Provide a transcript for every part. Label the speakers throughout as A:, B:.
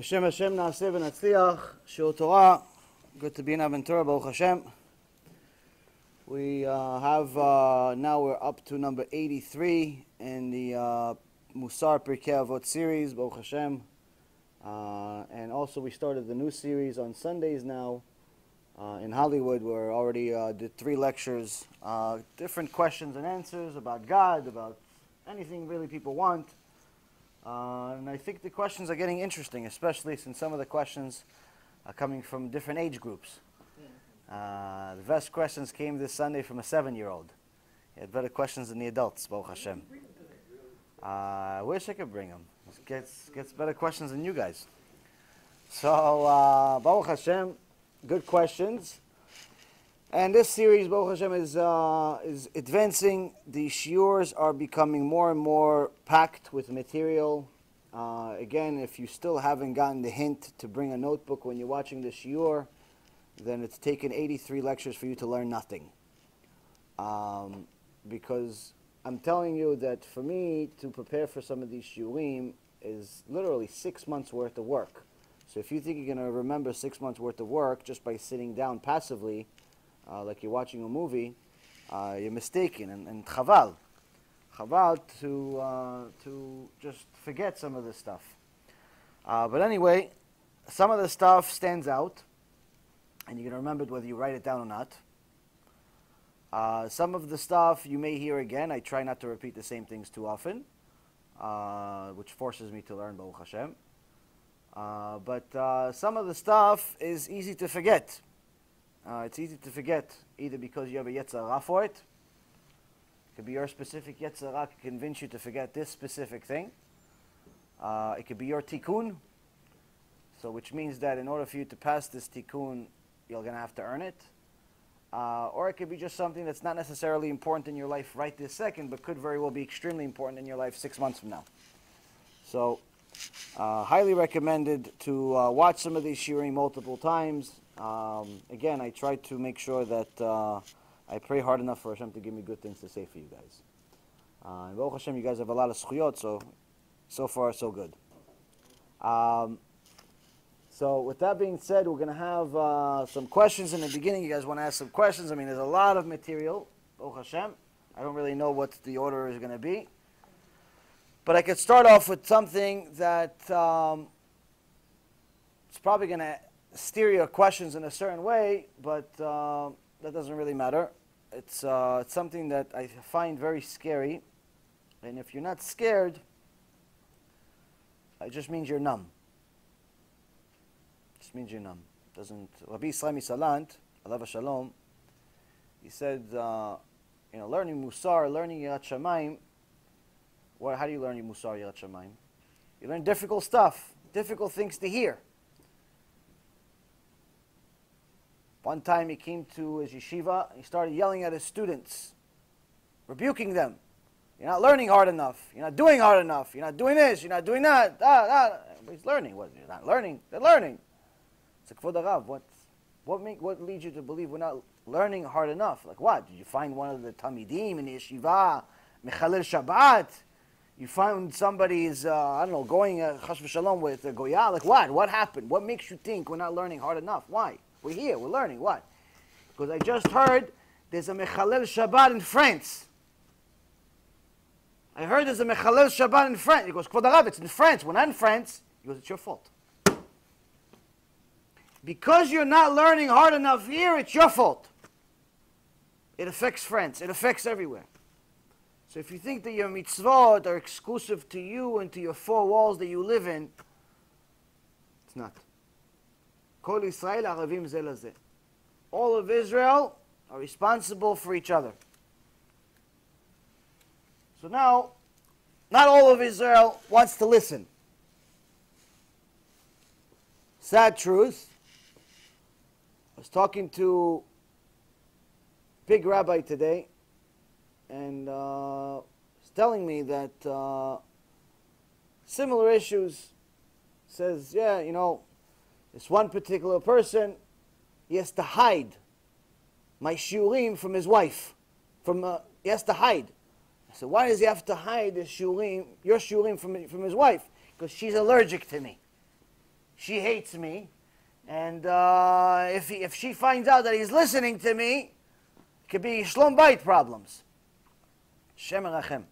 A: Hashem Naaseh v'Natzliach, Shiur Torah. Good to be in Aventura, Baruch Hashem. We now we're up to number 83 in the MUSSAR Pirkei Avot series, Baruch Hashem. And also we started the new series on Sundays now in Hollywood. We're already did 3 lectures, different questions and answers about God, about anything really people want. And I think the questions are getting interesting, especially since some of the questions are coming from different age groups. The best questions came this Sunday from a 7-year-old. He had better questions than the adults, Baruch Hashem. I wish I could bring him. He gets better questions than you guys. So, Baruch Hashem, good questions. And this series, Baruch Hashem, is advancing. The shiurs are becoming more and more packed with material. Again, if you still haven't gotten the hint to bring a notebook when you're watching the shiur, then it's taken 83 lectures for you to learn nothing. Because I'm telling you that for me to prepare for some of these shiurim is literally 6 months worth of work. So if you think you're going to remember 6 months worth of work just by sitting down passively, like you're watching a movie, you're mistaken, and chaval to just forget some of this stuff. But anyway, some of the stuff stands out, and you're going to remember it whether you write it down or not. Some of the stuff you may hear again. I try not to repeat the same things too often, which forces me to learn, Baruch Hashem. But some of the stuff is easy to forget. It's easy to forget, either because you have a yetzirah for it. It could be your specific yetzirah to convince you to forget this specific thing. It could be your tikkun, so which means that in order for you to pass this tikkun, you're going to have to earn it. Or it could be just something that's not necessarily important in your life right this second, but could very well be extremely important in your life 6 months from now. So, highly recommended to watch some of these shiurim multiple times. Again, I try to make sure that I pray hard enough for Hashem to give me good things to say for you guys. And Baruch Hashem, you guys have a lot of zchuyot, so far so good. So with that being said, we're going to have some questions in the beginning. You guys want to ask some questions? I mean, there's a lot of material, Baruch Hashem. I don't really know what the order is going to be. But I could start off with something that it's probably going to steer your questions in a certain way, but that doesn't really matter. It's something that I find very scary, and if you're not scared, it just means you're numb. It just means you're numb. Doesn't Rabbi Yisrael Salant, Alav Shalom, he said, learning Mussar, learning Yirat Shamayim. How do you learn Mussar Yirat Shamayim? You learn difficult stuff, difficult things to hear. One time he came to his yeshiva, he started yelling at his students, rebuking them. You're not learning hard enough. You're not doing hard enough. You're not doing this. You're not doing that. Everybody's learning. What? You're not learning. They're learning. It's like, Kvod Harav, what leads you to believe we're not learning hard enough? Like what? Did you find one of the Talmidim in the yeshiva, Mechalel Shabbat? You found somebody's, going Chas v'Shalom with a Goya? Like what? What happened? What makes you think we're not learning hard enough? Why? We're here, we're learning. What? Because I just heard there's a Mechalel Shabbat in France. I heard there's a Mechalel Shabbat in France. He goes, Kvod Harav, it's in France. We're not in France. He goes, it's your fault. Because you're not learning hard enough here, it's your fault. It affects France. It affects everywhere. So if you think that your mitzvot are exclusive to you and to your 4 walls that you live in, it's not. Kol Yisrael Aravim Zeh Lazeh. All of Israel are responsible for each other. So now, not all of Israel wants to listen. Sad truth. I was talking to a big rabbi today, and he's telling me that similar issues. Says, this one particular person, he has to hide my shiurim from his wife. He has to hide. I said, why does he have to hide his shiurim, your shiurim from his wife? Because she's allergic to me. she hates me. And if she finds out that he's listening to me, it could be shlom bayit problems. Shem Rachem.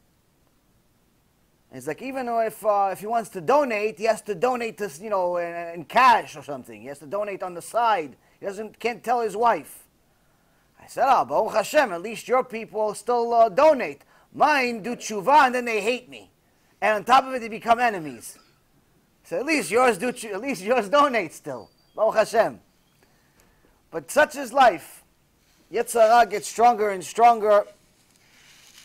A: It's like even if he wants to donate, he has to donate to, in cash or something. He has to donate on the side. He can't tell his wife. I said, Baruch Hashem, at least your people still donate. Mine do tshuva and then they hate me, and on top of it they become enemies. So at least yours donate still. Baruch Hashem. But such is life. Yetzer hara gets stronger and stronger,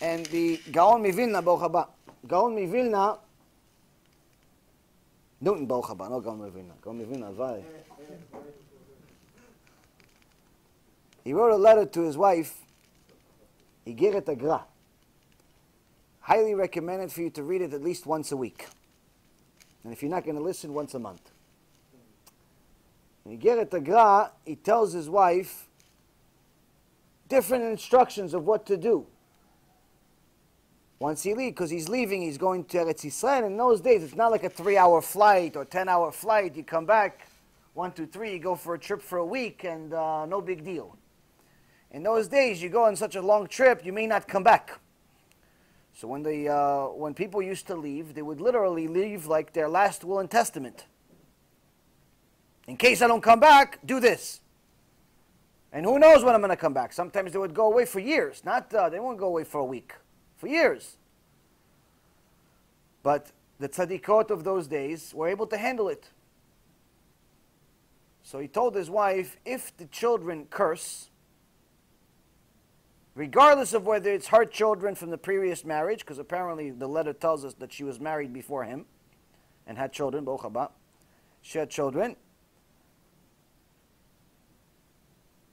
A: and the Gaon Vilna, Baruch haba. Gaon Vilna, Newton Baruch haba, no Gaon Vilna. Gaon Vilna, Vai. He wrote a letter to his wife, Igeret Agra. Highly recommended for you to read it at least once a week. And if you're not going to listen, once a month. In Igeret Agra, he tells his wife different instructions of what to do. Once he leaves, because he's leaving, he's going to Eretz Yisrael. In those days, it's not like a 3-hour flight or 10-hour flight. You come back, 1, 2, 3, you go for a trip for a week, and no big deal. In those days, you go on such a long trip, you may not come back. So when people used to leave, they would literally leave like their last will and testament. In case I don't come back, do this. And who knows when I'm going to come back. Sometimes they would go away for years. They won't go away for a week. For years. But the tzadikot of those days were able to handle it. So he told his wife, if the children curse, regardless of whether it's her children from the previous marriage, because apparently the letter tells us that she was married before him and had children, Baruch haba. She had children,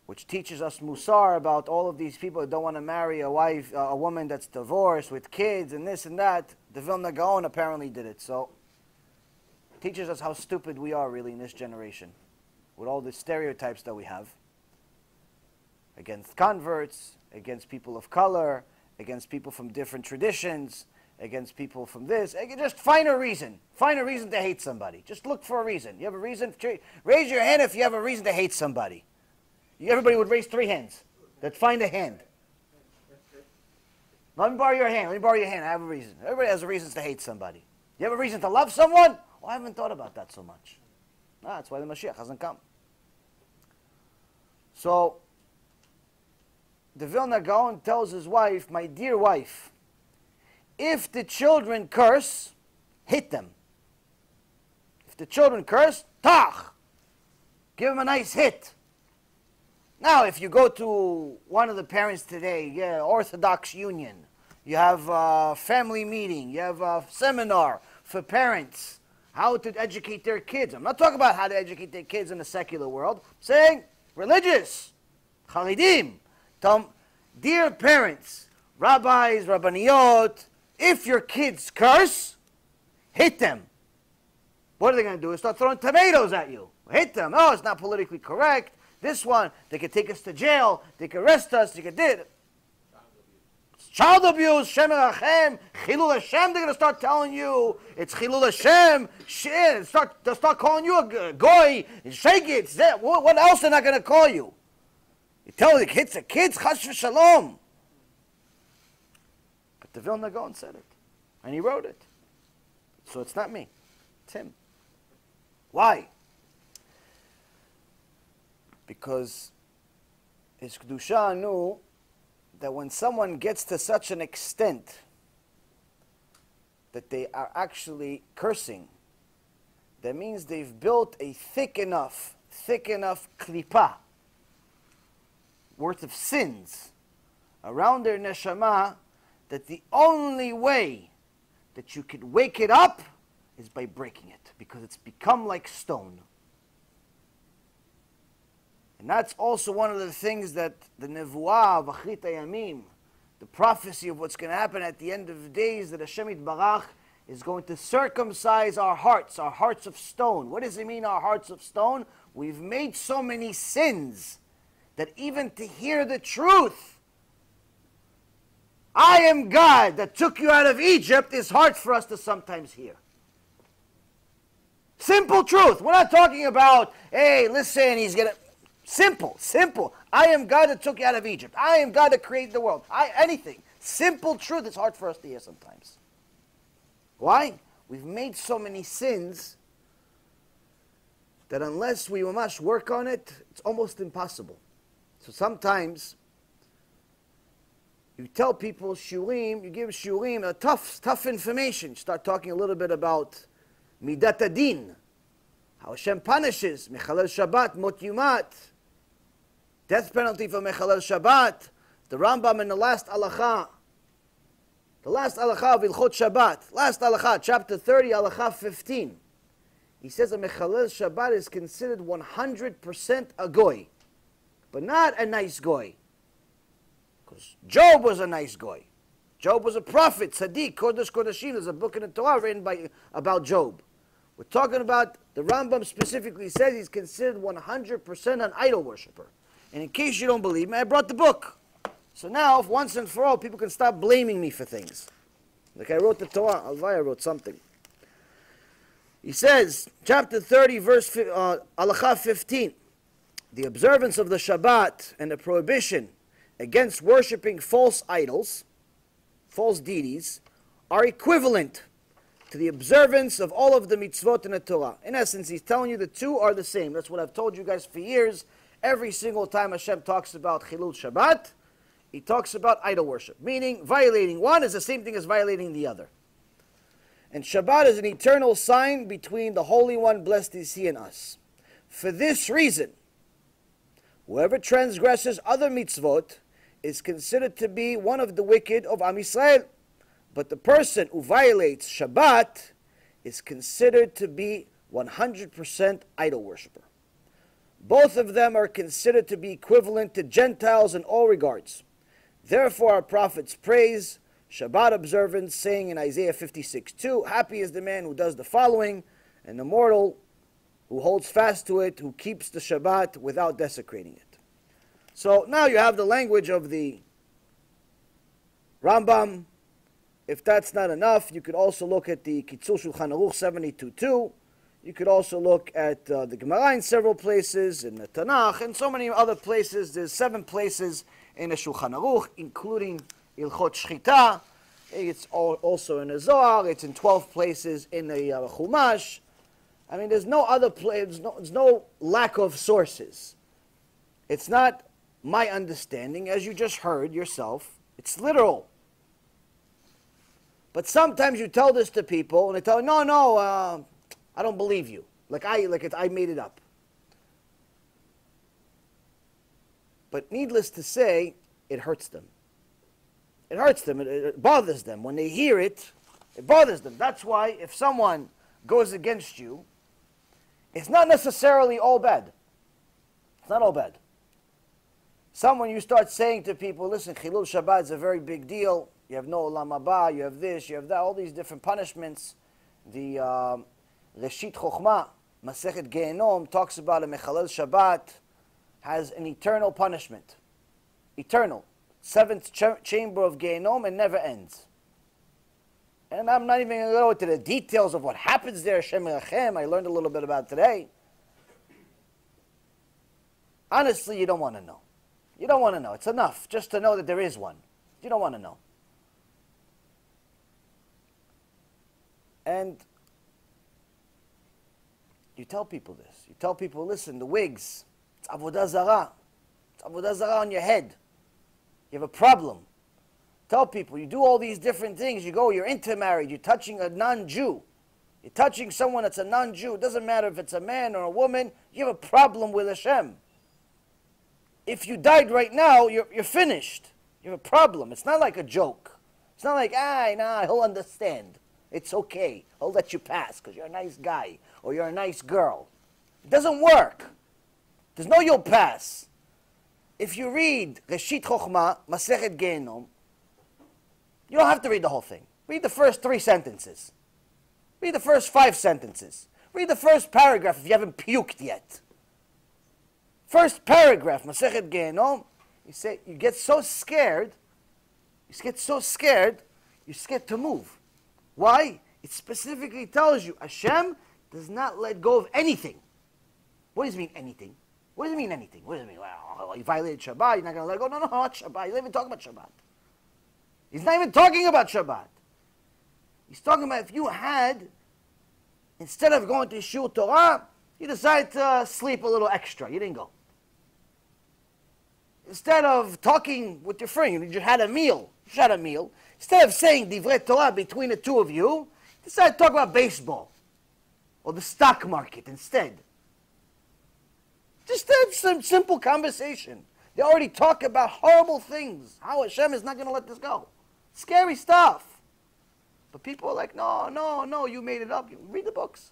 A: which teaches us mussar about all of these people who don't want to marry a woman that's divorced with kids and this and that. The Vilna Gaon apparently did it. So it teaches us how stupid we are really in this generation with all the stereotypes that we have against converts, against people of color, against people from different traditions, against people from this. Just find a reason. Find a reason to hate somebody. Just look for a reason. You have a reason? Raise your hand if you have a reason to hate somebody. Everybody would raise 3 hands. Let's find a hand. Let me borrow your hand. Let me borrow your hand. I have a reason. Everybody has a reason to hate somebody. You have a reason to love someone? Oh, I haven't thought about that so much. That's why the Mashiach hasn't come. So, the Vilna Gaon tells his wife, my dear wife, if the children curse, hit them. If the children curse, tach! Give them a nice hit. Now, if you go to one of the parents today, Orthodox Union, you have a family meeting, you have a seminar for parents, how to educate their kids. I'm not talking about how to educate their kids in the secular world. I'm saying religious, Charidim. Tell them, dear parents, rabbis, rabbaniyot, if your kids curse, hit them. What are they going to do? Start throwing tomatoes at you. Hit them. Oh, it's not politically correct. This one, they could take us to jail, they could arrest us, they could do it. Child abuse, Shem Rachem, Chilul Hashem, they're going to start telling you, it's Chilul Hashem, shit, they'll start calling you a goy, shake it, what else are they not going to call you? You tell the kids, chas v'shalom. But the Vilna Gaon said it, and he wrote it. So it's not me, it's him. Why? Because his Kedusha knew that when someone gets to such an extent that they are actually cursing, that means they've built a thick enough klipa worth of sins around their neshama, that the only way that you could wake it up is by breaking it, because it's become like stone. And that's also one of the things that the nevuah of Achrit Hayamim, the prophecy of what's going to happen at the end of the days, that Hashem Yitbarach is going to circumcise our hearts of stone. What does it mean, our hearts of stone? We've made so many sins that even to hear the truth, I am God that took you out of Egypt, is hard for us to sometimes hear. Simple truth. We're not talking about, hey, listen, he's going to... Simple. I am God that took you out of Egypt. I am God that created the world. Anything. Simple truth. It's hard for us to hear sometimes. Why? We've made so many sins that unless we must work on it, it's almost impossible. So sometimes you tell people shiurim, you give shiurim tough information. You start talking a little bit about midat adin, how Hashem punishes, mechalel Shabbat, mot yumat, death penalty for mechalel Shabbat. The Rambam in the last halacha of Ilchot Shabbat, last halacha, chapter 30, halacha 15. He says a mechalel Shabbat is considered 100% a goy, but not a nice goy. Because Job was a nice goy. Job was a prophet, tzaddik, kodesh kodeshim. There's a book in the Torah written about Job. We're talking about, the Rambam specifically says he's considered 100% an idol worshiper. And in case you don't believe me, I brought the book. So now, if once and for all, people can stop blaming me for things. Like I wrote the Torah, Alvaya wrote something. He says, chapter 30, verse halacha 15, the observance of the Shabbat and the prohibition against worshipping false idols, false deities, are equivalent to the observance of all of the mitzvot in the Torah. In essence, he's telling you the two are the same. That's what I've told you guys for years. Every single time Hashem talks about chilul Shabbat, he talks about idol worship, meaning violating one is the same thing as violating the other. And Shabbat is an eternal sign between the Holy One, blessed is He, and us. For this reason, whoever transgresses other mitzvot is considered to be one of the wicked of Am Yisrael. But the person who violates Shabbat is considered to be 100% idol worshiper. Both of them are considered to be equivalent to Gentiles in all regards. Therefore our prophets praise Shabbat observance, saying in Isaiah 56:2, happy is the man who does the following, and the mortal who holds fast to it, who keeps the Shabbat without desecrating it. So now you have the language of the Rambam. If that's not enough, you could also look at the Kitzur Shulchan Aruch 72:2. You could also look at the Gemara in several places, in the Tanakh, and so many other places. There's 7 places in the Shulchan Aruch, including Ilchot Shchita. It's also in the Zohar. It's in 12 places in the Chumash. I mean, there's no other place. There's no lack of sources. It's not my understanding, as you just heard yourself. It's literal. But sometimes you tell this to people, and they tell you, no, I don't believe you. I made it up. But needless to say, it hurts them. It hurts them. It bothers them. When they hear it, it bothers them. That's why if someone goes against you, it's not necessarily all bad. It's not all bad. When you start saying to people, listen, Chilul Shabbat is a very big deal. You have no Olam Haba, you have this, you have that, all these different punishments. The Reshit Chochmah, Masechet Gehenom, talks about a Mechalel Shabbat has an eternal punishment. Eternal. 7th chamber of Gehenom and never ends. And I'm not even going to go into the details of what happens there. Hashem Rachem, I learned a little bit about today. Honestly, you don't want to know. You don't want to know. It's enough just to know that there is one. You don't want to know. And you tell people this. You tell people, listen, the wigs, it's Avodah Zarah. It's Avodah Zarah on your head. You have a problem. Tell people, you do all these different things. You go, you're intermarried. You're touching a non-Jew. You're touching someone that's a non-Jew. It doesn't matter if it's a man or a woman. You have a problem with Hashem. If you died right now, you're finished. You have a problem. It's not like a joke. It's not like, he'll understand. It's okay. I'll let you pass because you're a nice guy or you're a nice girl. It doesn't work. There's no you'll pass. If you read Reshit Chochmah, Masechet Gehenom, you don't have to read the whole thing. Read the first 3 sentences. Read the first 5 sentences. Read the first paragraph if you haven't puked yet. First paragraph, Masechet Gehenom, you get so scared, you're scared to move. Why? It specifically tells you, Hashem does not let go of anything. What does it mean, anything? What does it mean, anything? What does it mean? Well, you violated Shabbat, you're not going to let go? No, not Shabbat. He's not even talking about Shabbat. He's not even talking about Shabbat. He's talking about if you had, instead of going to shiur Torah, you decided to sleep a little extra. You didn't go. Instead of talking with your friend, you just had a meal. Instead of saying divrei Torah between the two of you, you decided to talk about baseball or the stock market instead. Just have some simple conversation. They already talk about horrible things. How Hashem is not going to let this go. Scary stuff. But people are like, no, you made it up. You read the books.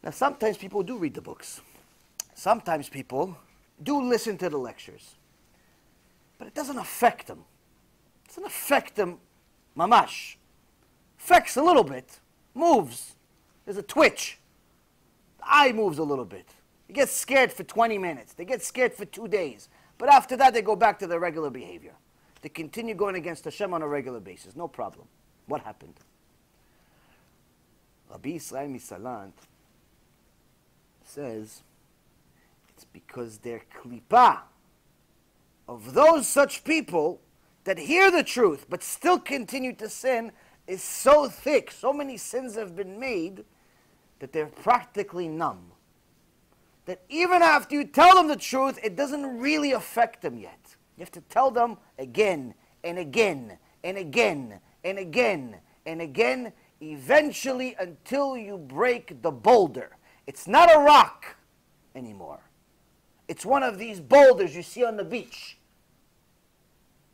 A: Now, sometimes people do read the books. Sometimes people do listen to the lectures. But it doesn't affect them. It doesn't affect them, mamash. Affects a little bit. Moves. There's a twitch. The eye moves a little bit. They get scared for 20 minutes. They get scared for 2 days. But after that, they go back to their regular behavior. They continue going against Hashem on a regular basis. No problem. What happened? Rabbi Yisrael Misalant says it's because their klipa of those such people that hear the truth but still continue to sin is so thick, so many sins have been made that they're practically numb. That even after you tell them the truth, it doesn't really affect them yet. You have to tell them again and again and again and again and again, eventually until you break the boulder. It's not a rock anymore. It's one of these boulders you see on the beach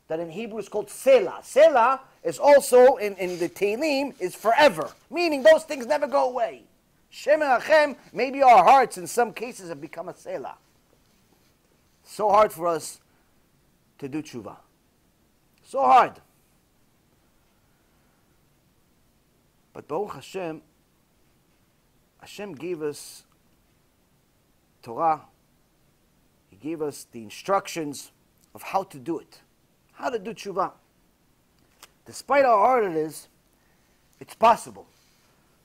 A: that in Hebrew is called Selah. Selah is also, in the Tehillim, is forever, meaning those things never go away. Shem and Hashem, maybe our hearts in some cases have become a Selah. So hard for us to do tshuva. So hard. But Baruch Hashem, Hashem gave us Torah. He gave us the instructions of how to do it. How to do tshuva. Despite how hard it is, it's possible.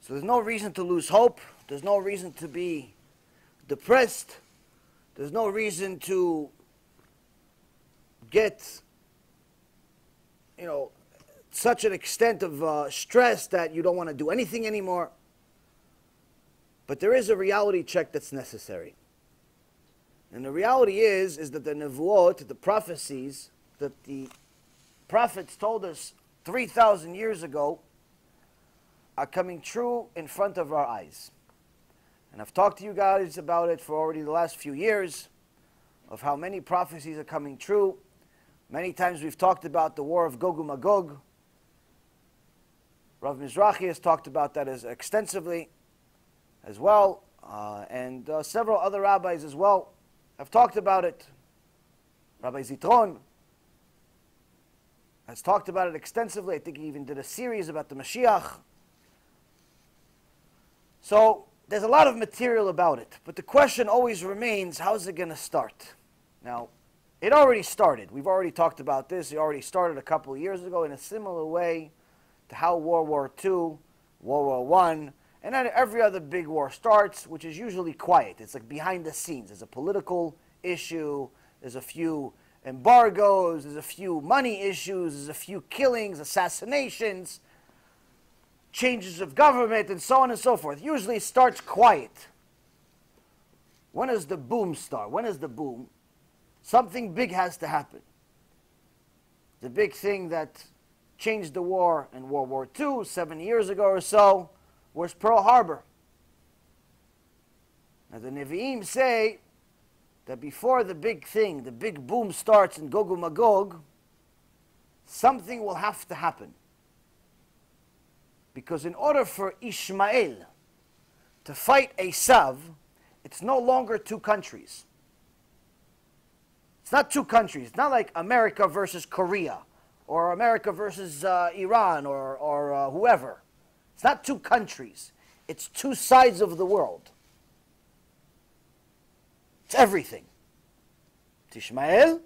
A: So there's no reason to lose hope. There's no reason to be depressed. There's no reason to get, such an extent of stress that you don't want to do anything anymore. But there is a reality check that's necessary. And the reality is that the nevuot, the prophecies that the prophets told us 3,000 years ago are coming true in front of our eyes. And I've talked to you guys about it for already the last few years, of how many prophecies are coming true. Many times we've talked about the war of Gog and Magog. Rav Mizrahi has talked about that as extensively as well, and several other rabbis as well have talked about it. Rabbi Zitron has talked about it extensively. I think he even did a series about the Mashiach. So there's a lot of material about it. But the question always remains, how is it going to start? Now, it already started. We've already talked about this. It already started a couple of years ago in a similar way to how World War II, World War I, and then every other big war starts, which is usually quiet. It's like behind the scenes. There's a political issue. There's a few embargoes. There's a few money issues. There's a few killings, assassinations, changes of government, and so on and so forth. Usually it starts quiet. When does the boom start? When is the boom? Something big has to happen. The big thing that changed the war in World War II 7 years ago or so was Pearl Harbor. Now the Nevi'im say that before the big thing, the big boom starts in Gog and Magog, something will have to happen. Because in order for Ishmael to fight Esav, it's no longer two countries. It's not two countries. It's not like America versus Korea, or America versus Iran, or whoever. It's not two countries. It's two sides of the world. It's everything. It's Ishmael,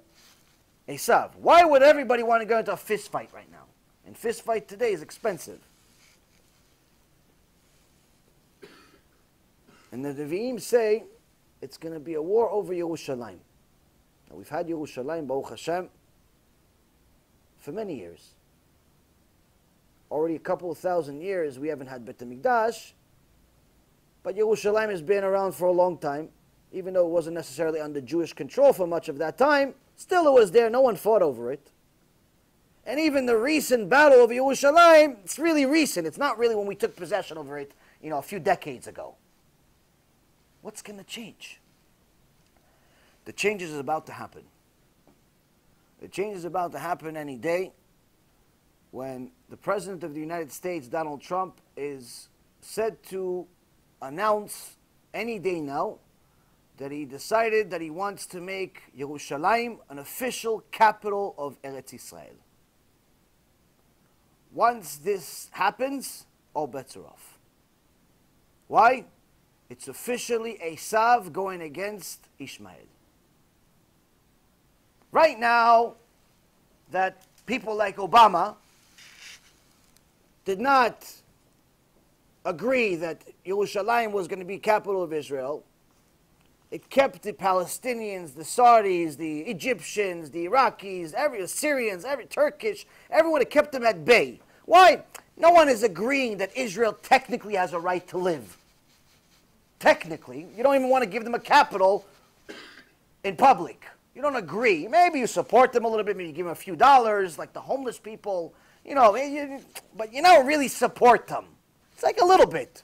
A: Esav. Why would everybody want to go into a fist fight right now? And fist fight today is expensive. And the Nevi'im say it's going to be a war over Yerushalayim. Now, we've had Yerushalayim, Baruch Hashem, for many years. Already a couple of thousand years we haven't had Beit HaMikdash, but Yerushalayim has been around for a long time. Even though it wasn't necessarily under Jewish control for much of that time, still it was there, no one fought over it. And even the recent battle over Yerushalayim, it's really recent. It's not really when we took possession over it, a few decades ago. What's going to change? The change is about to happen. The change is about to happen any day when the President of the United States, Donald Trump, is said to announce any day now that he decided that he wants to make Yerushalayim an official capital of Eretz Israel. Once this happens, all bets are off. Why? It's officially Esav going against Ishmael. Right now, that people like Obama did not agree that Yerushalayim was going to be capital of Israel. It kept the Palestinians, the Saudis, the Egyptians, the Iraqis, the Syrians, Turkish, everyone, it kept them at bay. Why? No one is agreeing that Israel technically has a right to live. Technically. You don't even want to give them a capital in public. You don't agree. Maybe you support them a little bit, maybe you give them a few dollars, like the homeless people, but you don't really support them. It's like a little bit.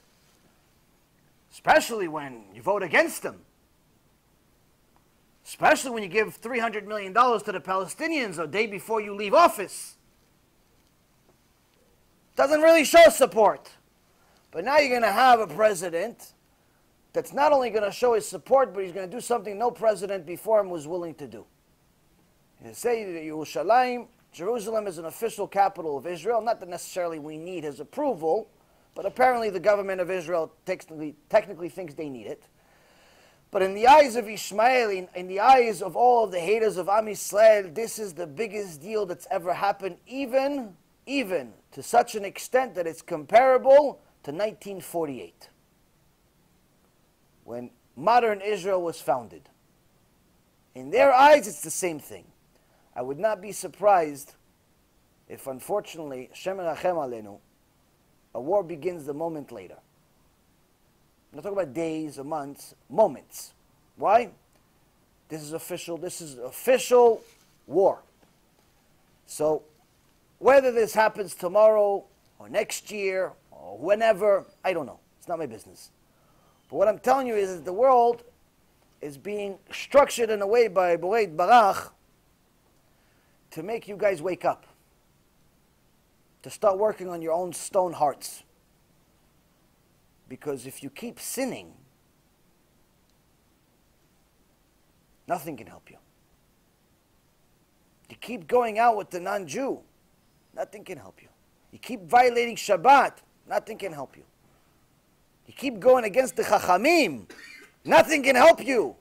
A: Especially when you vote against them. Especially when you give $300 million to the Palestinians a day before you leave office. Doesn't really show support. But now you're going to have a president that's not only going to show his support, but he's going to do something no president before him was willing to do. He'll say that Yerushalayim, Jerusalem is an official capital of Israel. Not that necessarily we need his approval, but apparently the government of Israel technically thinks they need it. But in the eyes of Ishmael, in the eyes of all of the haters of Am Yisrael, this is the biggest deal that's ever happened, even to such an extent that it's comparable to 1948, when modern Israel was founded. In their eyes, it's the same thing. I would not be surprised if, unfortunately, Hashem Erachem Aleinu, a war begins the moment later. I'm not talking about days or months, moments. Why? This is official war. So, whether this happens tomorrow or next year or whenever, I don't know. It's not my business. But what I'm telling you is that the world is being structured in a way by Borei Barach to make you guys wake up. To start working on your own stone hearts. Because if you keep sinning, nothing can help you. You keep going out with the non-Jew, nothing can help you. You keep violating Shabbat, nothing can help you. You keep going against the Chachamim, nothing can help you.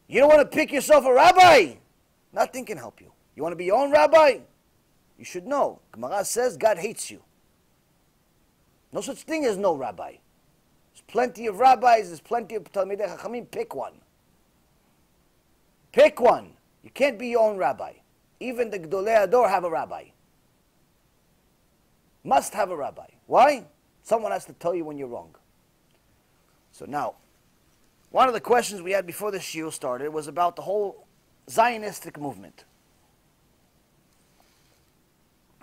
A: You don't want to pick yourself a rabbi, nothing can help you. You want to be your own rabbi? You should know. Gemara says God hates you. No such thing as no rabbi. There's plenty of rabbis, there's plenty of Talmidei Chachamim. Pick one. Pick one. You can't be your own rabbi. Even the Gdolei Ador have a rabbi. Must have a rabbi. Why? Someone has to tell you when you're wrong. So now, one of the questions we had before the shiur started was about the whole Zionistic movement.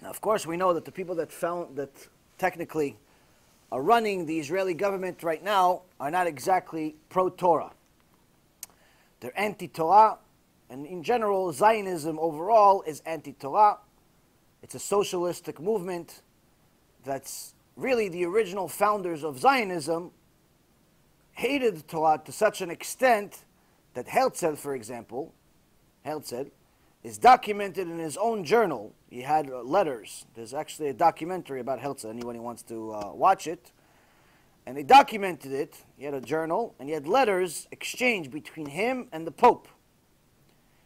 A: Now, of course, we know that the people that technically are running the Israeli government right now are not exactly pro-Torah. They're anti-Torah, and in general, Zionism overall is anti-Torah. It's a socialistic movement that's really the original founders of Zionism hated Torah to such an extent that Herzl, for example, is documented in his own journal. He had letters. There's actually a documentary about Herzl, anyone who wants to watch it. And they documented it. He had a journal, and he had letters exchanged between him and the Pope.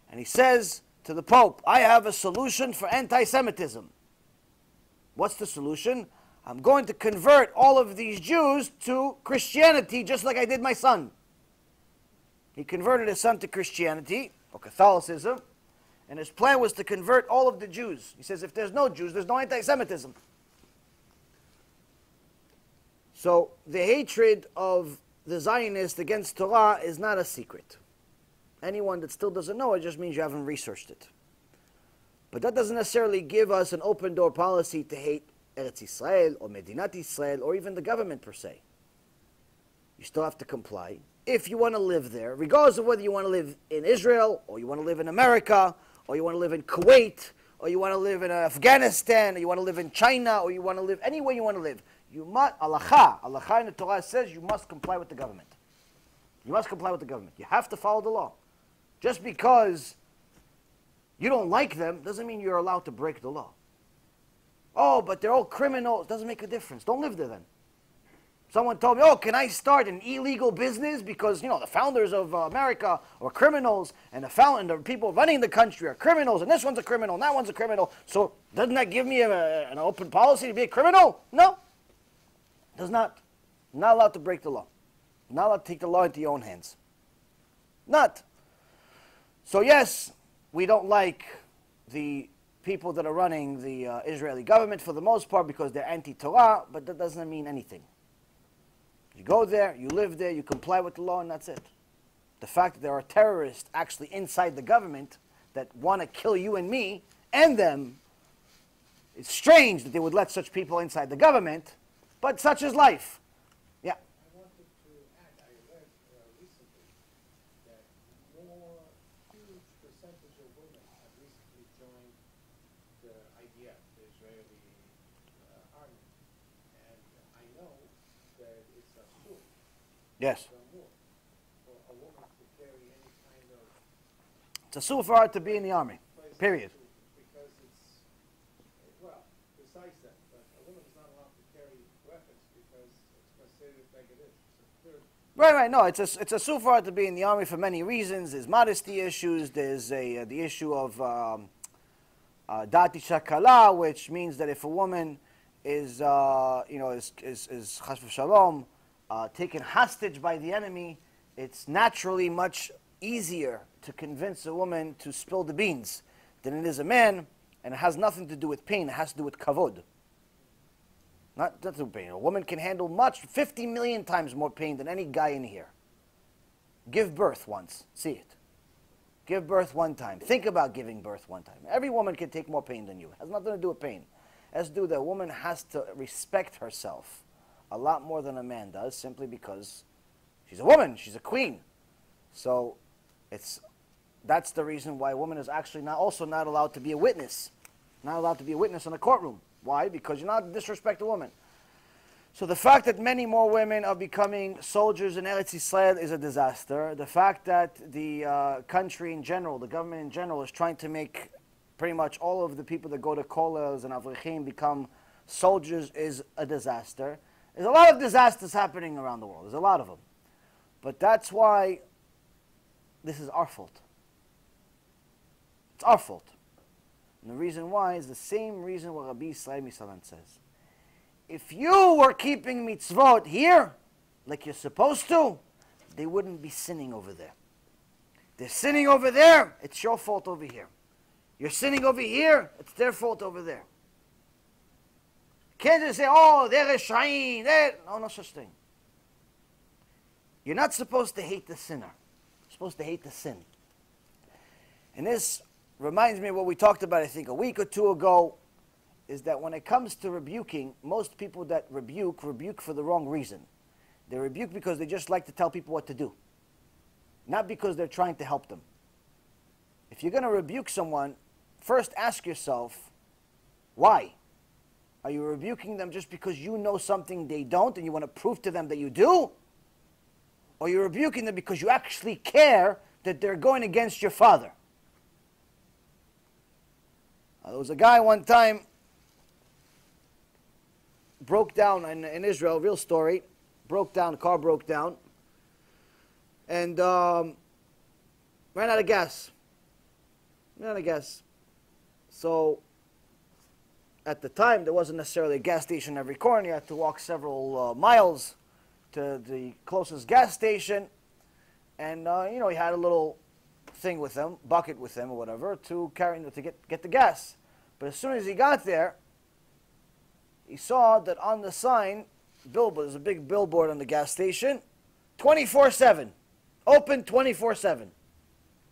A: And he says to the Pope, I have a solution for anti-Semitism. What's the solution? I'm going to convert all of these Jews to Christianity just like I did my son. He converted his son to Christianity, or Catholicism, and his plan was to convert all of the Jews. He says, if there's no Jews, there's no anti-Semitism. So the hatred of the Zionists against Torah is not a secret. Anyone that still doesn't know it just means you haven't researched it. But that doesn't necessarily give us an open door policy to hate Eretz Yisrael or Medinat Yisrael or even the government per se. You still have to comply if you want to live there, regardless of whether you want to live in Israel or you want to live in America or you want to live in Kuwait or you want to live in Afghanistan or you want to live in China or you want to live anywhere you want to live. You must, Allah in the Torah says you must comply with the government. You must comply with the government. You have to follow the law. Just because you don't like them doesn't mean you're allowed to break the law. Oh, but they're all criminals. Doesn't make a difference. Don't live there then. Someone told me, oh, can I start an illegal business because, you know, the founders of America are criminals and the people running the country are criminals and this one's a criminal and that one's a criminal. So doesn't that give me an open policy to be a criminal? No. Does not. Not allowed to break the law. Not allowed to take the law into your own hands. Not. So yes, we don't like the people that are running the Israeli government for the most part because they're anti-Torah, but that doesn't mean anything. You go there, you live there, you comply with the law, and that's it. The fact that there are terrorists actually inside the government that want to kill you and me and them, it's strange that they would let such people inside the government, but such is life. Yeah.
B: I wanted to add, I read recently that huge percentage of women have recently joined the IDF, the Israeli army. And I know that it's a shiur.
A: Yes.
B: For a woman to carry any kind of...
A: It's a shiur for her to be in the army, period.
B: Because it's, well, besides that, but a woman is not allowed to carry weapons because it's considered negative.
A: Right. No, it's a shiur for her to be in the army for many reasons. There's modesty issues. There's the issue of dati shakala, which means that if a woman is is chas v'shalom taken hostage by the enemy, it's naturally much easier to convince a woman to spill the beans than it is a man, and it has nothing to do with pain. It has to do with kavod. Not with pain. A woman can handle 50 million times more pain than any guy in here. Give birth once. See it. Give birth one time. Think about giving birth one time. Every woman can take more pain than you. It has nothing to do with pain. It has to do with that a woman has to respect herself a lot more than a man does, simply because she's a woman. She's a queen. So that's the reason why a woman is actually also not allowed to be a witness. Not allowed to be a witness in a courtroom. Why? Because you're not to disrespect a woman. So the fact that many more women are becoming soldiers in Eretz Yisrael is a disaster. The fact that the country in general, the government in general, is trying to make pretty much all of the people that go to kollels and avrechim become soldiers is a disaster. There's a lot of disasters happening around the world. There's a lot of them. But that's why this is our fault. It's our fault. And the reason why is the same reason what Rabbi Yisrael Misalan says. If you were keeping mitzvot here, like you're supposed to, they wouldn't be sinning over there. They're sinning over there, it's your fault over here. You're sinning over here, it's their fault over there. You can't just say, oh, they're Reshaim, no such thing. You're not supposed to hate the sinner. You're supposed to hate the sin. And this reminds me of what we talked about, I think, a week or two ago, is that when it comes to rebuking, most people that rebuke for the wrong reason. They rebuke because they just like to tell people what to do, not because they're trying to help them. If you're going to rebuke someone, first ask yourself, why? Are you rebuking them just because you know something they don't and you want to prove to them that you do? Or you're rebuking them because you actually care that they're going against your father? There was a guy one time, broke down in Israel, real story, broke down, the car broke down, and ran out of gas. So at the time, there wasn't necessarily a gas station every corner. You had to walk several miles to the closest gas station. And, he had a little thing with him, bucket with him or whatever, to carry to get the gas. But as soon as he got there, he saw that on the sign, there's a big billboard on the gas station, 24/7, open 24/7.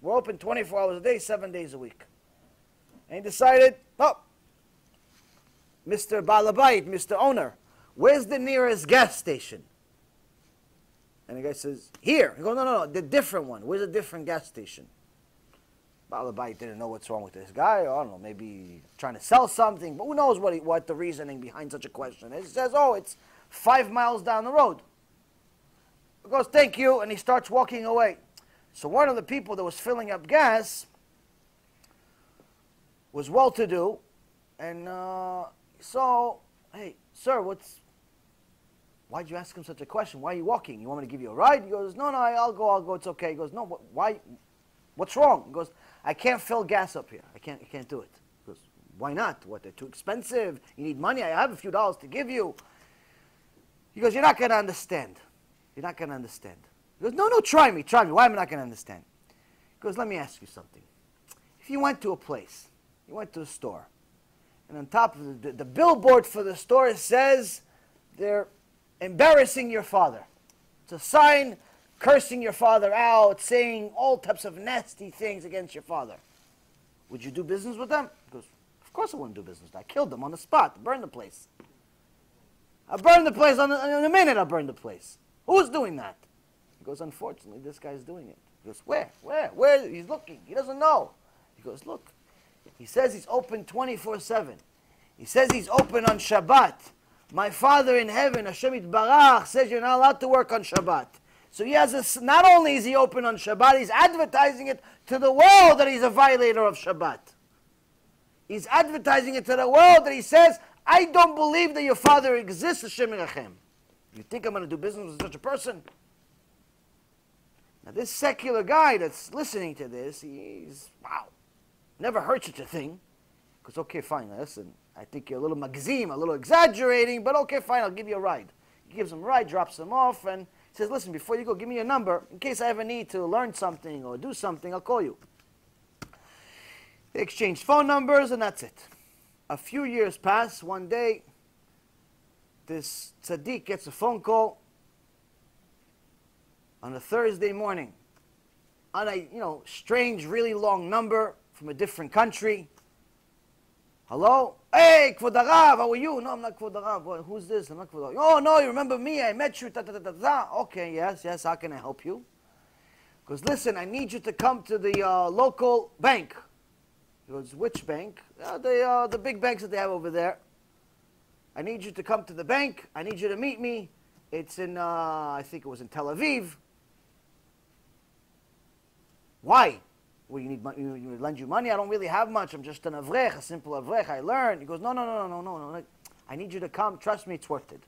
A: We're open 24 hours a day, 7 days a week. And he decided, Mr. Balabait, Mr. Owner, where's the nearest gas station? And the guy says, here. He goes, no, the different one. Where's a different gas station? Balabait didn't know what's wrong with this guy. I don't know, maybe trying to sell something. But who knows what the reasoning behind such a question is. He says, it's 5 miles down the road. He goes, thank you, and he starts walking away. So one of the people that was filling up gas was well-to-do, and hey, sir, why'd you ask him such a question? Why are you walking? You want me to give you a ride? He goes, no, I'll go, it's okay. He goes, no, why? What's wrong? He goes, I can't fill gas up here. I can't do it. He goes, why not? What, they're too expensive? You need money? I have a few dollars to give you. He goes, you're not going to understand. You're not going to understand. He goes, no, try me. Why am I not going to understand? He goes, let me ask you something. If you went to a place, you went to a store, and on top of the billboard for the store says they're embarrassing your father. It's a sign cursing your father out, saying all types of nasty things against your father. Would you do business with them? He goes, of course I wouldn't do business with them. I killed them on the spot. Burned the place. I burned the place in a minute. I burned the place. Who's doing that? He goes, unfortunately, this guy's doing it. He goes, where? He's looking. He doesn't know. He goes, look. He says he's open 24/7. He says he's open on Shabbat. My Father in heaven, Hashem Yitbarach, says you're not allowed to work on Shabbat. So he has not only is he open on Shabbat, he's advertising it to the world that he's a violator of Shabbat. He's advertising it to the world that he says, I don't believe that your father exists, Hashem Yirachem. You think I'm going to do business with such a person? Now this secular guy that's listening to this, he's, wow, never heard such a thing. Because, okay, fine, listen, I think you're a little magzim, a little exaggerating, but okay, fine, I'll give you a ride. He gives him a ride, drops him off, and says, listen, before you go, give me your number. In case I ever need to learn something or do something, I'll call you. They exchanged phone numbers, and that's it. A few years pass. One day, this tzaddik gets a phone call on a Thursday morning on a, strange, really long number from a different country. Hello? Hey, Kvod Harav, how are you? No, I'm not Kvod Harav. Who's this? I'm not Kvod Harav. Oh, no, you remember me? I met you. Okay, yes, how can I help you? Because listen, I need you to come to the local bank. He goes, which bank? The big banks that they have over there. I need you to come to the bank. I need you to meet me. It's in, I think it was in Tel Aviv. Why? Well, you need money, you lend you money? I don't really have much. I'm just an avrech, a simple avrech. I learned. He goes, no. I need you to come. Trust me, it's worth it.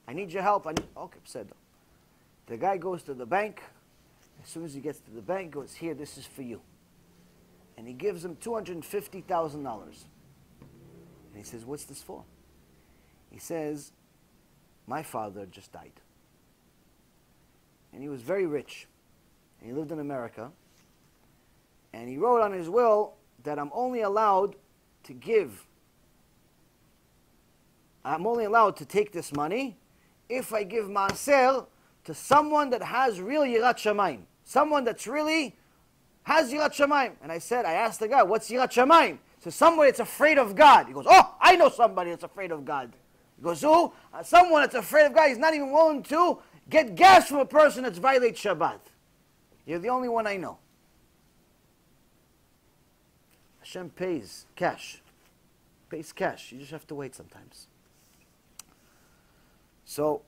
A: I need your help. Okay, said. The guy goes to the bank. As soon as he gets to the bank, he goes, here, this is for you. And he gives him $250,000. And he says, what's this for? He says, my father just died. And he was very rich. And he lived in America. And he wrote on his will that I'm only allowed to take this money if I give maaser to someone that has real yirat shamayim. Someone that's really has yirat shamayim. And I asked the guy, what's yirat shamayim? So somebody that's afraid of God. He goes, oh, I know somebody that's afraid of God. He goes, who? Someone that's afraid of God. He's not even willing to get gas from a person that's violates Shabbat. You're the only one I know. Hashem pays cash. Pays cash. You just have to wait sometimes. So,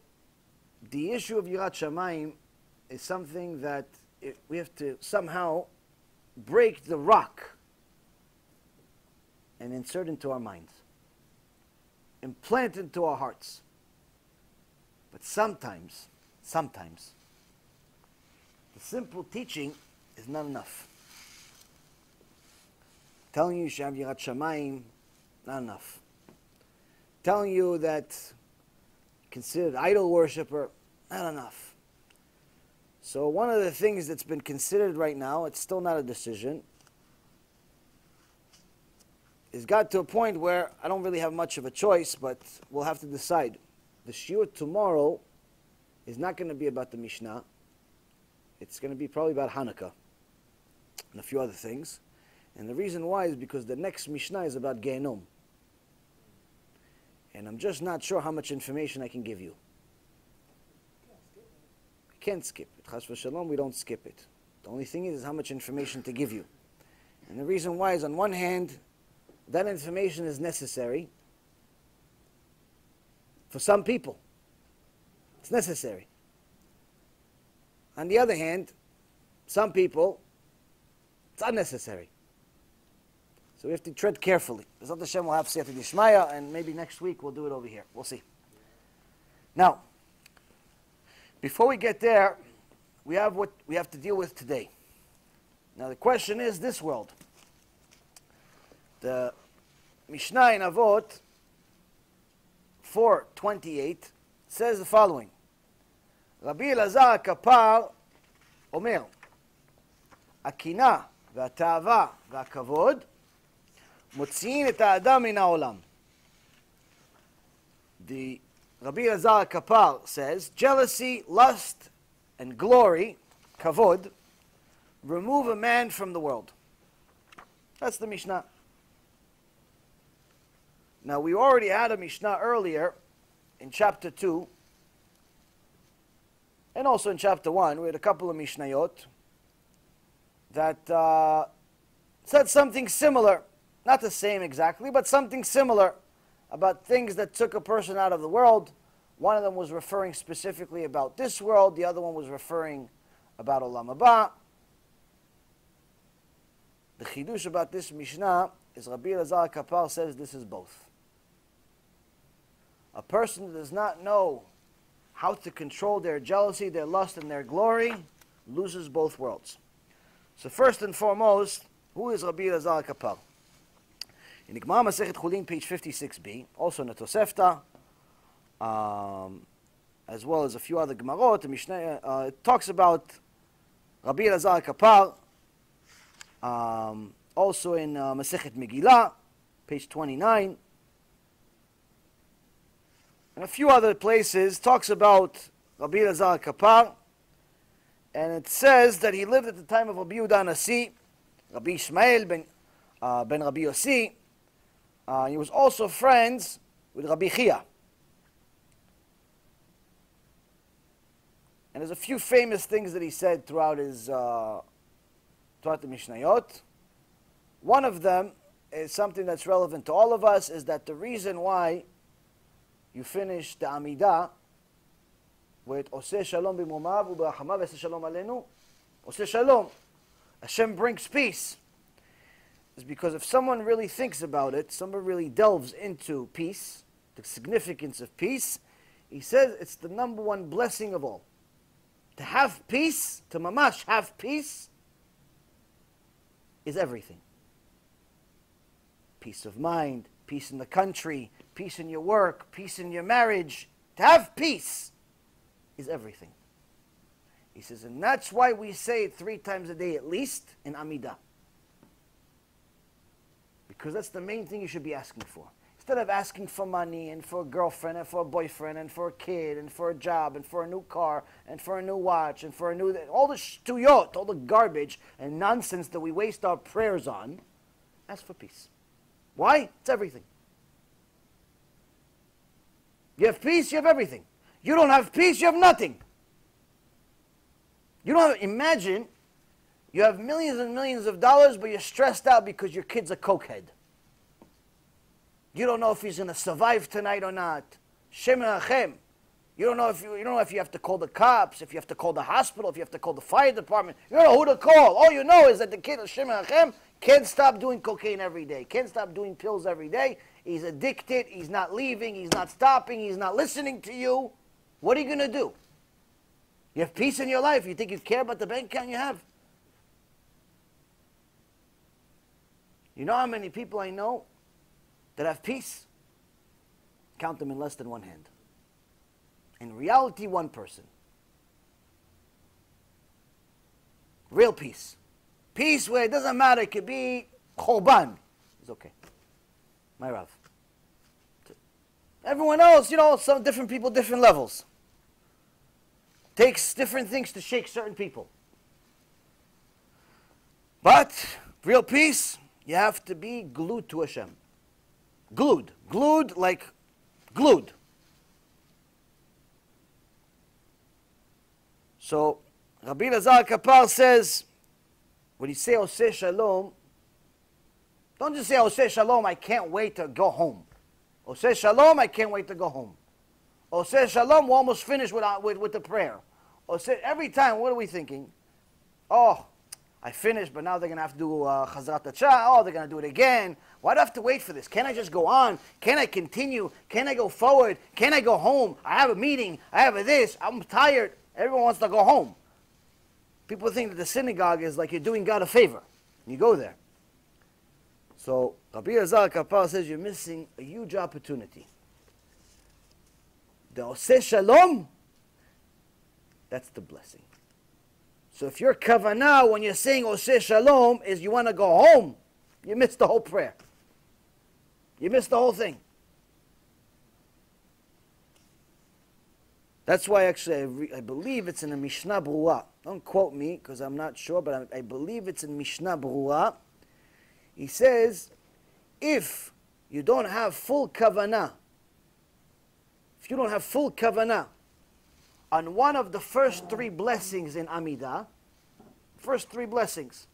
A: the issue of Yirat Shamayim is something that we have to somehow break the rock and insert into our minds. Implant into our hearts. But sometimes, the simple teaching is not enough. Telling you should have Yirat Shamayim, not enough. telling you that considered idol worshiper, not enough. So one of the things that's been considered right now, it's still not a decision, it's got to a point where I don't really have much of a choice, but we'll have to decide. The shiur tomorrow is not going to be about the Mishnah. It's going to be probably about Hanukkah and a few other things. And the reason why is because the next Mishnah is about Gaon. And I'm just not sure how much information I can give you. I can't skip it. Chas v'shalom, we don't skip it. The only thing is how much information to give you. And the reason why is, on one hand, that information is necessary for some people. It's necessary. On the other hand, some people, it's unnecessary. So we have to tread carefully. B'ezrat Hashem will have Siyata Dishmaya, and maybe next week we'll do it over here. We'll see. Now, before we get there, we have what we have to deal with today. Now the question is this world. The Mishnah in Avot 4:28 says the following. Rabbi Elazar HaKappar Omer, הקנאה והתאווה והכבוד מוציאים את האדם מן העולם. The Rabbi Elazar HaKappar says, jealousy, lust, and glory, kavod, remove a man from the world. That's the Mishnah. Now, we already had a Mishnah earlier in chapter 2, and also in chapter 1. We had a couple of Mishnayot that said something similar. Not the same exactly, but something similar about things that took a person out of the world. One of them was referring specifically about this world. The other one was referring about Olam Haba. The chidush about this Mishnah is Rabbi Elazar HaKappar says this is both. A person that does not know how to control their jealousy, their lust, and their glory loses both worlds. So first and foremost, who is Rabbi Elazar HaKappar? In Gemara Masechet Chulin, page 56b, also in the Tosefta, as well as a few other Gemarot, the Mishnah, it talks about Rabbi Elazar HaKappar, also in Masechet Megillah, page 29, and a few other places, talks about Rabbi Elazar HaKappar, and it says that he lived at the time of Rabbi Yehuda Nasi, Rabbi Ishmael ben Rabbi Yossi. He was also friends with Rabbi Chia. And there's a few famous things that he said throughout the Mishnayot. One of them is something that's relevant to all of us, is that the reason why you finish the Amidah with Oseh Shalom b'momav u'b'rachamav v'eseh Shalom aleinu, Oseh Shalom, Hashem brings peace, is because if someone really thinks about it, someone really delves into peace, the significance of peace, he says it's the number one blessing of all. To have peace, to mamash have peace, is everything. Peace of mind, peace in the country, peace in your work, peace in your marriage. To have peace is everything. He says, and that's why we say it 3 times a day at least in Amidah. Because that's the main thing you should be asking for. Instead of asking for money and for a girlfriend and for a boyfriend and for a kid and for a job and for a new car and for a new watch and for a new... all the shtuyot, all the garbage and nonsense that we waste our prayers on, ask for peace. Why? It's everything. You have peace, you have everything. You don't have peace, you have nothing. You don't have... imagine you have millions and millions of dollars, but you're stressed out because your kid's a cokehead. You don't know if he's going to survive tonight or not. Shem Hashem. You don't know if you have to call the cops, if you have to call the hospital, if you have to call the fire department. You don't know who to call. All you know is that the kid, Shem Hashem, can't stop doing cocaine every day. Can't stop doing pills every day. He's addicted. He's not leaving. He's not stopping. He's not listening to you. What are you going to do? You have peace in your life. You think you care about the bank account you have? You know how many people I know that have peace? count them in less than one hand. In reality, one person. Real peace. Peace where it doesn't matter, it could be Chorban. It's okay. My Rav. Everyone else, some different people, different levels. Takes different things to shake certain people. But real peace, you have to be glued to Hashem. Glued. Glued like glued. So, Rabbi Elazar HaKappar says, when you say Oseh Shalom, don't just say Oseh Shalom, I can't wait to go home. Oseh Shalom, I can't wait to go home. Oseh Shalom, we're almost finished with the prayer. Every time, what are we thinking? Oh, I finished, but now they're going to have to do Chazrat HaShah. Oh, they're going to do it again. Why do I have to wait for this? Can't I just go on? Can I continue? Can I go forward? Can I go home? I have a meeting. I have a this. I'm tired. Everyone wants to go home. People think that the synagogue is like you're doing God a favor. You go there. So, Rabbi Elazar HaKappar says you're missing a huge opportunity. The Oseh Shalom, that's the blessing. So if your kavanah when you're saying Oseh Shalom is you want to go home, you missed the whole prayer. You missed the whole thing. That's why actually I believe it's in a Mishnah Berurah. Don't quote me because I'm not sure, but I believe it's in Mishnah Berurah. He says, if you don't have full kavanah, on one of the first three blessings in Amidah, first three blessings,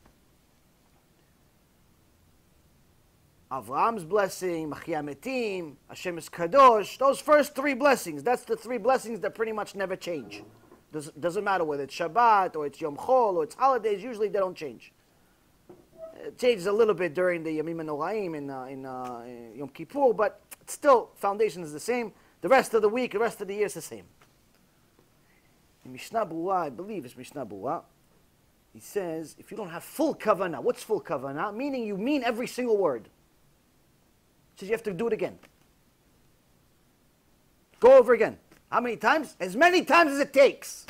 A: Avraham's blessing, Machia Metim, Hashem is Kadosh, those first three blessings, that's the three blessings that pretty much never change. Doesn't matter whether it's Shabbat, or it's Yom Chol, or it's holidays, usually they don't change. It changes a little bit during the Yamim Noraim in Yom Kippur, but still, foundation is the same. The rest of the week, the rest of the year is the same. In Mishnah Berurah, I believe it's Mishnah Berurah, he says, if you don't have full kavanah, what's full kavanah? Meaning you mean every single word. He says you have to do it again. Go over again. How many times? As many times as it takes.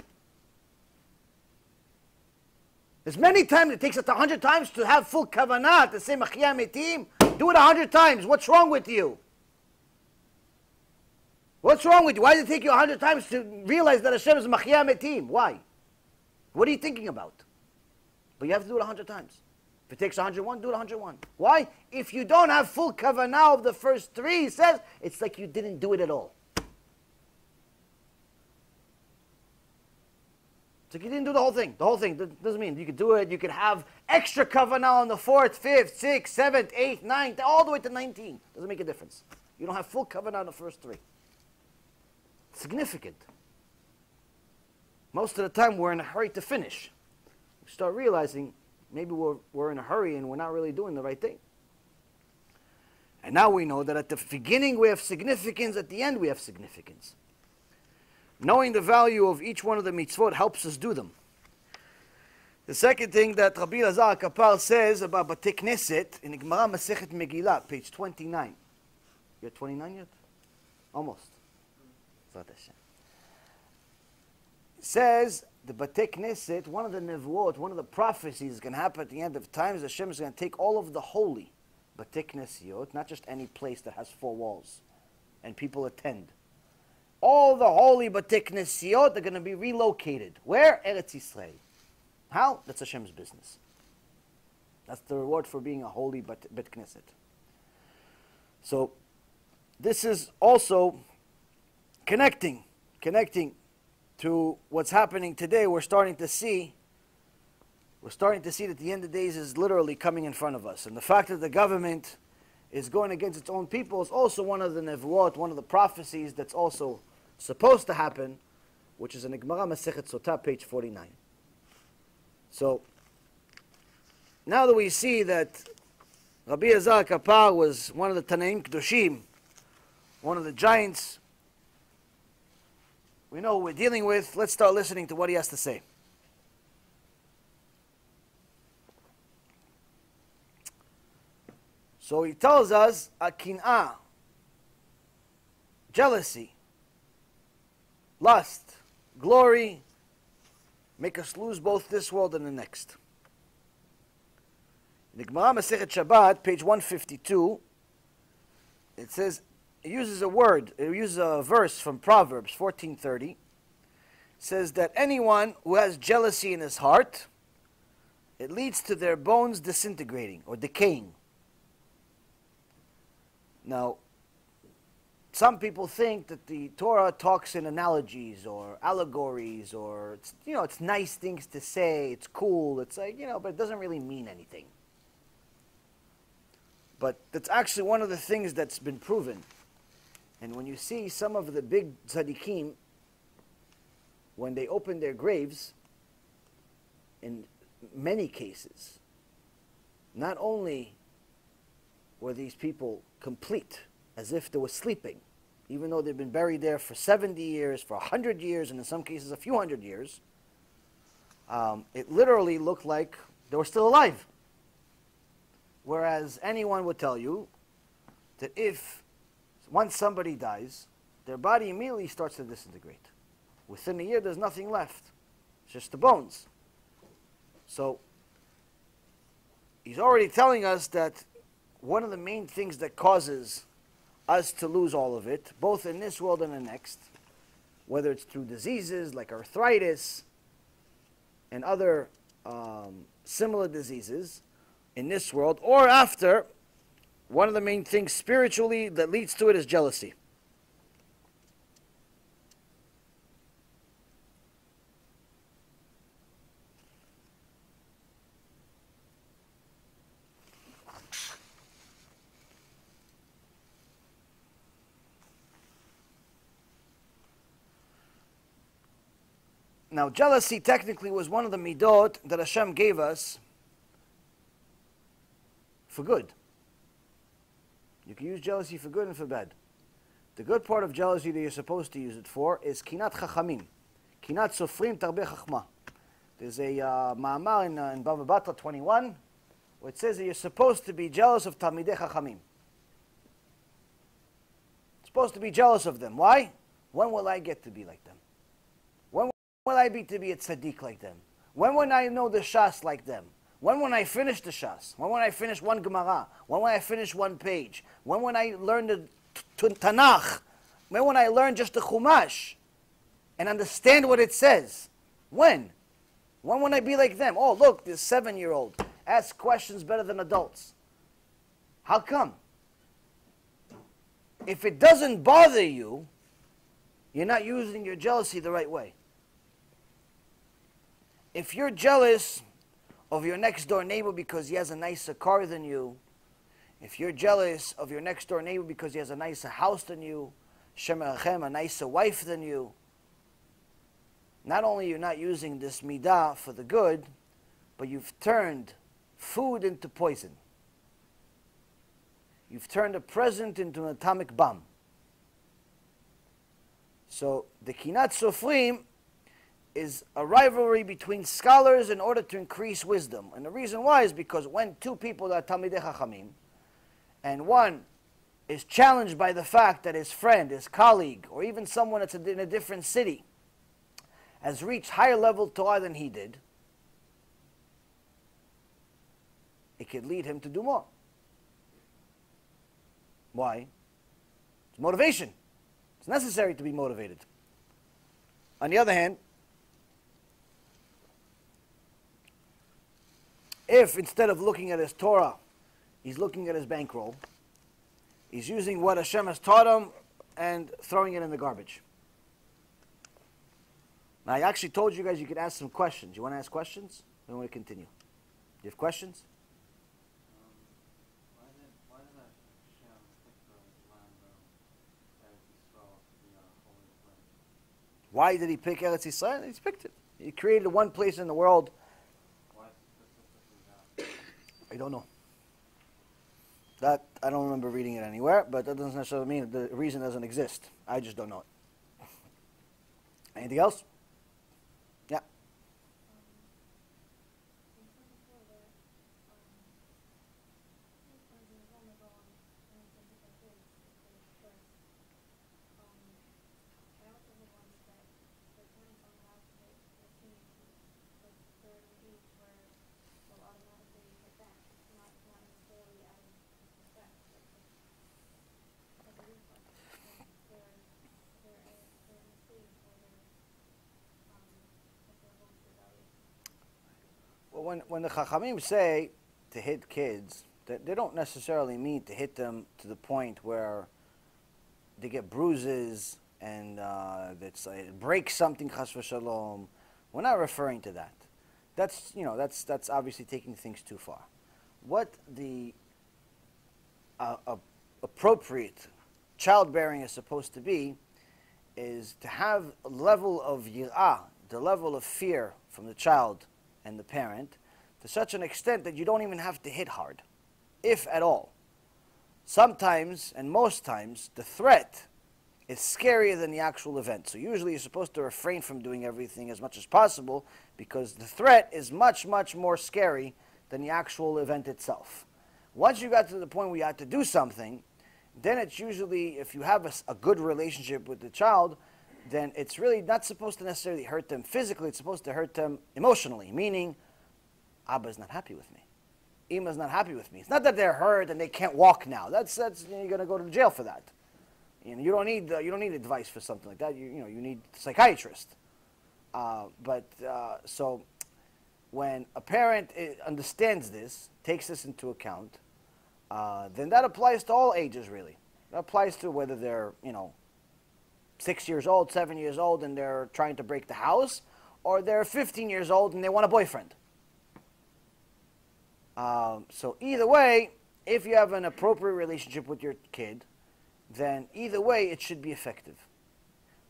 A: As many times it takes it 100 times to have full kavanah, to say Machia Metim, do it 100 times. What's wrong with you? What's wrong with you? Why does it take you 100 times to realize that Hashem is Machia Metim? Why? What are you thinking about? But you have to do it 100 times. If it takes 101, do it 101. Why? If you don't have full kavanah of the first three, he says, it's like you didn't do it at all. It's like you didn't do the whole thing. The whole thing doesn't mean you could do it. You could have extra kavanah on the 4th, 5th, 6th, 7th, 8th, 9th, all the way to 19. Doesn't make a difference. You don't have full kavanah on the first three. Significant. Most of the time we're in a hurry to finish. We start realizing maybe we're in a hurry and we're not really doing the right thing. And now we know that at the beginning we have significance, at the end we have significance. Knowing the value of each one of the mitzvot helps us do them. The second thing that Rabbi Elazar HaKappar says about Batei Knesset in Gemara Masechet Megillah, page 29. You're 29 yet? Almost. It says the Batei Knesset, one of the nevuot, one of the prophecies is going to happen at the end of times. Hashem is going to take all of the holy Batei Knesiot, not just any place that has 4 walls, and people attend. All the holy Batei Knesiot are going to be relocated. Where? Eretz Yisrael. How? That's Hashem's business. That's the reward for being a holy Bet Knesset. So, this is also connecting to what's happening today. We're starting to see that the end of days is literally coming in front of us. And the fact that the government is going against its own people is also one of the nevuot, one of the prophecies that's also supposed to happen, which is in Gemara Masechet Sotah, page 49. So, now that we see that Rabbi Elazar HaKappar was one of the Tanaim Kedoshim, one of the giants, we know what we're dealing with. Let's start listening to what he has to say. So he tells us, Akin'ah, jealousy, lust, glory, make us lose both this world and the next. In the Gemara Masechet Shabbat, page 152, it says, it uses a verse from Proverbs 14:30. It says that anyone who has jealousy in his heart, it leads to their bones disintegrating or decaying. Now, some people think that the Torah talks in analogies or allegories, or it's nice things to say, it's cool, it's like, but it doesn't really mean anything. But that's actually one of the things that's been proven. And when you see some of the big tzaddikim, when they open their graves, in many cases, not only were these people complete, as if they were sleeping, even though they've been buried there for 70 years, for 100 years, and in some cases a few hundred years, it literally looked like they were still alive. Whereas anyone would tell you that once somebody dies, their body immediately starts to disintegrate. Within a year, there's nothing left. It's just the bones. So, he's already telling us that one of the main things that causes us to lose all of it, both in this world and the next, whether it's through diseases like arthritis and other similar diseases in this world, or after, one of the main things spiritually that leads to it is jealousy. Now, jealousy technically was one of the midot that Hashem gave us for good. You can use jealousy for good and for bad. The good part of jealousy that you're supposed to use it for is kinat chachamim. Kinat sofrim tarbeh chachma. There's a ma'amar in Bava Batra 21 where it says that you're supposed to be jealous of talmidei chachamim. Supposed to be jealous of them. Why? When will I get to be like them? When will I be to be a tzaddik like them? When will I know the shas like them? When I finish the shas? When I finish one Gemara? When I finish one page? When I learn the Tanakh? When I learn just the Chumash and understand what it says? When? When I be like them? Oh, look, this 7-year-old asks questions better than adults. How come? If it doesn't bother you, you're not using your jealousy the right way. If you're jealous of your next door neighbor because he has a nicer car than you, if you're jealous of your next door neighbor because he has a nicer house than you, Shem Erachem, a nicer wife than you, not only you're not using this midah for the good, but you've turned food into poison. You've turned a present into an atomic bomb. So the kinat sofrim is a rivalry between scholars in order to increase wisdom. And the reason why is because when two people are talmidei chachamim, and one is challenged by the fact that his friend, his colleague, or even someone that's in a different city has reached higher level Torah than he did, it could lead him to do more. Why? It's motivation. It's necessary to be motivated. On the other hand, if instead of looking at his Torah, he's looking at his bankroll, he's using what Hashem has taught him and throwing it in the garbage. Now, I actually told you guys you could ask some questions. You want to ask questions? Or you want to continue? Do you have questions?
C: Why did Hashem pick the land of Eretz Yisrael to be a holy place?
A: Why did he pick Eretz Yisrael? He's picked it. He created one place in the world.
C: Why specifically that?
A: I don't know. That, I don't remember reading it anywhere, but that doesn't necessarily mean the reason doesn't exist. I just don't know it. Anything else? Yeah. when the Chachamim say to hit kids, they don't necessarily mean to hit them to the point where they get bruises and it breaks something, chas v'shalom. We're not referring to that. That's obviously taking things too far. What the appropriate childbearing is supposed to be is to have a level of yirah, the level of fear from the child and the parent, to such an extent that you don't even have to hit hard, if at all. Sometimes, and most times, the threat is scarier than the actual event. So usually you're supposed to refrain from doing everything as much as possible because the threat is much, much more scary than the actual event itself. Once you got to the point where you had to do something, then it's usually, if you have a good relationship with the child, then it's really not supposed to necessarily hurt them physically, it's supposed to hurt them emotionally, meaning, Abba's not happy with me. Ima's not happy with me. It's not that they're hurt and they can't walk now. That's you're going to go to jail for that. You don't need advice for something like that. You need a psychiatrist. So when a parent understands this, takes this into account, then that applies to all ages really. That applies to whether they're 6 years old, 7 years old, and they're trying to break the house, or they're 15 years old and they want a boyfriend. So either way, if you have an appropriate relationship with your kid, then either way it should be effective.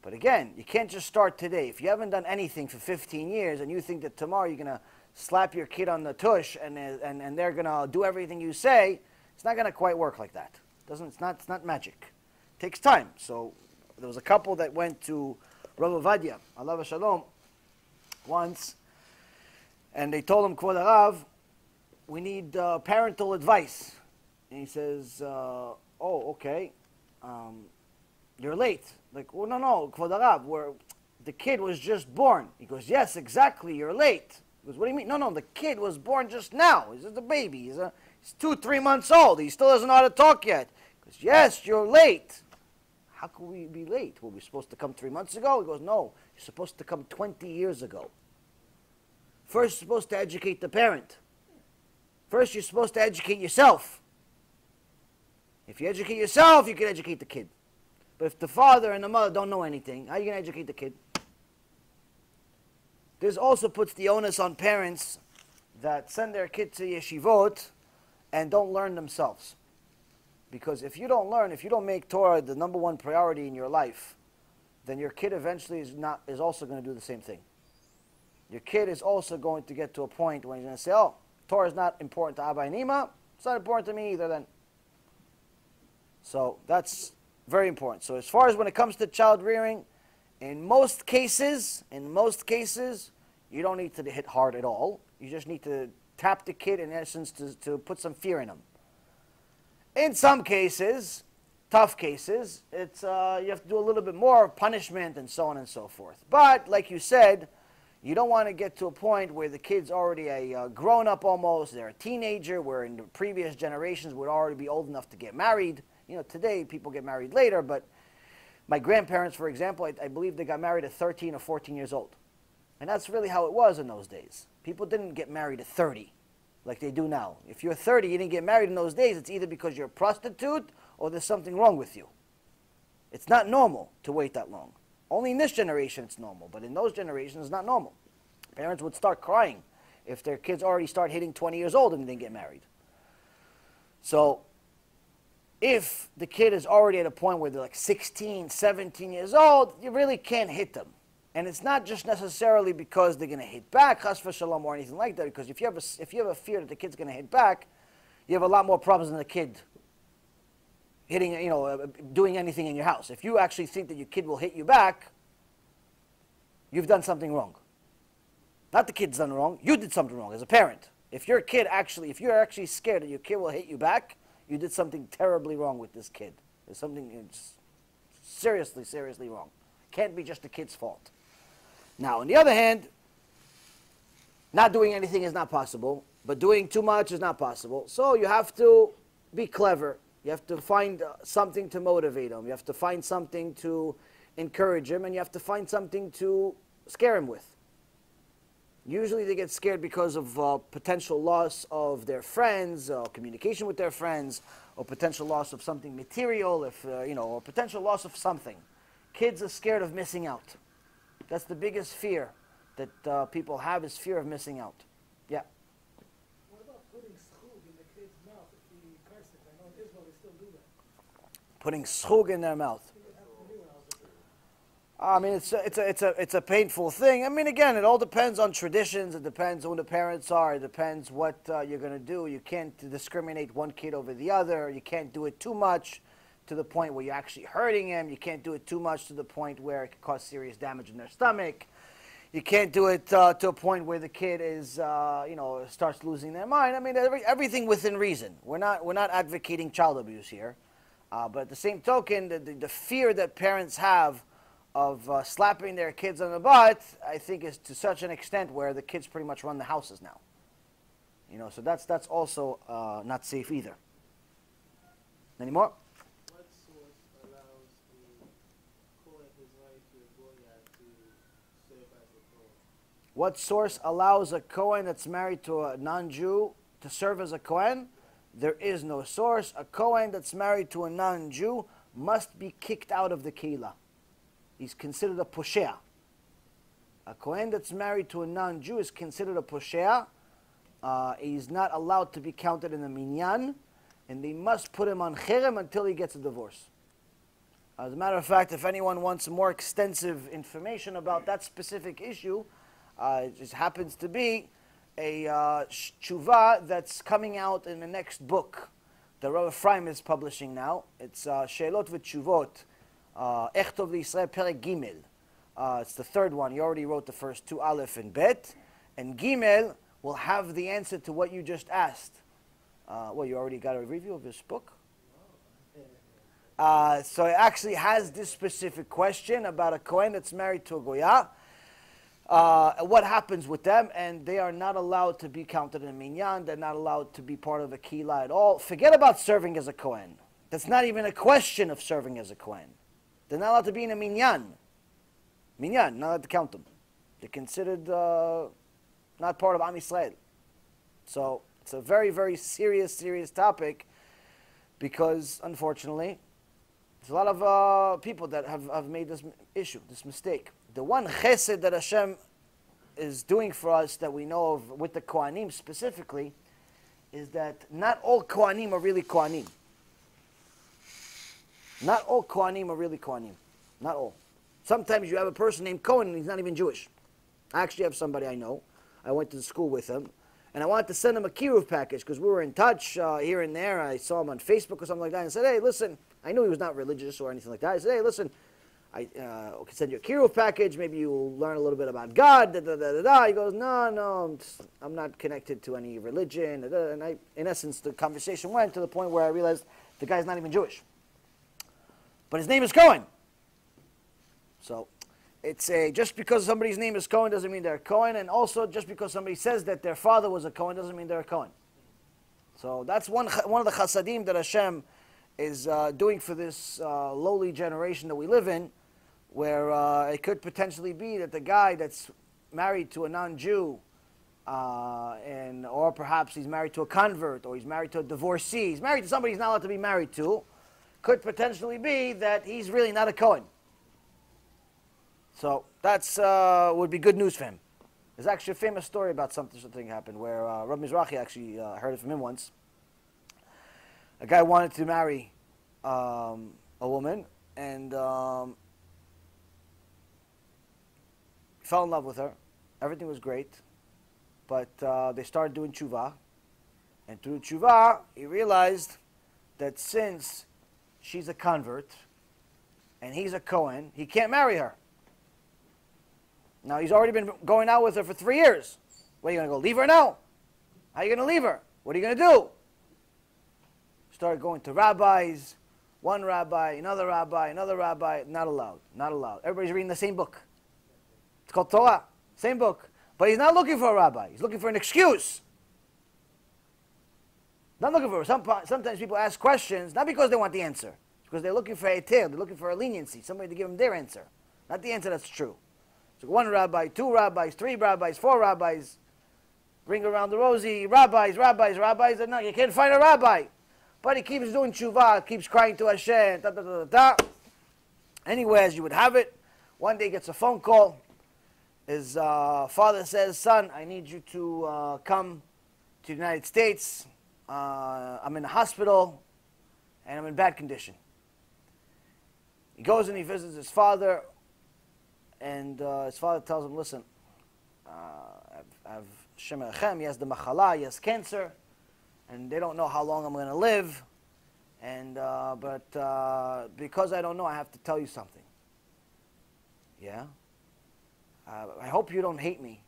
A: But again, you can't just start today. If you haven't done anything for 15 years and you think that tomorrow you're going to slap your kid on the tush and they're going to do everything you say, it's not going to quite work like that. It's not magic. It takes time. So there was a couple that went to Rav Ovadia, alav shalom, once, and they told him, Kvod Harav, we need parental advice. And he says, oh, okay. You're late. Like, well, no, Kvod Harav, the kid was just born. He goes, yes, exactly, you're late. He goes, what do you mean? No, the kid was born just now. He's just a baby. He's 2-3 months old. He still doesn't know how to talk yet. He goes, yes, you're late. How could we be late? Were we supposed to come 3 months ago? He goes, no, you're supposed to come 20 years ago. First, you're supposed to educate the parent. First, you're supposed to educate yourself. If you educate yourself, you can educate the kid. But if the father and the mother don't know anything, how are you going to educate the kid? This also puts the onus on parents that send their kid to yeshivot and don't learn themselves. Because if you don't learn, if you don't make Torah the number one priority in your life, then your kid eventually is also going to do the same thing. Your kid is also going to get to a point when he's going to say, oh, Torah is not important to Abba and Ima, it's not important to me either then. So that's very important. So as far as when it comes to child rearing, in most cases, you don't need to hit hard at all. You just need to tap the kid in essence to put some fear in him. In some cases, tough cases, it's you have to do a little bit more punishment and so on and so forth. But like you said, you don't want to get to a point where the kid's already a grown-up almost, they're a teenager, where in the previous generations would already be old enough to get married. Today people get married later, but my grandparents, for example, I believe they got married at 13 or 14 years old. And that's really how it was in those days. People didn't get married at 30 like they do now. If you're 30, you didn't get married in those days, it's either because you're a prostitute or there's something wrong with you. It's not normal to wait that long. Only in this generation it's normal, but in those generations it's not normal. Parents would start crying if their kids already start hitting 20 years old and they didn't get married. So if the kid is already at a point where they're like 16, 17 years old, you really can't hit them. And it's not just necessarily because they're going to hit back, chas v'shalom, or anything like that, because if you have a fear that the kid's going to hit back, you have a lot more problems than the kid hitting, doing anything in your house. If you actually think that your kid will hit you back, you've done something wrong. Not the kid's done wrong, you did something wrong as a parent. If you're actually scared that your kid will hit you back, you did something terribly wrong with this kid. There's something seriously, seriously wrong. Can't be just the kid's fault. Now, on the other hand, not doing anything is not possible, but doing too much is not possible. So you have to be clever. You have to find something to motivate him. You have to find something to encourage him, and you have to find something to scare him with. Usually they get scared because of potential loss of their friends, communication with their friends, or potential loss of something material, or potential loss of something. Kids are scared of missing out. That's the biggest fear that people have, is fear of missing out. Yeah.
B: What about putting schug in the kid's mouth if he cursed it? I know in Israel they still do that.
A: Putting schug in their mouth. I mean, it's a painful thing. I mean, again, it all depends on traditions. It depends on who the parents are. It depends what you're going to do. You can't discriminate one kid over the other. You can't do it too much to the point where you're actually hurting him. You can't do it too much to the point where it could cause serious damage in their stomach. You can't do it to a point where the kid is, starts losing their mind. I mean, everything within reason. We're not advocating child abuse here, but at the same token, the fear that parents have of slapping their kids on the butt, I think, is to such an extent where the kids pretty much run the houses now. So that's also not safe either. Any more?
B: What source allows the kohen who's married to a goya to serve as a kohen?
A: What source allows a kohen that's married to a non-Jew to serve as a kohen? There is no source. A kohen that's married to a non-Jew must be kicked out of the keilah. He's considered a poshea. A kohen that's married to a non-Jew is considered a poshea. He's not allowed to be counted in the minyan, and they must put him on cherem until he gets a divorce. As a matter of fact, if anyone wants more extensive information about that specific issue, it just happens to be a tshuva that's coming out in the next book that Rabbi Ephraim is publishing now. It's She'elot v'Tshuvot. Echtov L'Yisrael Perek Gimel. It's the third one. He already wrote the first two, Aleph and Bet. And Gimel will have the answer to what you just asked. You already got a review of this book? So it actually has this specific question about a kohen that's married to a goya. What happens with them? And they are not allowed to be counted in a minyan. They're not allowed to be part of a keilah at all. Forget about serving as a kohen. That's not even a question of serving as a kohen. They're not allowed to be in a minyan. Minyan, not allowed to count them. They're considered not part of Am Yisrael. So it's a very, very serious topic, because unfortunately, there's a lot of people that have made this issue, this mistake. The one chesed that Hashem is doing for us that we know of with the Kohanim specifically is that not all Kohanim are really Kohanim. Not all Kohanim are really Kohanim. Not all. Sometimes you have a person named Cohen and he's not even Jewish. I actually have somebody I know. I went to school with him. And I wanted to send him a KIRUV package because we were in touch here and there. I saw him on Facebook or something like that. And I said, hey, listen. I knew he was not religious or anything like that. I said, hey, listen. I can send you a KIRUV package. Maybe you'll learn a little bit about God. He goes, no, I'm not connected to any religion. And in essence, the conversation went to the point where I realized the guy's not even Jewish. But his name is Cohen. So it's just because somebody's name is Cohen doesn't mean they're a Cohen, and also just because somebody says that their father was a Cohen doesn't mean they're a Cohen. So that's one of the chasadim that Hashem is doing for this lowly generation that we live in, where it could potentially be that the guy that's married to a non-Jew, or perhaps he's married to a convert, or he's married to a divorcee, he's married to somebody he's not allowed to be married to, could potentially be that he's really not a Cohen. So that's would be good news for him. There's actually a famous story about something happened where Rabbi Mizrahi actually heard it from him once. A guy wanted to marry a woman and fell in love with her. Everything was great, but they started doing tshuva, and through tshuva he realized that since she's a convert and he's a Kohen, he can't marry her. Now, he's already been going out with her for 3 years. What, are you going to go leave her now? How are you going to leave her? What are you going to do? Started going to rabbis, one rabbi, another rabbi, not allowed, not allowed. Everybody's reading the same book. It's called Torah, same book. But he's not looking for a rabbi. He's looking for an excuse. Not looking for, sometimes people ask questions, not because they want the answer, because they're looking for a tail, they're looking for a leniency, somebody to give them their answer, not the answer that's true. So one rabbi, two rabbis, three rabbis, four rabbis, ring around the rosy, rabbis, and now you can't find a rabbi. But he keeps doing tshuva, keeps crying to Hashem, da da da da da. Anyway, as you would have it, one day he gets a phone call. His father says, son, I need you to come to the United States. I'm in the hospital, and I'm in bad condition. He goes and he visits his father, and his father tells him, listen, I've Shem Echem, he has the machala, he has cancer, and they don't know how long I'm going to live, and but because I don't know, I have to tell you something. Yeah? I hope you don't hate me,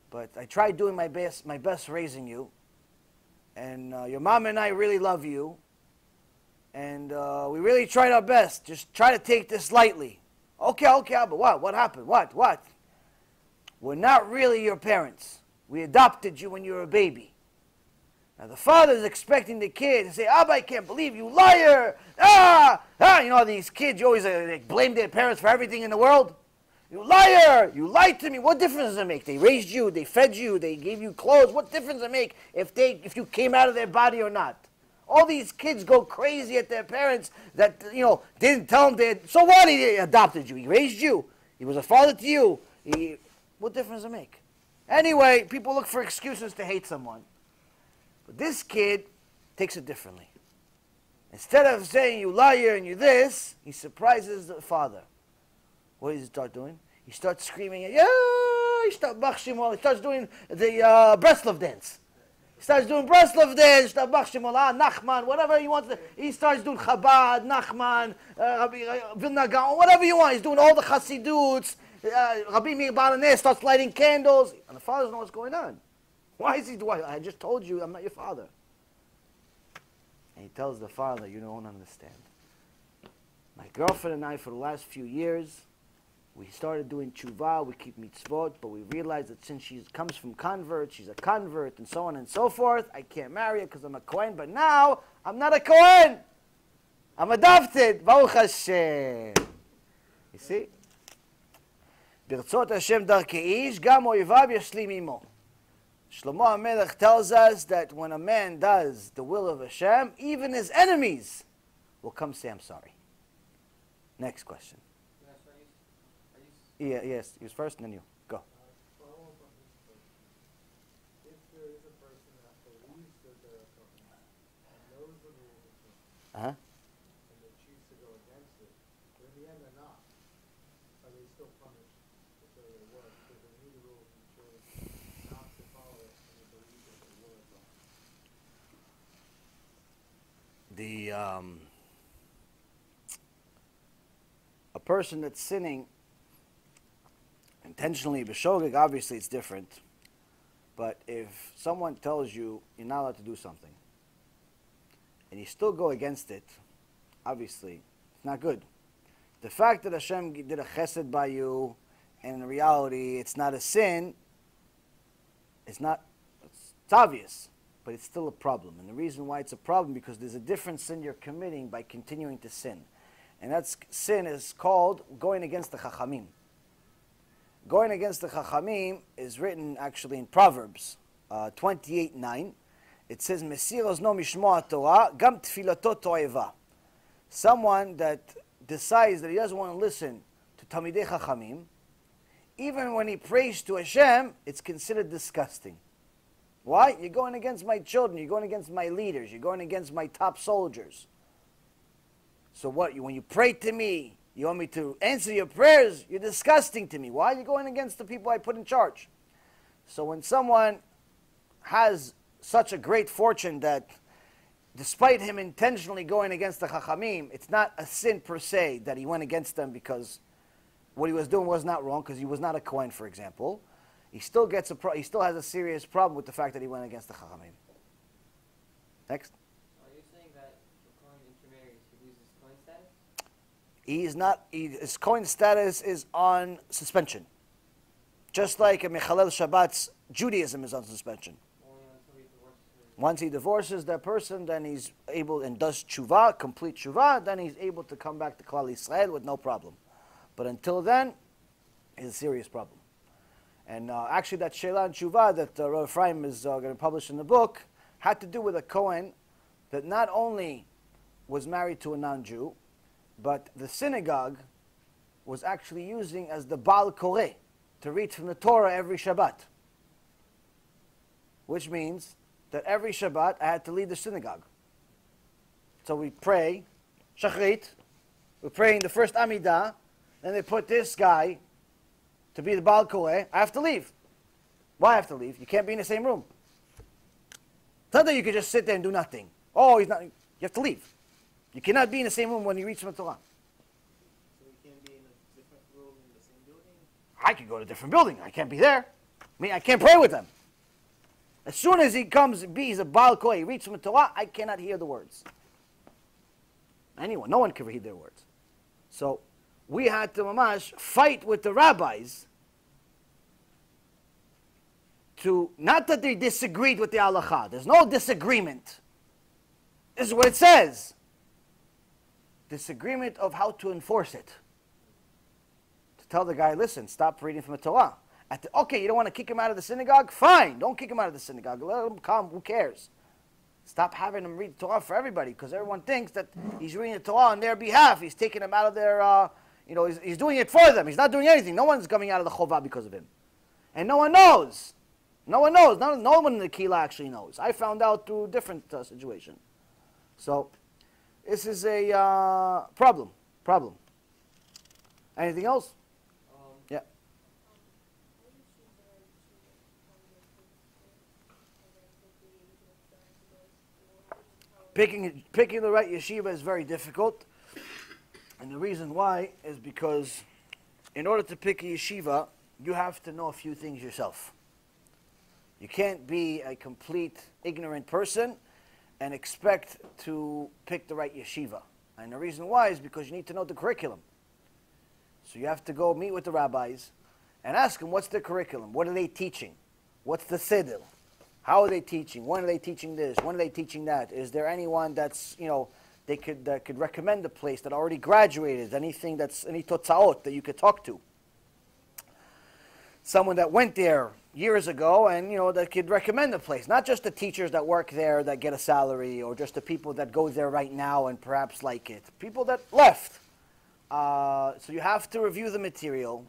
A: but I tried doing my best raising you, and your mom and I really love you, and we really tried our best. Just try to take this lightly. Okay, but what? What happened? What? We're not really your parents. We adopted you when you were a baby. Now the father is expecting the kid to say, Abba, I can't believe you, liar! You know these kids, you always they blame their parents for everything in the world. You liar! You lied to me. What difference does it make? They raised you, they fed you, they gave you clothes. What difference does it make if you came out of their body or not? All these kids go crazy at their parents that, didn't tell them so what? He adopted you. He raised you. He was a father to you. What difference does it make? Anyway, people look for excuses to hate someone. But this kid takes it differently. Instead of saying, you liar and you this, he surprises the father. What does he start doing? He starts screaming, yeah, he starts doing the Breslov dance. He starts doing Breslov dance, Nachman, whatever he wants. He starts doing Chabad, Nachman, Vilna, Gaon, whatever you want. He's doing all the Chassidutes. Rabbi Meir Balaneh starts lighting candles. And the father doesn't know what's going on. Why is he doing? I just told you I'm not your father. And he tells the father, you don't understand. My girlfriend and I, for the last few years, we started doing tshuva, we keep mitzvot, but we realized that since she comes from convert, she's a convert, and so on and so forth, I can't marry her because I'm a kohen, but now, I'm not a kohen! I'm adopted! Baruch Hashem! You see? Birtzot Hashem darkei ish, gam oivav yashlim imo. Shlomo HaMelech tells us that when a man does the will of Hashem, even his enemies will come say, I'm sorry. Next question. Yes, he was first and then you. Go.
B: Follow up on this question. If there is a person that believes that they're a kohen and knows the rules of Torah, and they choose to go against it, but in the end they're not, are they still punished if they're their word? Because they knew the rules and chose not to follow it and they believe that they were wrong.
A: A person that's sinning intentionally, b'shogeg, obviously it's different. But if someone tells you you're not allowed to do something, and you still go against it, obviously it's not good. The fact that Hashem did a chesed by you, and in reality it's not a sin, it's obvious, but it's still a problem. And the reason why it's a problem, because there's a different sin you're committing by continuing to sin. And that sin is called going against the Chachamim. Going against the Chachamim is written actually in Proverbs 28:9. It says, Mesiros no mishmoa Torah, gam tfilato to'eva. Someone that decides that he doesn't want to listen to Talmidei Chachamim, even when he prays to Hashem, it's considered disgusting. Why? You're going against my children, you're going against my leaders, you're going against my top soldiers. So what, when you pray to me, you want me to answer your prayers? You're disgusting to me. Why are you going against the people I put in charge? So when someone has such a great fortune that despite him intentionally going against the Chachamim, it's not a sin per se that he went against them because what he was doing was not wrong, because he was not a kohen, for example, he still has a serious problem with the fact that he went against the Chachamim. Next. His kohen status is on suspension. Just like a Mechalel Shabbat's Judaism is on suspension. Once he divorces that person, then he's able and does tshuva, complete tshuva, then he's able to come back to Klal Yisrael with no problem. But until then, is a serious problem. And actually that Sheila and Tshuva that Rav Ephraim is going to publish in the book had to do with a kohen that not only was married to a non-Jew, but the synagogue was actually using as the Baal Koreh to read from the Torah every Shabbat. Which means that every Shabbat I had to lead the synagogue. So we pray, Shachrit, we're praying the first Amidah, then they put this guy to be the Baal Koreh. I have to leave. Why I have to leave? You can't be in the same room. It's not that you can just sit there and do nothing. Oh, he's not. You have to leave. You cannot be in the same room when you read from the Torah.
B: So we can't be in a different room in the same building?
A: I can go to a different building. I can't be there. I mean, I can't pray with them. As soon as he comes, he's a Baal Koreh, he reads from the Torah, I cannot hear the words. Anyone, no one can read their words. So we had to mamash fight with the rabbis to, not that they disagreed with the halakha. There's no disagreement. This is what it says. Disagreement of how to enforce it. To tell the guy, listen, stop reading from the Torah. Okay, you don't want to kick him out of the synagogue? Fine, don't kick him out of the synagogue. Let him come, who cares? Stop having him read the Torah for everybody, because everyone thinks that he's reading the Torah on their behalf. He's taking them out of their, he's doing it for them. He's not doing anything. No one's coming out of the chovah because of him. And no one knows. No one knows. No one in the Kila actually knows. I found out through a different situation. So, this is a problem. Anything else? Yeah. Picking the right yeshiva is very difficult. And the reason why is because in order to pick a yeshiva, you have to know a few things yourself. You can't be a complete ignorant person and expect to pick the right yeshiva. And the reason why is because you need to know the curriculum. So you have to go meet with the rabbis and ask them, what's their curriculum? What are they teaching? What's the siddur? How are they teaching? When are they teaching this? When are they teaching that? Is there anyone that's, that could recommend a place that already graduated? Anything that's, any totzaot that you could talk to? Someone that went there years ago and, that could recommend the place. Not just the teachers that work there that get a salary, or just the people that go there right now and perhaps like it. People that left. So you have to review the material.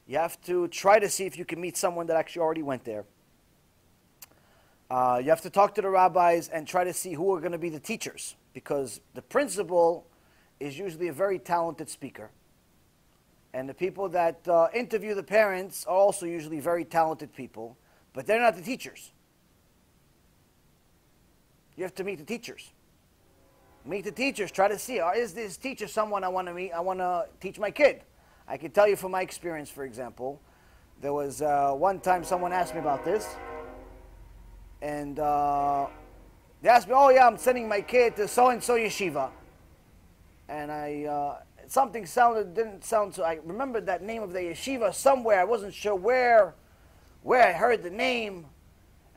A: You have to try to see if you can meet someone that actually already went there. You have to talk to the rabbis and try to see who are going to be the teachers, because the principal is usually a very talented speaker. And the people that interview the parents are also usually very talented people, but they're not the teachers. You have to meet the teachers. Meet the teachers, try to see, is this teacher someone I want to meet? I want to teach my kid. I can tell you from my experience, for example, there was one time someone asked me about this. And they asked me, oh yeah, I'm sending my kid to so-and-so yeshiva. And something didn't sound so, I remembered that name of the yeshiva somewhere. I wasn't sure where I heard the name.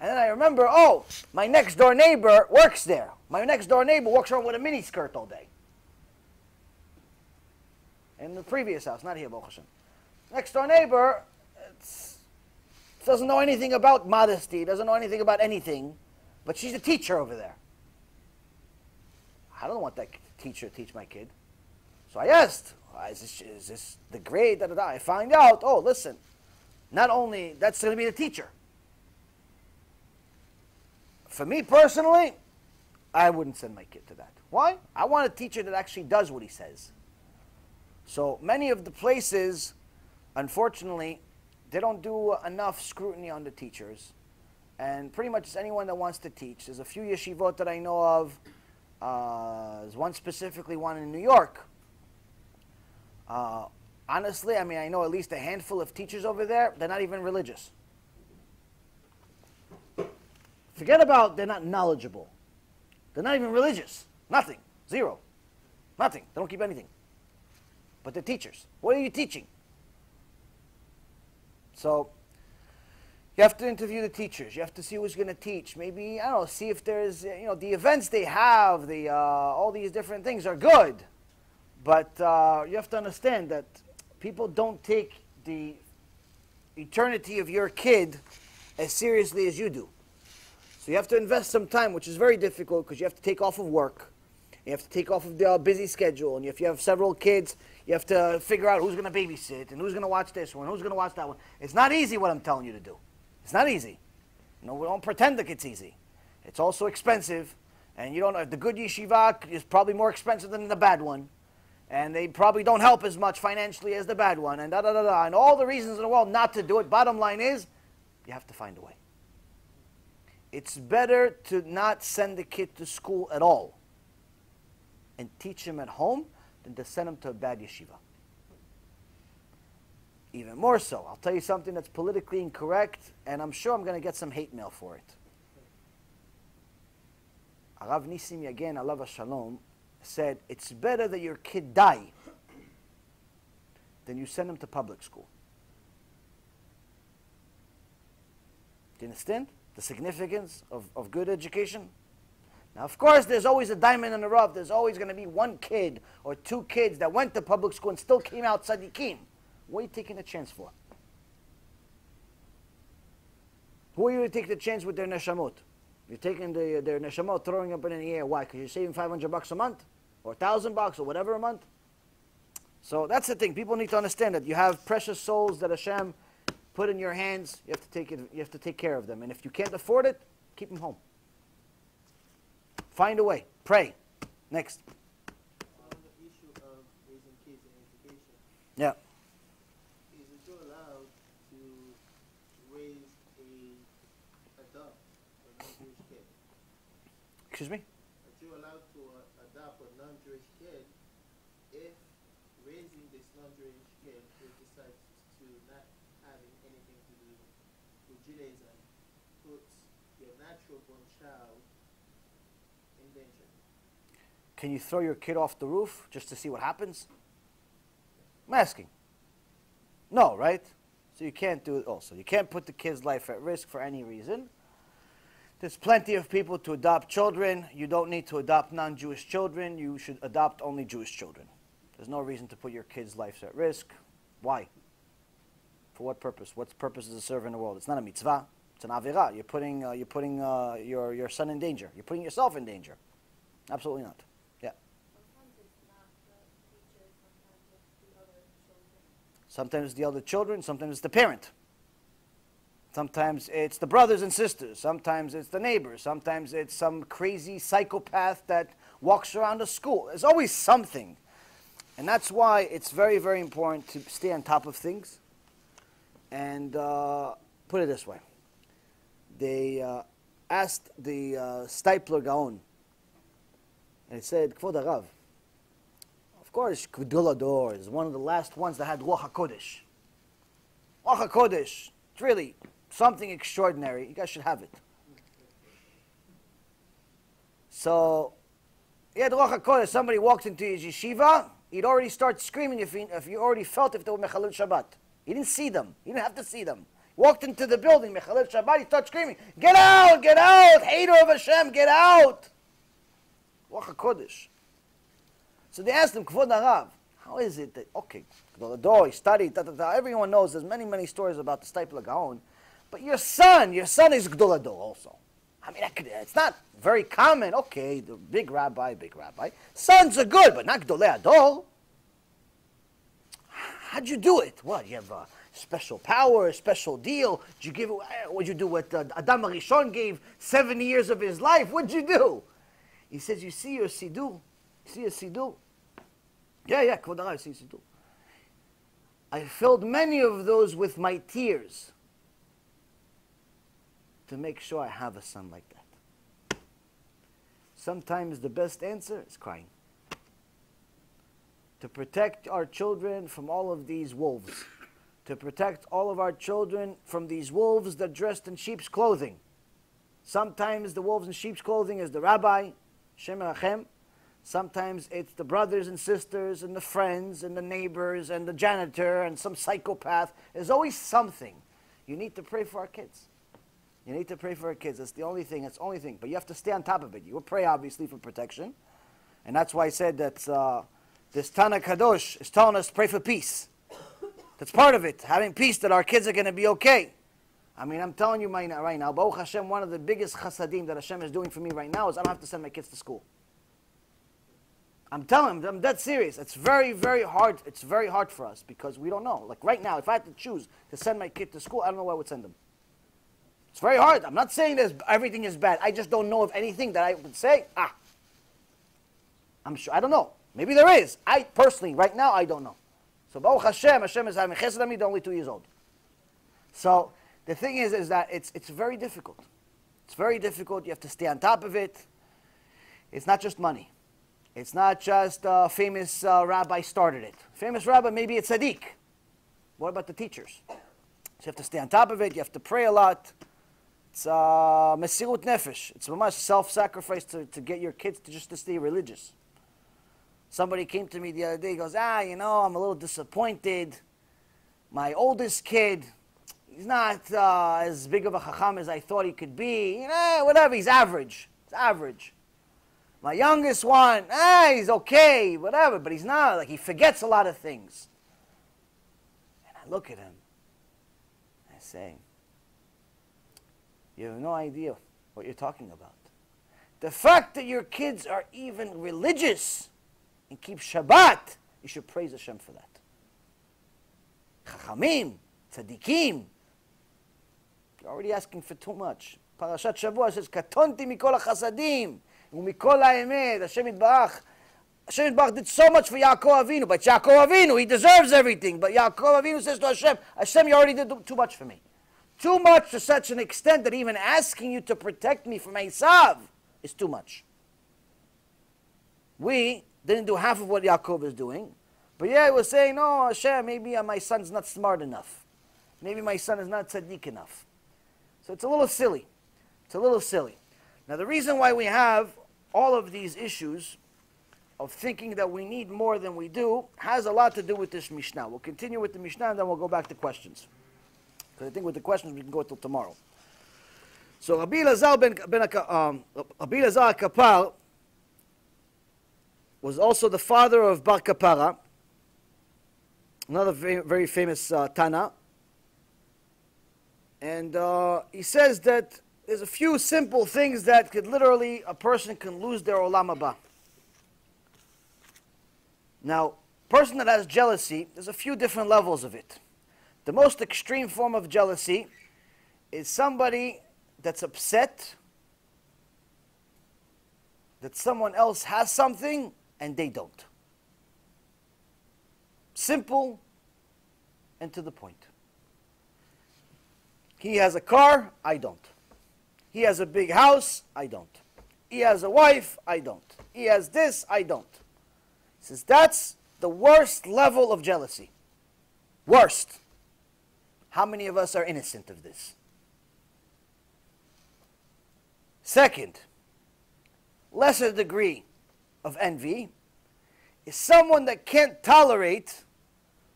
A: And then I remember, oh, my next door neighbor works there. My next door neighbor walks around with a mini skirt all day. In the previous house, not here, Baruch Hashem. Next door neighbor, doesn't know anything about modesty, doesn't know anything about anything, but she's a teacher over there. I don't want that teacher to teach my kid. So I asked, is this the grade? Da, da, da. I find out, oh, listen, not only that's going to be the teacher. For me personally, I wouldn't send my kid to that. Why? I want a teacher that actually does what he says. So many of the places, unfortunately, they don't do enough scrutiny on the teachers. And pretty much anyone that wants to teach. There's a few yeshivot that I know of. There's one specifically, one in New York. Honestly, I know at least a handful of teachers over there. They're not even religious. Forget about they're not knowledgeable. They're not even religious. Nothing. Zero. Nothing. They don't keep anything. But they're teachers. What are you teaching? So, you have to interview the teachers. You have to see who's going to teach. Maybe, I don't know, see if there's, the events they have, all these different things are good. But you have to understand that people don't take the eternity of your kid as seriously as you do. So you have to invest some time, which is very difficult because you have to take off of work. You have to take off of the busy schedule. And if you have several kids, you have to figure out who's going to babysit and who's going to watch this one, who's going to watch that one. It's not easy what I'm telling you to do. It's not easy. We don't pretend like it's easy. It's also expensive. And you don't know, the good yeshiva is probably more expensive than the bad one. And they probably don't help as much financially as the bad one. And da-da-da-da. And all the reasons in the world not to do it. Bottom line is, you have to find a way. It's better to not send the kid to school at all and teach him at home than to send him to a bad yeshiva. Even more so. I'll tell you something that's politically incorrect, and I'm sure I'm going to get some hate mail for it. Arav Nisim Yagen, alav Shalom, said, it's better that your kid die than you send him to public school. Do you understand the significance of good education? Now, of course, there's always a diamond in the rough. There's always going to be one kid or two kids that went to public school and still came out tzaddikim. What are you taking a chance for? Who are you taking the chance with their neshamot? You're taking their neshamot, throwing up in the air. Why? Because you're saving $500 a month? Or $1,000 or whatever a month? So that's the thing. People need to understand that you have precious souls that Hashem put in your hands. You have to take care of them. And if you can't afford it, keep them home. Find a way. Pray. Next.
D: On the issue of raising kids in education.
A: Yeah.
D: Is it still allowed to raise adopt a non-Jewish kid?
A: Excuse me?
D: Are you allowed to adopt a non-Jewish kid if raising this non-Jewish kid who decides to not having anything to do with Judaism puts your natural born child in danger?
A: Can you throw your kid off the roof just to see what happens? I'm asking. No, right? So you can't do it also. You can't put the kid's life at risk for any reason. There's plenty of people to adopt children. You don't need to adopt non-Jewish children. You should adopt only Jewish children. There's no reason to put your kid's life at risk. Why? For what purpose? What purpose does it serve in the world? It's not a mitzvah. It's an avirah. You're putting your son in danger. You're putting yourself in danger. Absolutely not. Yeah.
E: Sometimes it's not the teacher, sometimes it's the other children.
A: Sometimes it's the other children. Sometimes it's the parent. Sometimes it's the brothers and sisters. Sometimes it's the neighbors. Sometimes it's some crazy psychopath that walks around the school. There's always something. And that's why it's very, very important to stay on top of things. And put it this way. They asked the Stipler Gaon, and it said, Kvod Harav, of course, Gedul Ador is one of the last ones that had Ruach HaKodesh. Ruach HaKodesh, it's really something extraordinary. You guys should have it. So, he had Ruach HaKodesh. Somebody walked into his yeshiva, he'd already start screaming if you already felt if they were Mechalel Shabbat. He didn't see them. He didn't have to see them. Walked into the building, Mechalel Shabbat, he started screaming, get out, hater of Hashem, get out. Ruach HaKodesh. So they asked him, Kvod Harav, how is it that, okay, he studied, everyone knows there's many, many stories about the Stipler Gaon, but your son is Gdol Ador also. I mean, it's not very common. Okay, the big rabbi. Sons are good, but not Gdolei Ador. How'd you do it? What, you have a special power, a special deal? Did you give it, what'd you do what Adam HaRishon gave 70 years of his life? What'd you do? He says, you see your Siddur? You see your Siddur? Yeah, Kvod Harav, I see Siddur. I filled many of those with my tears to make sure I have a son like that. Sometimes the best answer is crying. To protect our children from all of these wolves. To protect all of our children from these wolves that dressed in sheep's clothing. Sometimes the wolves in sheep's clothing is the rabbi, Shem Rachem. Sometimes it's the brothers and sisters and the friends and the neighbors and the janitor and some psychopath. There's always something. You need to pray for our kids. You need to pray for our kids. That's the only thing. That's the only thing. But you have to stay on top of it. You will pray, obviously, for protection. And that's why I said that this Tana Kadosh is telling us to pray for peace. That's part of it, having peace that our kids are going to be okay. I mean, I'm telling you right now, Baruch Hashem, one of the biggest chasadim that Hashem is doing for me right now is I don't have to send my kids to school. I'm telling them, I'm dead serious. It's very, very hard. It's very hard for us because we don't know. Like right now, if I had to choose to send my kid to school, I don't know where I would send them. It's very hard. I'm not saying everything is bad. I just don't know of anything that I would say, I'm sure, I don't know. Maybe there is. I personally, right now, I don't know. So Baruch Hashem, Hashem is having chesed on me, they're only 2 years old. So the thing is that it's very difficult. It's very difficult. You have to stay on top of it. It's not just money. It's not just a famous rabbi started it. Famous rabbi, maybe it's tzaddik. What about the teachers? So you have to stay on top of it. You have to pray a lot. It's mesirut nefesh. It's much self-sacrifice to get your kids to stay religious. Somebody came to me the other day, he goes, I'm a little disappointed. My oldest kid, he's not as big of a chacham as I thought he could be. Whatever, he's average. He's average. My youngest one, he's okay, whatever, but he's not, like he forgets a lot of things. And I look at him, and I say, you have no idea what you're talking about. The fact that your kids are even religious and keep Shabbat, you should praise Hashem for that. Chachamim, tzaddikim, you're already asking for too much. Parashat Shavua says, Katonti mikol hachasadim, umikol ha'emet, Hashem Yitbarach. Hashem Yitbarach did so much for Yaakov Avinu, but Yaakov Avinu, he deserves everything. But Yaakov Avinu says to Hashem, Hashem, you already did too much for me. Too much to such an extent that even asking you to protect me from Esav is too much. We didn't do half of what Yaakov is doing, but yeah, we're saying, no, Hashem, maybe my son's not smart enough. Maybe my son is not tzaddik enough. So it's a little silly. It's a little silly. Now the reason why we have all of these issues of thinking that we need more than we do has a lot to do with this Mishnah. We'll continue with the Mishnah and then we'll go back to questions. Because I think with the questions we can go until tomorrow. So Rabbi Elazar HaKappar was also the father of Bar Kappara, another very, very famous Tana. And he says that there's a few simple things that could literally, a person can lose their olam haba. Now, person that has jealousy, there's a few different levels of it. The most extreme form of jealousy is somebody that's upset that someone else has something and they don't. Simple and to the point. He has a car, I don't. He has a big house, I don't. He has a wife, I don't. He has this, I don't. He says that's the worst level of jealousy. Worst. How many of us are innocent of this? Second, lesser degree of envy is someone that can't tolerate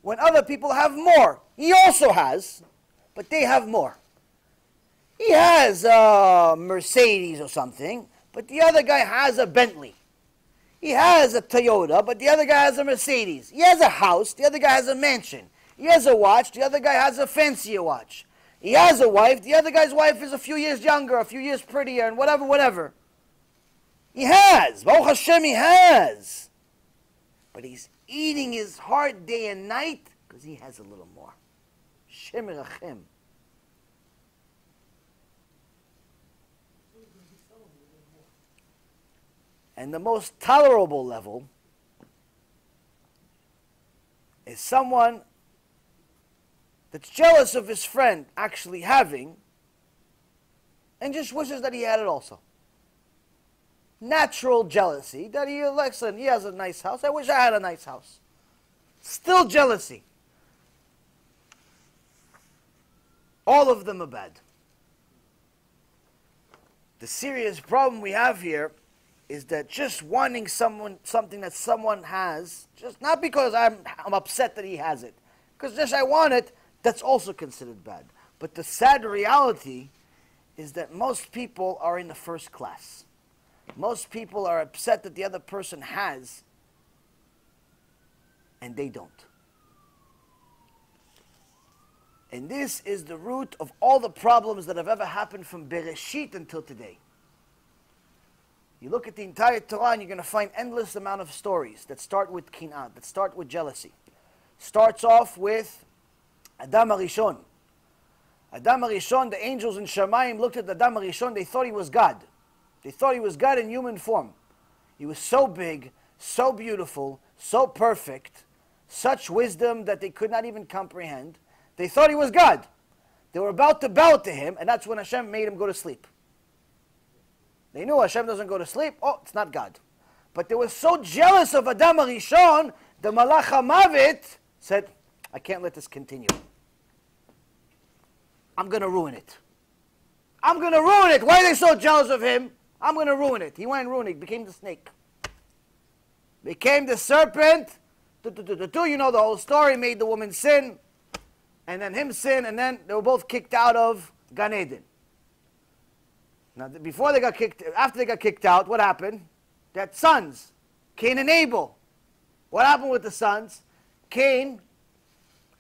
A: when other people have more. He also has, but they have more. He has a Mercedes or something, but the other guy has a Bentley. He has a Toyota, but the other guy has a Mercedes. He has a house, the other guy has a mansion. He has a watch, the other guy has a fancier watch. He has a wife, the other guy's wife is a few years younger, a few years prettier, and whatever. He has. Baruch Hashem, he has. But he's eating his heart day and night because he has a little more. Shem Rachem. And the most tolerable level is someone that's jealous of his friend actually having and just wishes that he had it also. Natural jealousy, that he has a nice house, I wish I had a nice house. Still jealousy. All of them are bad. The serious problem we have here is that just wanting something that someone has, just not because I'm upset that he has it, because just I want it, that's also considered bad. But the sad reality is that most people are in the first class. Most people are upset that the other person has, and they don't. And this is the root of all the problems that have ever happened from Bereshit until today. You look at the entire Torah and you're going to find endless amount of stories that start with kin'ah, that start with jealousy. Starts off with Adam HaRishon. Adam HaRishon, the angels in Shamayim looked at Adam HaRishon, they thought he was God. They thought he was God in human form. He was so big, so beautiful, so perfect, such wisdom that they could not even comprehend. They thought he was God. They were about to bow to him, and that's when Hashem made him go to sleep. They knew Hashem doesn't go to sleep. Oh, it's not God. But they were so jealous of Adam HaRishon, the Malach HaMavet said, I can't let this continue. I'm going to ruin it. I'm going to ruin it. Why are they so jealous of him? I'm going to ruin it. He went and ruined it. He became the snake. Became the serpent. You know the whole story. Made the woman sin. And then him sin. And then they were both kicked out of Gan Eden. Now, before they got kicked, after they got kicked out, what happened? They had sons. Cain and Abel. What happened with the sons? Cain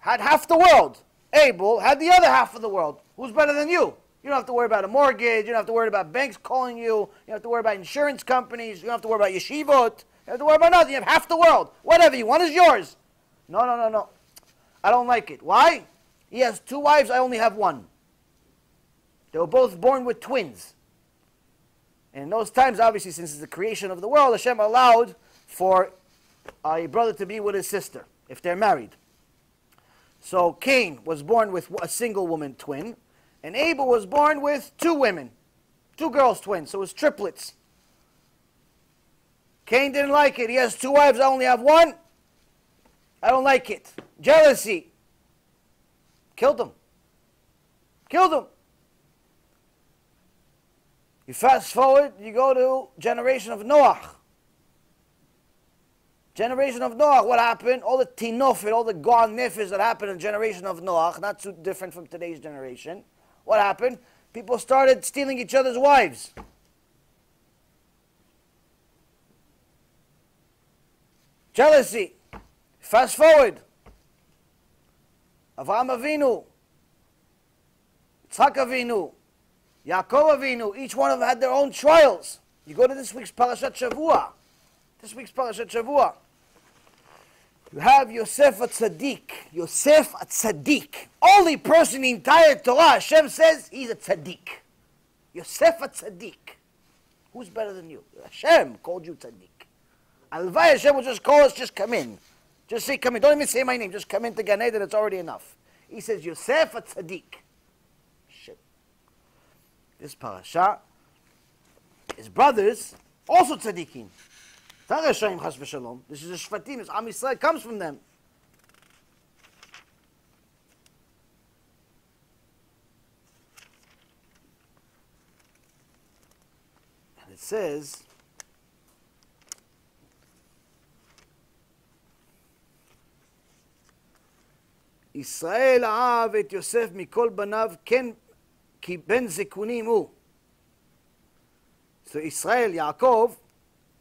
A: had half the world. Abel had the other half of the world. Who's better than you? You don't have to worry about a mortgage. You don't have to worry about banks calling you. You don't have to worry about insurance companies. You don't have to worry about yeshivot. You don't have to worry about nothing. You have half the world. Whatever you want is yours. No. I don't like it. Why? He has 2 wives. I only have 1. They were both born with twins. And in those times, obviously, since it's the creation of the world, Hashem allowed for a brother to be with his sister, if they're married. So Cain was born with a single woman twin, and Abel was born with 2 women, 2 girls twins, so it was triplets. Cain didn't like it. He has 2 wives, I only have 1. I don't like it. Jealousy. Killed him. Killed him. You fast forward, you go to generation of Noah. Generation of Noah, what happened? All the tinofet, all the Gaon nefesh that happened in the generation of Noah, not too different from today's generation. What happened? People started stealing each other's wives. Jealousy. Fast forward. Avraham Avinu, Yitzhak Avinu, Yaakov Avinu, each one of them had their own trials. You go to this week's Parashat Shavua. This week's Parashat Shavua. You have Yosef HaTzadik. Yosef HaTzadik. Only person in the entire Torah, Hashem says he's a tzaddik. Yosef HaTzadik. Who's better than you? Hashem called you tzaddik. Alvai Hashem will just call us, just come in. Just say come in. Don't even say my name. Just come into Gan Eden. It's already enough. He says Yosef HaTzadik. Shit. This parasha, his brothers, also tzaddikim. This is a Shvatim. This Am Yisrael comes from them. And it says, Israel אהב את יוסף מכל בניו כן כי בן זקונים הוא. So Israel, Yaakov,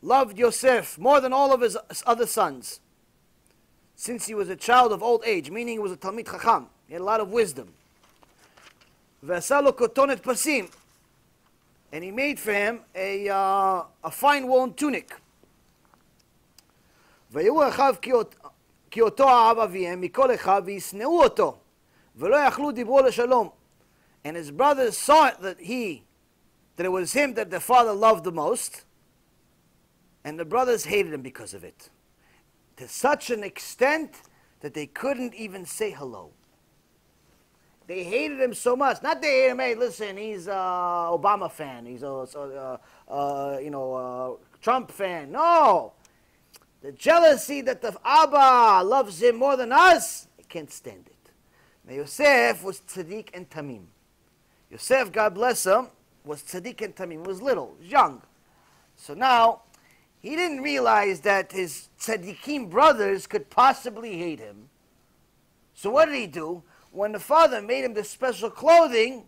A: loved Yosef more than all of his other sons, since he was a child of old age, meaning he was a Talmid Chacham. He had a lot of wisdom. ועשה לו כותונת פסים, and he made for him a fine woolen tunic. ויראו אחיו כי אותו אהב אביהם מכל אחיו וישנאו אותו, ולא יכלו דיברו לשלום. And his brothers saw it that it was him that the father loved the most, and the brothers hated him because of it, to such an extent that they couldn't even say hello. They hated him so much. Not they hated him, hey, listen, he's a Obama fan, he's a Trump fan. No, the jealousy that the Abba loves him more than us, I can't stand it. Now Yosef was tzaddik and tamim. Yosef, God bless him, was tzaddik and tamim. He was little, he was young. So now, he didn't realize that his tzaddikim brothers could possibly hate him. So what did he do? When the father made him this special clothing,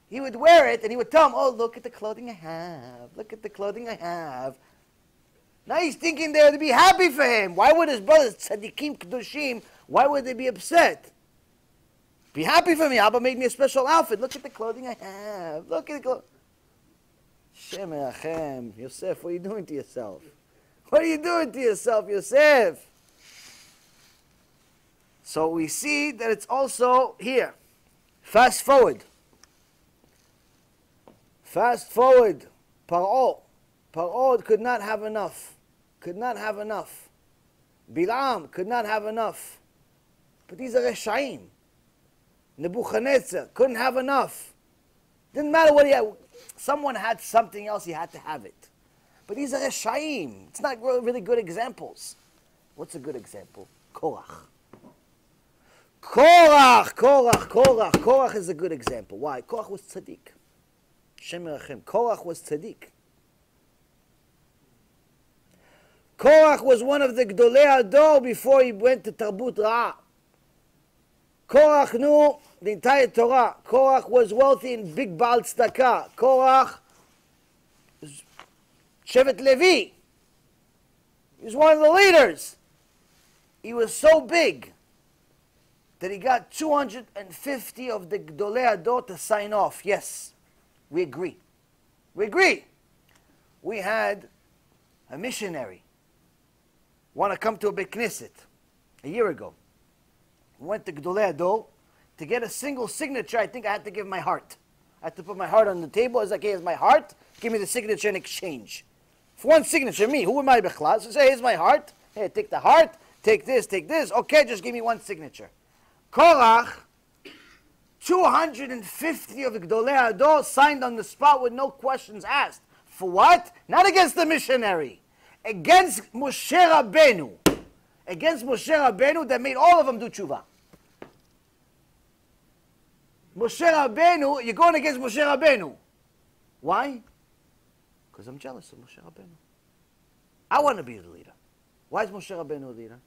A: he would wear it and he would tell him, oh, look at the clothing I have. Look at the clothing I have. Now he's thinking they're to be happy for him. Why would his brothers, tzaddikim, kedushim, why would they be upset? Be happy for me. Abba made me a special outfit. Look at the clothing I have. Look at the clothing. Shem Hashem. Yosef, what are you doing to yourself? What are you doing to yourself, Yosef? So we see that it's also here. Fast forward. Fast forward. Paro. Paro could not have enough. Could not have enough. Bilam could not have enough. But these are Reshaim. Nebuchadnezzar couldn't have enough. Didn't matter what he had. Someone had something else, he had to have it. But these are Reshaim. It's not really good examples. What's a good example? Korach. Korach is a good example. Why? Korach was tzaddik. Shem Yerachem. Korach was tzaddik. Korach was one of the Gdolei Ador before he went to Tarbut Ra'ah. Korach knew the entire Torah. Korach was wealthy in big Baal Tzedakah. Korach was Shevet Levi. He was one of the leaders. He was so big that he got 250 of the Gdolei Ador to sign off. Yes, we agree. We agree. We had a missionary want to come to a Beit Knesset a year ago. We went to Gdolei Ador to get a single signature. I think I had to give my heart. I had to put my heart on the table. I was like, hey, here's my heart. Give me the signature in exchange. For one signature, me, who am I, Bechla? So say, here's my heart. Hey, take the heart. Take this, take this. Okay, just give me one signature. Korach, 250 of the Gdolei Ador signed on the spot with no questions asked. For what? Not against the missionary. Against Moshe Rabbeinu. Against Moshe Rabbeinu that made all of them do tshuva. Moshe Rabbeinu, you're going against Moshe Rabbeinu. Why? Because I'm jealous of Moshe Rabbeinu. I want to be the leader. Why is Moshe Rabbeinu the leader?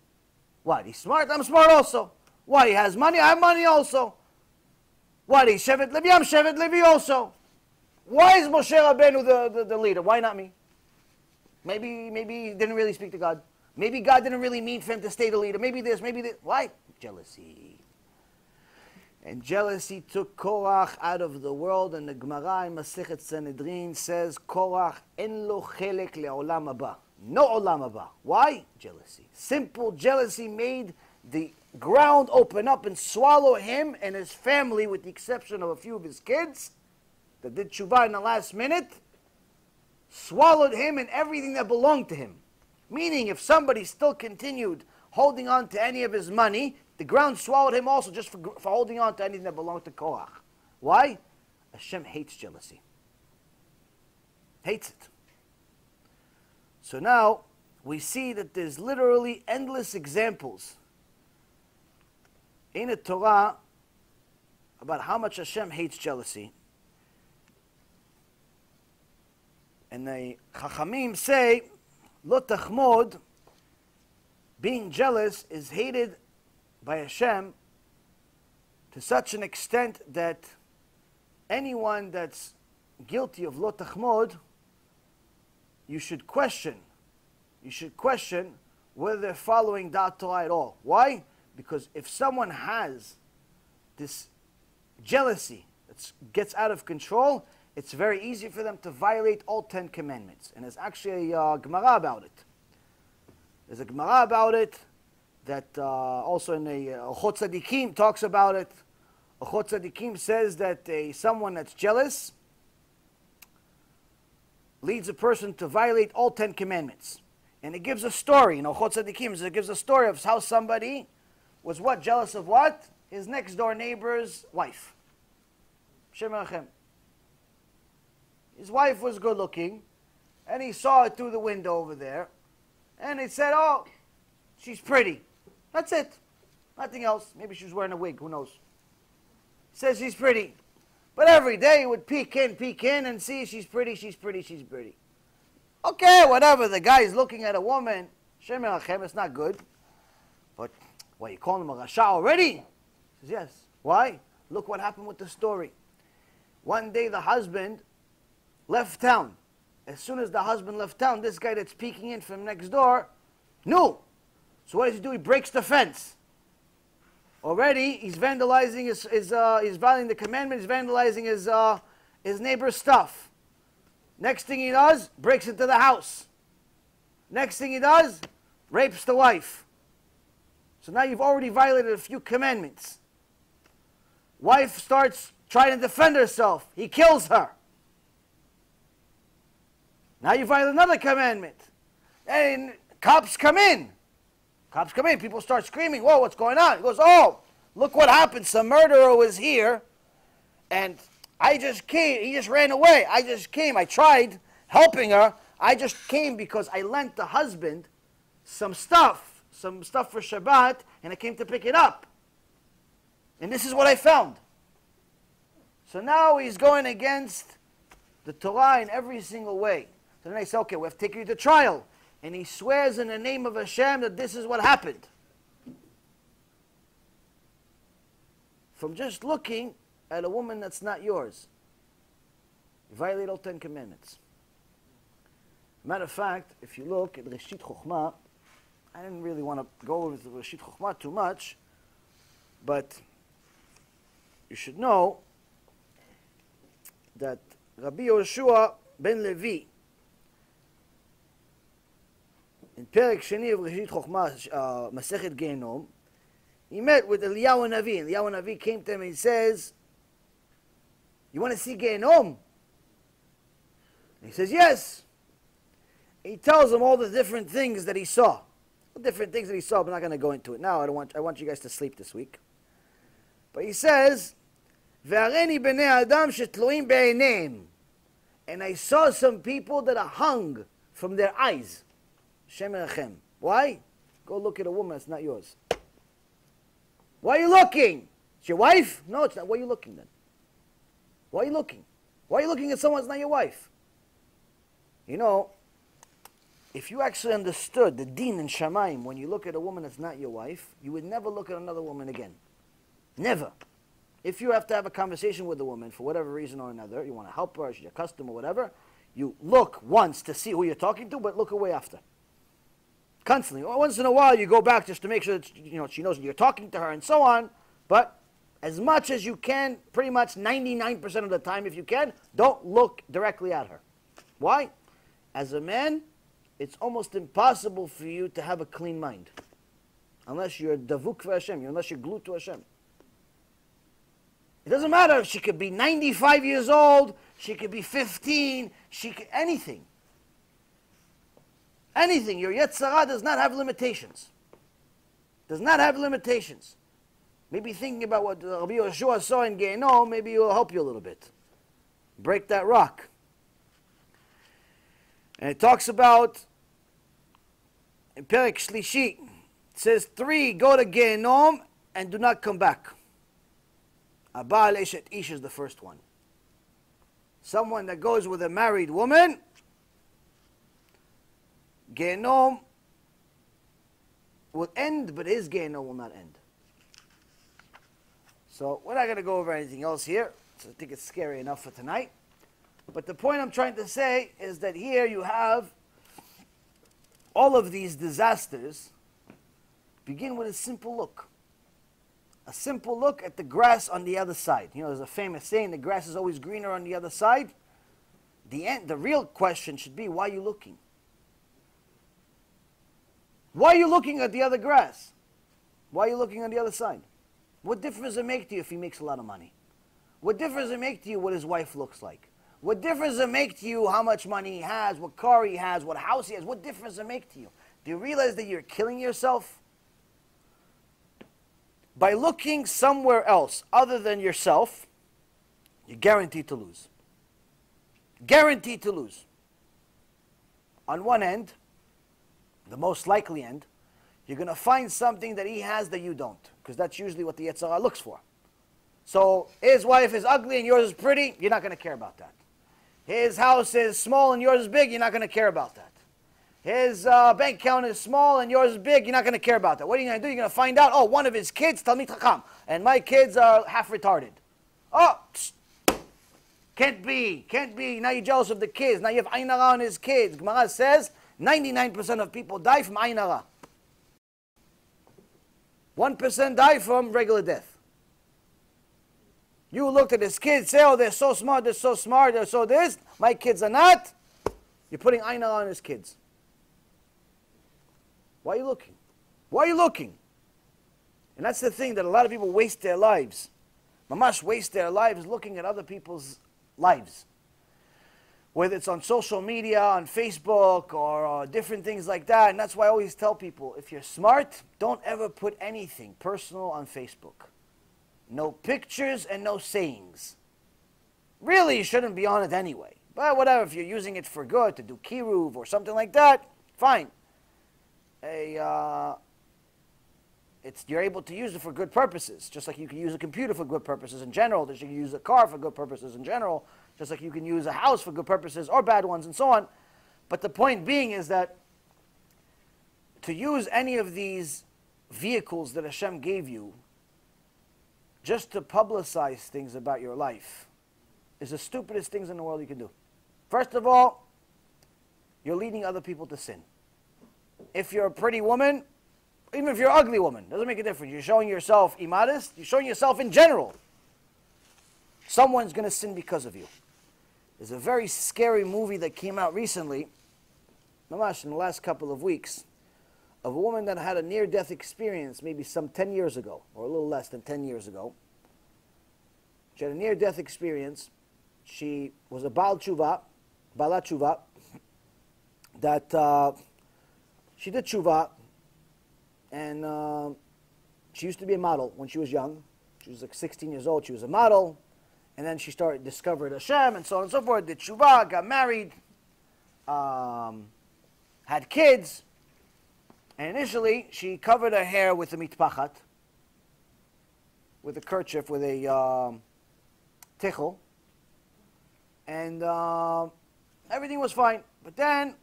A: What? He's smart? I'm smart also. Why? He has money? I have money also. What? He's Shevet Levi? I'm Shevet Levi also. Why is Moshe Rabbeinu the leader? Why not me? Maybe he didn't really speak to God. Maybe God didn't really mean for him to stay the leader. Maybe this, maybe this. Why? Jealousy. And jealousy took Korach out of the world. And the Gemara in Masechet Sanhedrin says, Korach en lo chelek le'olam haba. No olam haba. Why? Jealousy. Simple jealousy made the ground open up and swallow him and his family, with the exception of a few of his kids that did tshuva in the last minute. Swallowed him and everything that belonged to him. Meaning, if somebody still continued holding on to any of his money, the ground swallowed him also just for holding on to anything that belonged to Korach. Why? Hashem hates jealousy. Hates it. So now, we see that there's literally endless examples in the Torah about how much Hashem hates jealousy. And the Chachamim say, Lo tachmod, being jealous, is hated by Hashem to such an extent that anyone that's guilty of lo tachmod, you should question. You should question whether they're following Dat Torah at all. Why? Because if someone has this jealousy that gets out of control, it's very easy for them to violate all 10 commandments. And there's actually a Gemara about it. There's a Gemara about it that also in the Ochot Tzadikim talks about it. Ochot Tzadikim says that someone that's jealous leads a person to violate all 10 commandments. And it gives a story. In Ochot Tzadikim, it gives a story of how somebody was what? Jealous of what? His next door neighbor's wife. Shem Yerachem. His wife was good looking, and he saw it through the window over there, and he said, oh, she's pretty. That's it. Nothing else. Maybe she was wearing a wig, who knows. He says she's pretty. But every day he would peek in, and see she's pretty, she's pretty, she's pretty. Okay, whatever, the guy is looking at a woman, Shem Yerachem, it's not good. But, what, you calling him a Rasha already? He says, yes. Why? Look what happened with the story. One day the husband left town. As soon as the husband left town, this guy that's peeking in from next door knew. So what does he do? He breaks the fence. Already, he's vandalizing he's violating the commandment, he's vandalizing his neighbor's stuff. Next thing he does, breaks into the house. Next thing he does, rapes the wife. So now you've already violated a few commandments. Wife starts trying to defend herself. He kills her. Now you violate another commandment. And cops come in. Cops come in. People start screaming, whoa, what's going on? He goes, oh, look what happened. Some murderer was here. And I just came. He just ran away. I just came. I tried helping her. I just came because I lent the husband some stuff for Shabbat, and I came to pick it up. And this is what I found. So now he's going against the Torah in every single way. So then I say, okay, we have to take you to trial. And he swears in the name of Hashem that this is what happened. From just looking at a woman that's not yours. You violate all 10 commandments. Matter of fact, if you look at Reshit Chokhmah, I didn't really want to go over Reshit Chokhmah too much, but you should know that Rabbi Yoshua ben Levi, in Perek Sheni of Reshit Chokhmah, Masechet Genom, he met with Eliyahu Navi. Eliyahu Navi came to him and he says, you want to see Genom? He says, yes. He tells him all the different things that he saw. Different things that he saw, but I'm not going to go into it now. I want you guys to sleep this week. But he says, "Ve'areni b'nei adam shetluim be'eineim." And I saw some people that are hung from their eyes. Shem Erachem. Why? Go look at a woman that's not yours. Why are you looking? It's your wife? No, it's not. Why are you looking then? Why are you looking? Why are you looking at someone that's not your wife? You know, if you actually understood the din in Shamayim, when you look at a woman that's not your wife, you would never look at another woman again. Never. If you have to have a conversation with a woman for whatever reason or another, you want to help her, she's your customer, whatever, you look once to see who you're talking to, but look away after. Constantly. Once in a while, you go back just to make sure that she knows you're talking to her and so on, but as much as you can, pretty much 99% of the time, if you can, don't look directly at her. Why? As a man, it's almost impossible for you to have a clean mind. Unless you're davuk for Hashem, unless you're glued to Hashem. It doesn't matter if she could be 95 years old, she could be 15, she could, anything. Anything. Your Yetzirah does not have limitations. Does not have limitations. Maybe thinking about what Rabbi Yoshua saw in Gaon, maybe it will help you a little bit. Break that rock. And it talks about, in Perek Shlishi, it says 3, go to Gehenom and do not come back. Abal Eshet Ish is the first one. Someone that goes with a married woman, Gehenom will end, but his Gehenom will not end. So we're not going to go over anything else here. So I think it's scary enough for tonight. But the point I'm trying to say is that here you have all of these disasters begin with a simple look. A simple look at the grass on the other side. You know, there's a famous saying, the grass is always greener on the other side. The real question should be, why are you looking? Why are you looking at the other grass? Why are you looking on the other side? What difference does it make to you if he makes a lot of money? What difference does it make to you what his wife looks like? What difference does it make to you how much money he has, what car he has, what house he has? What difference does it make to you? Do you realize that you're killing yourself? By looking somewhere else other than yourself, you're guaranteed to lose. Guaranteed to lose. On one end, the most likely end, you're going to find something that he has that you don't. Because that's usually what the Yetzirah looks for. So, his wife is ugly and yours is pretty, you're not going to care about that. His house is small and yours is big, you're not going to care about that. His bank account is small and yours is big, you're not going to care about that. What are you going to do? You're going to find out, oh, one of his kids, Talmid Chacham, and my kids are half retarded. Oh, can't be. Now you're jealous of the kids. Now you have Ayn Hara on his kids. Gemara says 99% of people die from Ayn Hara. 1% die from regular death. You looked at his kids, say, oh, they're so smart, they're so this. My kids are not. You're putting aina on his kids. Why are you looking? Why are you looking? And that's the thing, that a lot of people waste their lives. Mamash waste their lives looking at other people's lives. Whether it's on social media, on Facebook, or different things like that. And that's why I always tell people, if you're smart, don't ever put anything personal on Facebook. No pictures and no sayings. Really, you shouldn't be on it anyway. But whatever, if you're using it for good, to do KIRUV or something like that, fine. You're able to use it for good purposes, just like you can use a computer for good purposes in general, just like you can use a car for good purposes in general, just like you can use a house for good purposes or bad ones and so on. But the point being is that to use any of these vehicles that Hashem gave you just to publicize things about your life is the stupidest things in the world you can do. First of all, you're leading other people to sin. If you're a pretty woman, even if you're an ugly woman, doesn't make a difference. You're showing yourself immodest, you're showing yourself in general. Someone's going to sin because of you. There's a very scary movie that came out recently, in the last couple of weeks, of a woman that had a near-death experience maybe some 10 years ago, or a little less than 10 years ago. She had a near-death experience. She was a balat tshuva, that she did tshuva, and she used to be a model when she was young. She was like 16 years old. She was a model. And then she discovered Hashem and so on and so forth. Did tshuva, got married, had kids. And initially, she covered her hair with a mitpachat, with a kerchief, with a tichel. And everything was fine. But then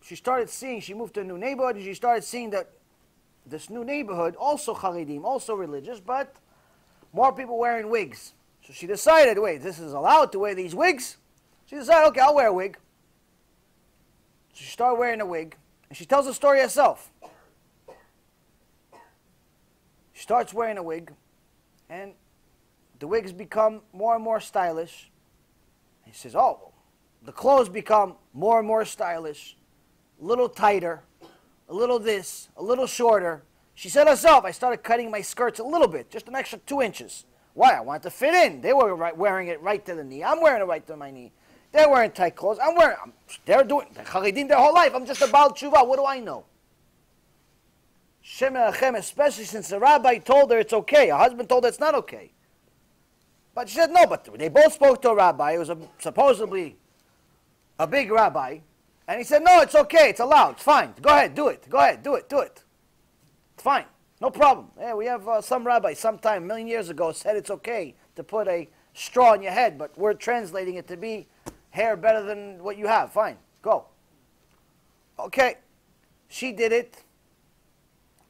A: she moved to a new neighborhood, and she started seeing that this new neighborhood, also Haredim, also religious, but more people wearing wigs. So she decided, wait, this is allowed to wear these wigs? She decided, okay, I'll wear a wig. So she started wearing a wig, and she tells the story herself. She starts wearing a wig, and the wigs become more and more stylish. And she says, oh, the clothes become more and more stylish, a little tighter, a little this, a little shorter. She said herself, I started cutting my skirts a little bit, just an extra 2 inches. Why? I wanted to fit in. They were wearing it right to the knee. I'm wearing it right to my knee. They're wearing tight clothes. They're doing Haredim their whole life. I'm just a balat tshuva. What do I know? Shem Elachem, especially since the rabbi told her it's okay. Her husband told her it's not okay. But she said no, but they both spoke to a rabbi. It was supposedly a big rabbi. And he said, no, it's okay. It's allowed. It's fine. Go ahead. Do it. Go ahead. Do it. Do it. It's fine. No problem. Yeah, we have some rabbi sometime, a million years ago, said it's okay to put a straw in your head, but we're translating it to be hair better than what you have. Fine. Go. Okay. She did it.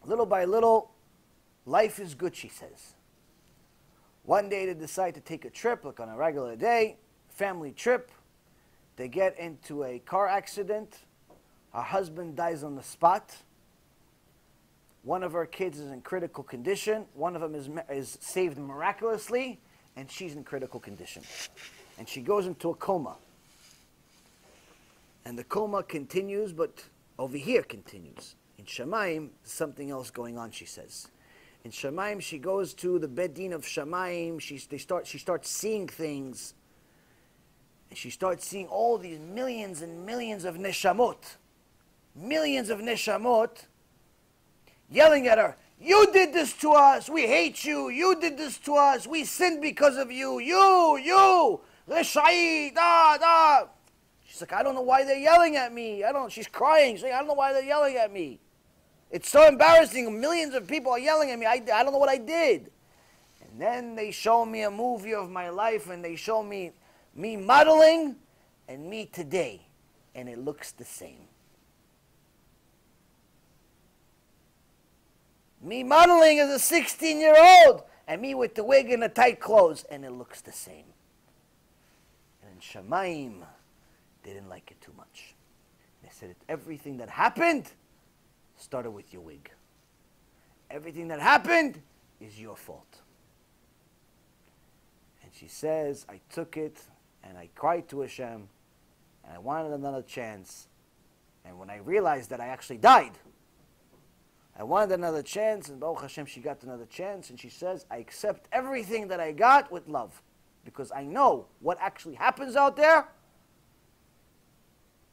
A: Little by little, life is good, she says. One day they decide to take a trip, like on a regular day, family trip. They get into a car accident. Her husband dies on the spot. One of her kids is in critical condition. One of them is saved miraculously, and she's in critical condition. And she goes into a coma. And the coma continues, but over here continues. In Shamayim, something else going on, she says. In Shamayim, she goes to the Bedin of Shamayim. She starts seeing things. And she starts seeing all these millions and millions of neshamot. Millions of neshamot yelling at her, you did this to us, we hate you, you did this to us, we sinned because of you, Reshai, da. She's like, I don't know why they're yelling at me. She's crying, she's like, I don't know why they're yelling at me. It's so embarrassing, millions of people are yelling at me, I don't know what I did. And then they show me a movie of my life, and they show me modeling, and me today, and it looks the same. Me modeling as a 16-year-old, and me with the wig and the tight clothes, and it looks the same. And in Shamayim, they didn't like it too much. They said everything that happened started with your wig. everything that happened is your fault. And she says, I took it and I cried to Hashem and I wanted another chance. And when I realized that I actually died, I wanted another chance, and Baruch Hashem, she got another chance, and she says, I accept everything that I got with love, because I know what actually happens out there,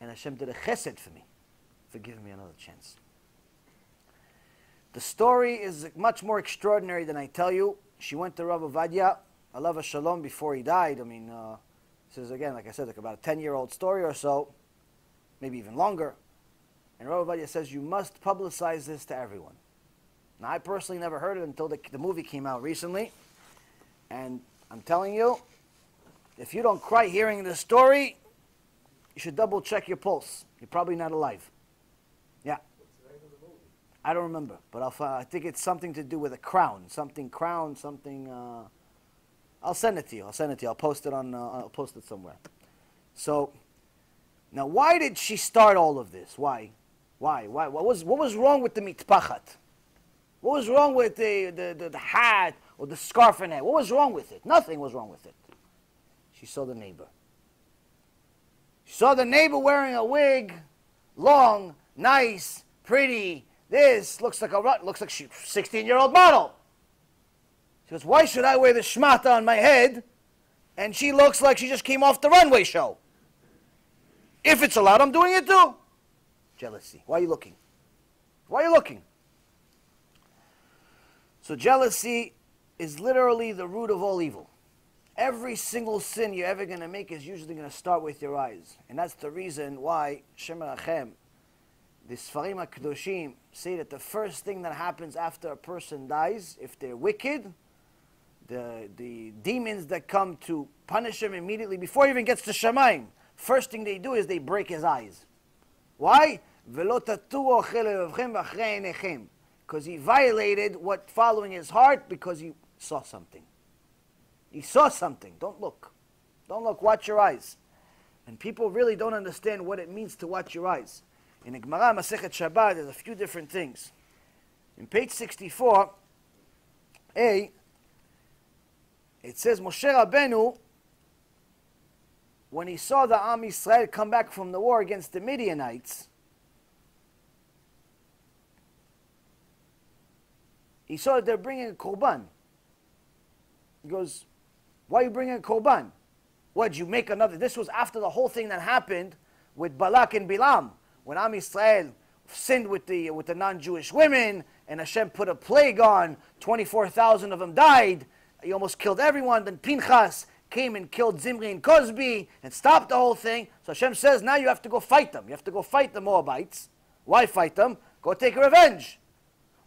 A: and Hashem did a chesed for me, for giving me another chance. The story is much more extraordinary than I tell you. She went to Rav Ovadia, alav shalom, before he died. I mean, this is, again, like I said, like about a 10-year-old story or so, maybe even longer. And Rav Ovadia says, you must publicize this to everyone. Now, I personally never heard it until the movie came out recently. And I'm telling you, if you don't cry hearing this story, you should double check your pulse. You're probably not alive. Yeah.
B: What's the name of the movie?
A: I don't remember, but I think it's something to do with a crown. Something crown, something... I'll send it to you. I'll post it on... I'll post it somewhere. So, now why did she start all of this? Why? Why? What was wrong with the mitpachat? What was wrong with the hat or the scarf and hat? What was wrong with it? Nothing was wrong with it. She saw the neighbor. She saw the neighbor wearing a wig, long, nice, pretty. This looks like she's a 16-year-old model. She goes, why should I wear the shmata on my head? And she looks like she just came off the runway show. If it's allowed, I'm doing it too. Jealousy. Why are you looking? Why are you looking? So jealousy is literally the root of all evil. Every single sin you're ever going to make is usually going to start with your eyes. And that's the reason why Shem Rachem, the Sfarim HaKadoshim, say that the first thing that happens after a person dies, if they're wicked, the demons that come to punish him immediately, before he even gets to Shamayim, first thing they do is they break his eyes. Why? Because he violated what following his heart, because he saw something. He saw something. Don't look. Don't look. Watch your eyes. And people really don't understand what it means to watch your eyes. In the Gemara Masechet Shabbat, there's a few different things. In page 64, it says, Moshe Rabbeinu, when he saw the Am Yisrael come back from the war against the Midianites, he saw that they're bringing a korban. He goes, why are you bringing a korban? What, did you make another? This was after the whole thing that happened with Balak and Bilam, when Am Yisrael sinned with the non-Jewish women, and Hashem put a plague on, 24,000 of them died, he almost killed everyone. Then Pinchas came and killed Zimri and Cosby and stopped the whole thing. So Hashem says, now you have to go fight them. You have to go fight the Moabites. Why fight them? Go take revenge.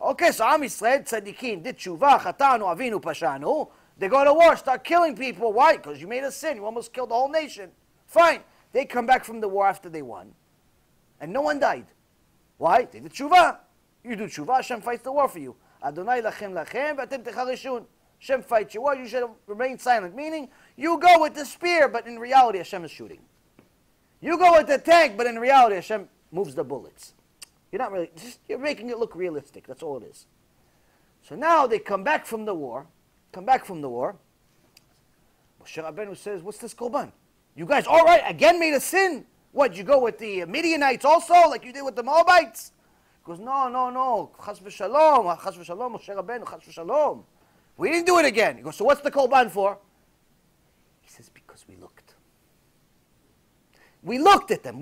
A: Okay, so Am Yisrael, tzaddikim, did tshuva, chatanu, avinu, pashanu. They go to war, start killing people. Why? Because you made a sin. You almost killed the whole nation. Fine. They come back from the war after they won. And no one died. Why? They did tshuva. You do tshuva, Hashem fights the war for you. Adonai lachem lachem, v'atem techarishun. Hashem fights your war, you should remain silent. Meaning, you go with the spear, but in reality Hashem is shooting. You go with the tank, but in reality Hashem moves the bullets. You're not really, you're making it look realistic. That's all it is. So now they come back from the war. Moshe Rabbeinu says, what's this korban? You guys, all right, again made a sin? What, you go with the Midianites also, like you did with the Moabites? He goes, no. Chas v'shalom, Moshe Rabbeinu, chas v'shalom. We didn't do it again. He goes, so what's the korban for? He says, because we looked. We looked at them.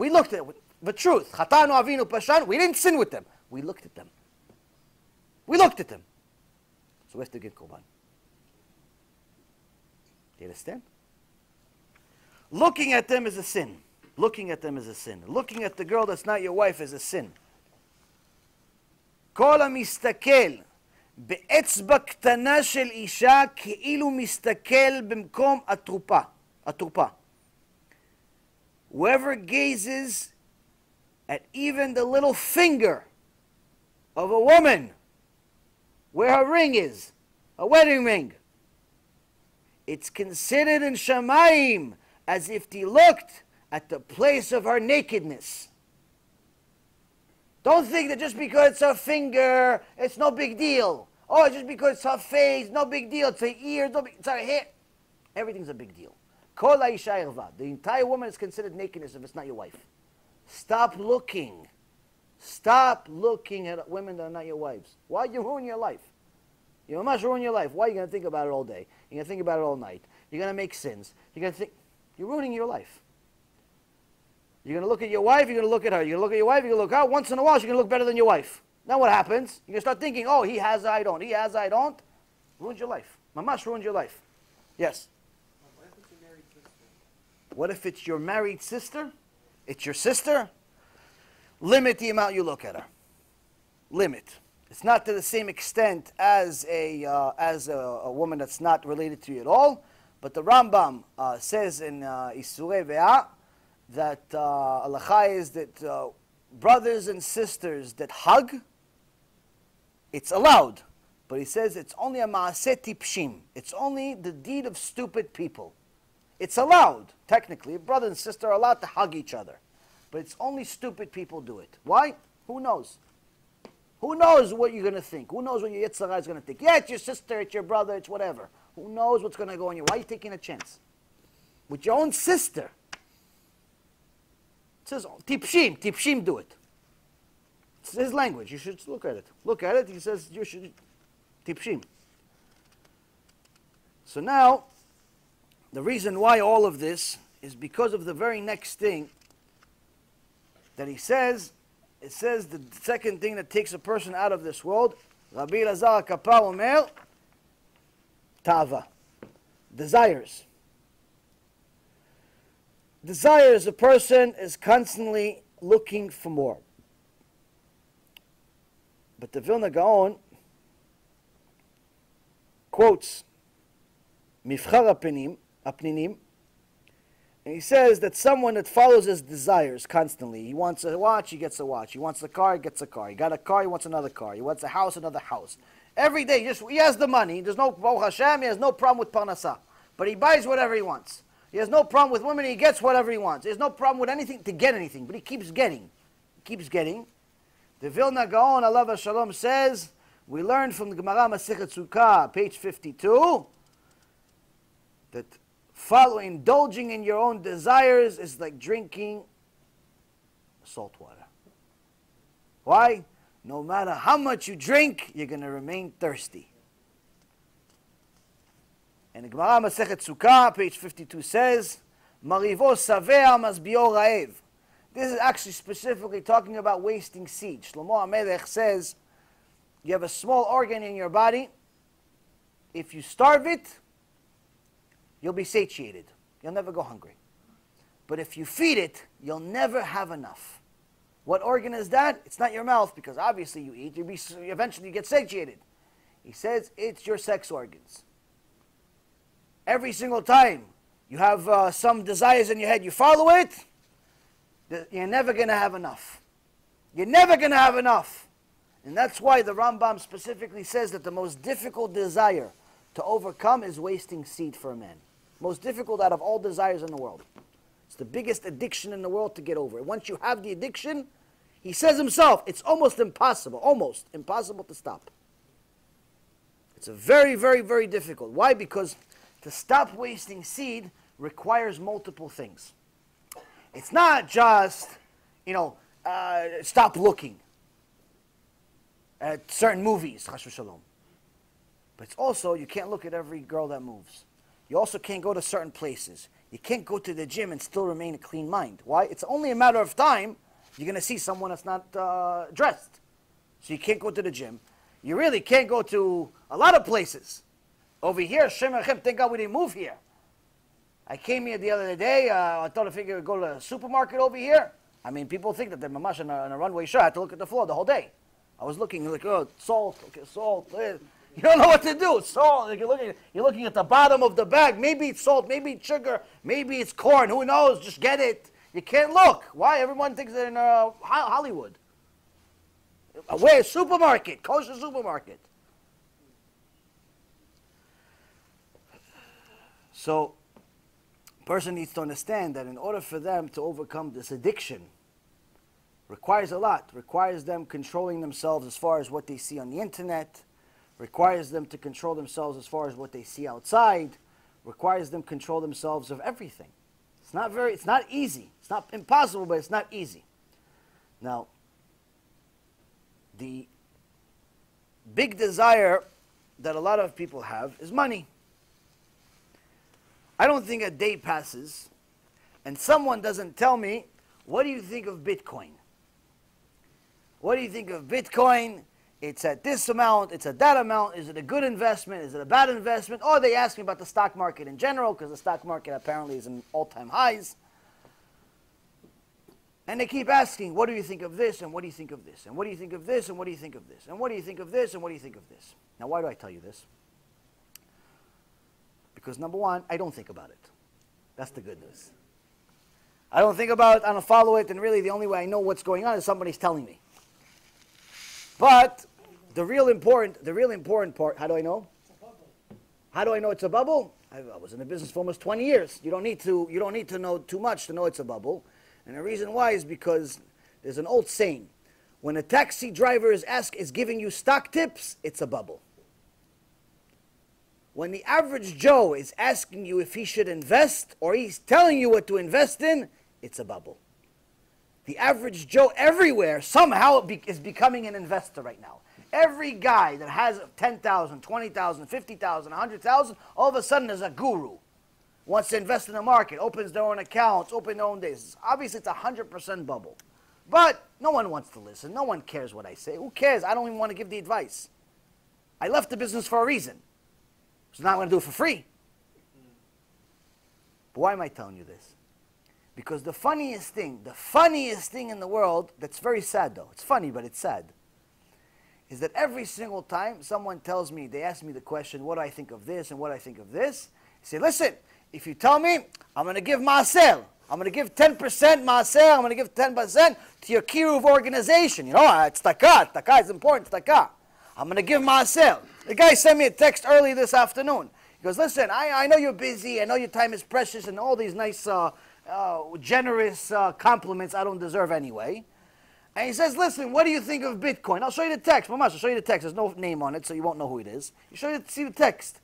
A: The truth. Chatanu avinu pashan. We didn't sin with them. We looked at them. So we have to give korban. Do you understand? Looking at them is a sin. Looking at the girl that's not your wife is a sin. כל המסתכל באצבע קטנה של אישה כאילו מסתכל במקום התרופה. Whoever gazes at even the little finger of a woman where her ring is, a wedding ring, it's considered in Shamayim as if he looked at the place of her nakedness. Don't think that just because it's her finger, it's no big deal. Oh, just because it's her face, no big deal. It's her ear, it's her hair. Everything's a big deal. Kol ha'isha erva. The entire woman is considered nakedness if it's not your wife. Stop looking. Stop looking at women that are not your wives. Why you ruin your life? You must ruin your life. Why are you going to think about it all day? You're going to think about it all night. You're going to make sins. You're going to think. You're ruining your life. You're going to look at your wife, you're going to look at her. You're going to look at your wife, you're going to look out. Once in a while, she's going to look better than your wife. Now what happens? You're going to start thinking, oh, he has, I don't. He has, I don't. Ruins your life. Mamash ruins your life. Yes?
D: What if it's a married sister?
A: What if it's your married sister? It's your sister? Limit the amount you look at her. Limit. It's not to the same extent as a woman that's not related to you at all. But the Rambam says in Isurei Ve'ah that halacha is that brothers and sisters that hug, it's allowed. But he says it's only a ma'aseh tipshim. It's only the deed of stupid people. It's allowed, technically. A brother and sister are allowed to hug each other. But it's only stupid people do it. Why? Who knows? Who knows what you're going to think? Who knows what your yitzhak is going to think? Yeah, it's your sister, it's your brother, it's whatever. Who knows what's going to go on you? Why are you taking a chance? With your own sister. It says, tipshim do it. It's his language. You should look at it. Look at it. He says, you should, tipshim. So now, the reason why all of this is because of the very next thing that he says. It says the second thing that takes a person out of this world, Rabbi Elazar HaKappar omer, tava, desires. Desires, a person is constantly looking for more. But the Vilna Gaon quotes Mifchar Apninim, and he says that someone that follows his desires constantly, he wants a watch, he gets a watch. He wants a car, he gets a car. He got a car, he wants another car. He wants a house, another house. Every day, he has the money. There's no, Baruch Hashem, he has no problem with parnasah. But he buys whatever he wants. He has no problem with women, he gets whatever he wants. He has no problem with anything to get anything, but he keeps getting. He keeps getting. The Vilna Gaon, alav Shalom, says, we learned from the Gemara Masechet Sukkah, page 52, that indulging in your own desires is like drinking salt water. Why? No matter how much you drink, you're going to remain thirsty. And the Gemara Masechet Sukkah, page 52 says, Marivo savea masbio raev. This is actually specifically talking about wasting seed. Shlomo HaMelech says, you have a small organ in your body. If you starve it, you'll be satiated. You'll never go hungry. But if you feed it, you'll never have enough. What organ is that? It's not your mouth, because obviously you eat. Eventually you get satiated. He says it's your sex organs. Every single time you have some desires in your head, you follow it, you're never going to have enough. You're never going to have enough. And that's why the Rambam specifically says that the most difficult desire to overcome is wasting seed for a man. Most difficult out of all desires in the world. It's the biggest addiction in the world to get over. Once you have the addiction, he says himself, it's almost impossible to stop. It's a very, very, very difficult. Why? Because to stop wasting seed requires multiple things. It's not just, stop looking at certain movies, chas v'shalom. But it's also, you can't look at every girl that moves. You also can't go to certain places. You can't go to the gym and still remain a clean mind. Why? It's only a matter of time you're going to see someone that's not dressed. So you can't go to the gym. You really can't go to a lot of places. Over here, Shem Echem, thank God we didn't move here. I came here the other day. I thought I figured I'd go to the supermarket over here. I mean, people think that they're mamash on a runway show. I had to look at the floor the whole day. I was looking like, oh, salt, okay, salt. You don't know what to do. Salt. Like you're looking at the bottom of the bag. Maybe it's salt. Maybe it's sugar. Maybe it's corn. Who knows? Just get it. You can't look. Why? Everyone thinks they're in Hollywood. Where? Supermarket. Kosher supermarket. So, a person needs to understand that in order for them to overcome this addiction, Requires a lot. Requires them controlling themselves as far as what they see on the internet. Requires them to control themselves as far as what they see outside. Requires them control themselves of everything. It's not easy. It's not impossible, but it's not easy. Now, the big desire that a lot of people have is money. I don't think a day passes and someone doesn't tell me, what do you think of Bitcoin? What do you think of Bitcoin? It's at this amount, it's at that amount. Is it a good investment? Is it a bad investment? Or they ask me about the stock market in general, because the stock market apparently is in all-time highs. And they keep asking, what do you think of this? And what do you think of this? And what do you think of this? And what do you think of this? And what do you think of this? And what do you think of this? Now, why do I tell you this? Because number one, I don't think about it. That's the good news. I don't think about it, I don't follow it, and really the only way I know what's going on is somebody's telling me. But the real important part, how do I know?
B: It's a bubble.
A: How do I know it's a bubble? I was in the business for almost 20 years. You don't need to know too much to know it's a bubble. And the reason why is because there's an old saying. When a taxi driver is giving you stock tips, it's a bubble. When the average Joe is asking you if he should invest, or he's telling you what to invest in, it's a bubble. The average Joe everywhere somehow is becoming an investor right now. Every guy that has 10,000, 20,000, 50,000, 100,000, all of a sudden is a guru. Wants to invest in the market, opens their own accounts, opens their own days. Obviously, it's a 100% bubble. But no one wants to listen. No one cares what I say. Who cares? I don't even want to give the advice. I left the business for a reason. So now I'm going to do it for free. But why am I telling you this? Because the funniest thing in the world, that's very sad though, it's funny but it's sad, is that every single time someone tells me, they ask me the question, what do I think of this and what do I think of this? I say, listen, if you tell me, I'm going to give maaser, I'm going to give 10% maaser, I'm going to give 10% to your KIRUV organization. You know, it's tzedakah is important, tzedakah. I'm going to give maaser. The guy sent me a text early this afternoon. He goes, listen, I know you're busy, I know your time is precious, and all these nice generous compliments I don't deserve anyway. And he says, listen, what do you think of Bitcoin? I'll show you the text. Mamash, I'll show you the text. There's no name on it, so you won't know who it is. See the text.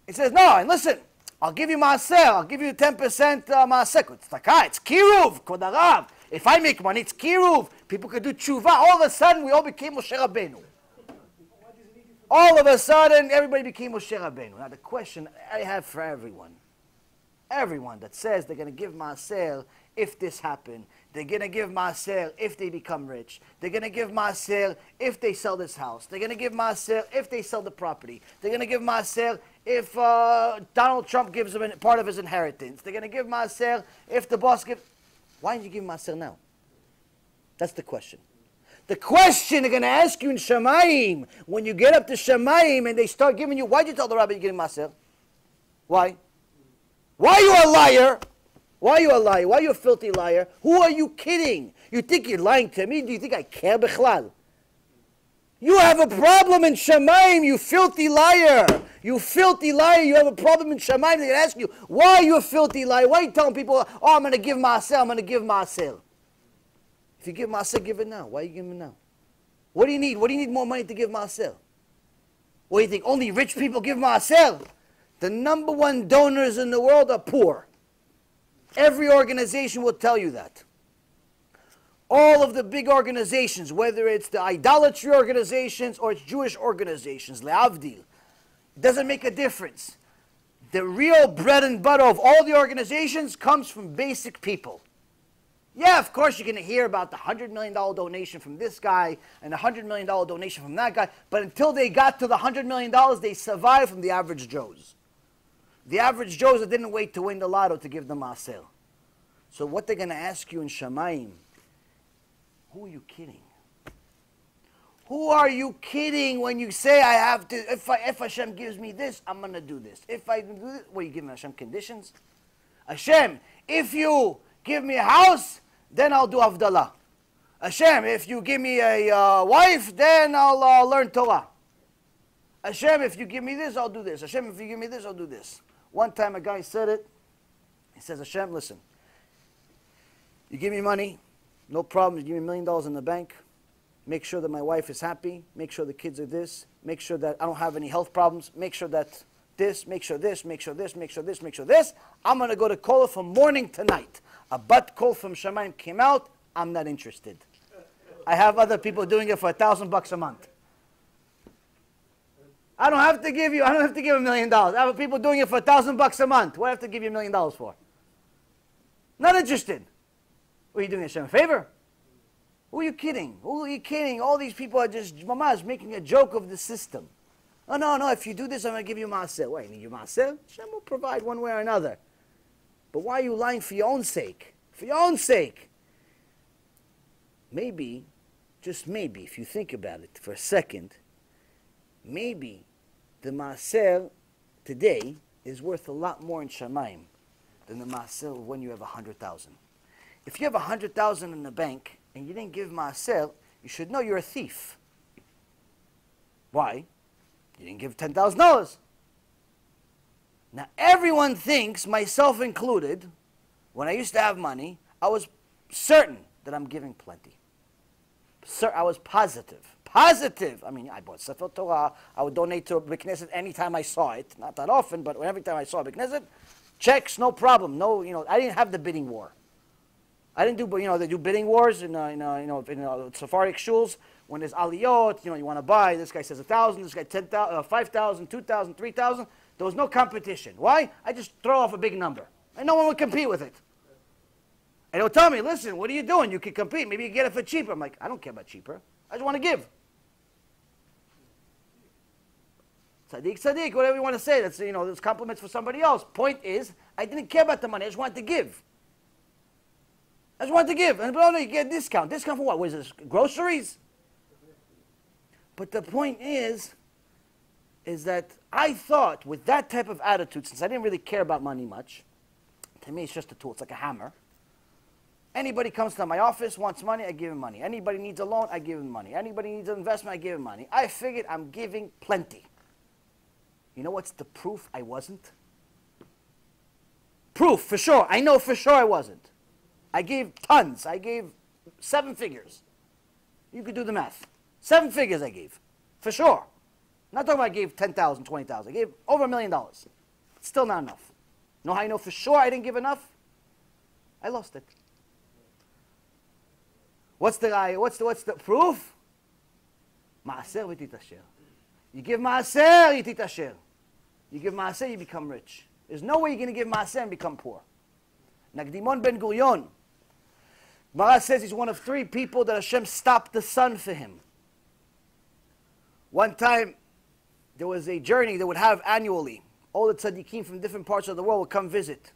A: He says, no, and listen, I'll give you maaser. I'll give you 10% maaser. It's KIRUV, Kod Arav. If I make money, it's KIRUV. People could do tshuva. All of a sudden, we all became Moshe Rabbeinu. All of a sudden, everybody became Moshe Rabbeinu. Now, the question I have for everyone that says they're going to give maaser if this happened, they're going to give maaser if they become rich, they're going to give maaser if they sell this house, they're going to give maaser if they sell the property, they're going to give maaser if Donald Trump gives them part of his inheritance, they're going to give maaser if the boss gives... Why didn't you give maaser now? That's the question. The question they're going to ask you in Shamayim, when you get up to Shamayim and they start giving you, why did you tell the rabbi you're giving maaser? Why? Why are you a liar? Why are you a liar? Why are you a filthy liar? Who are you kidding? You think you're lying to me? Do you think I care, Bechlal? You have a problem in Shamayim, you filthy liar. You filthy liar. You have a problem in Shamayim. They're going to ask you, why are you a filthy liar? Why are you telling people, oh, I'm going to give maaser, I'm going to give maaser? If you give maaser, give it now. Why are you giving it now? What do you need? What do you need more money to give maaser? What do you think? Only rich people give maaser? The number one donors in the world are poor. Every organization will tell you that. All of the big organizations, whether it's the idolatry organizations or it's Jewish organizations, le'avdil, it doesn't make a difference. The real bread and butter of all the organizations comes from basic people. Yeah, of course you're going to hear about the $100 million donation from this guy and the $100 million donation from that guy, but until they got to the $100 million, they survived from the average Joes. The average Joes that didn't wait to win the lotto to give them maaser. So what they're going to ask you in Shamayim, who are you kidding? Who are you kidding when you say I have to, if Hashem gives me this, I'm going to do this. If I do this, what are you giving Hashem conditions? Hashem, if you give me a house, then I'll do Avdallah. Hashem, if you give me a wife, then I'll learn Torah. Hashem, if you give me this, I'll do this. Hashem, if you give me this, I'll do this. One time a guy said it. He says, Hashem, listen. You give me money, No problem. Give me $1 million in the bank. Make sure that my wife is happy. Make sure the kids are this. Make sure that I don't have any health problems. Make sure that this. Make sure this. Make sure this. Make sure this. Make sure this. I'm going to go to Kola from morning to night. A bat kol from Shemaim came out. I'm not interested. I have other people doing it for $1,000 a month. I don't have to give $1 million. I have people doing it for $1,000 a month. What do I have to give you $1 million for? Not interested. What are you doing Hashem a favor? Who are you kidding? Who are you kidding? All these people are just mamaz making a joke of the system. Oh no, if you do this, I'm going to give you maaser. Wait, you need your maaser? Hashem will provide one way or another. But why are you lying for your own sake? For your own sake. Maybe, just maybe, if you think about it for a second, maybe the maaser today is worth a lot more in Shemaim than the maaser when you have 100,000. If you have 100,000 in the bank and you didn't give maaser, you should know you're a thief. Why? You didn't give $10,000. Now everyone thinks, myself included, when I used to have money, I was certain that I'm giving plenty. I was positive. Positive. I mean, I bought Sefer Torah. I would donate to a Beit Knesset anytime I saw it. Not that often, but every time I saw a Beit Knesset, checks, no problem. No, I didn't have the bidding war. I didn't do, they do bidding wars in Sephardic shuls. When there's aliyot, you want to buy. This guy says 1,000. This guy 10,000, 5,000, 2,000, 3,000. There was no competition. Why? I just throw off a big number, and no one would compete with it. And they'll tell me, listen, what are you doing? You can compete. Maybe you can get it for cheaper. I'm like, I don't care about cheaper. I just want to give. Tzaddik, whatever you want to say. That's, there's compliments for somebody else. Point is, I didn't care about the money. I just wanted to give. I just wanted to give. And no, you get a discount. Discount for what? What is this? Groceries? But the point is that I thought with that type of attitude, since I didn't really care about money much, to me it's just a tool. It's like a hammer. Anybody comes to my office, wants money, I give him money. Anybody needs a loan, I give him money. Anybody needs an investment, I give him money. I figured I'm giving plenty. You know what's the proof I wasn't? Proof, for sure. I know for sure I wasn't. I gave tons. I gave 7 figures. You could do the math. 7 figures I gave. For sure. Not talking about I gave 10,000, 20,000. I gave over $1 million. Still not enough. Know how I know for sure I didn't give enough? I lost it. What's the proof? Maaser v'titasher. You give maaser, you titasher. You give maaser, you become rich. There's no way you're going to give maaser and become poor. Nagdimon ben Gurion. Gemara says he's one of 3 people that Hashem stopped the sun for him. One time, there was a journey they would have annually. All the tzaddikim from different parts of the world would come visit.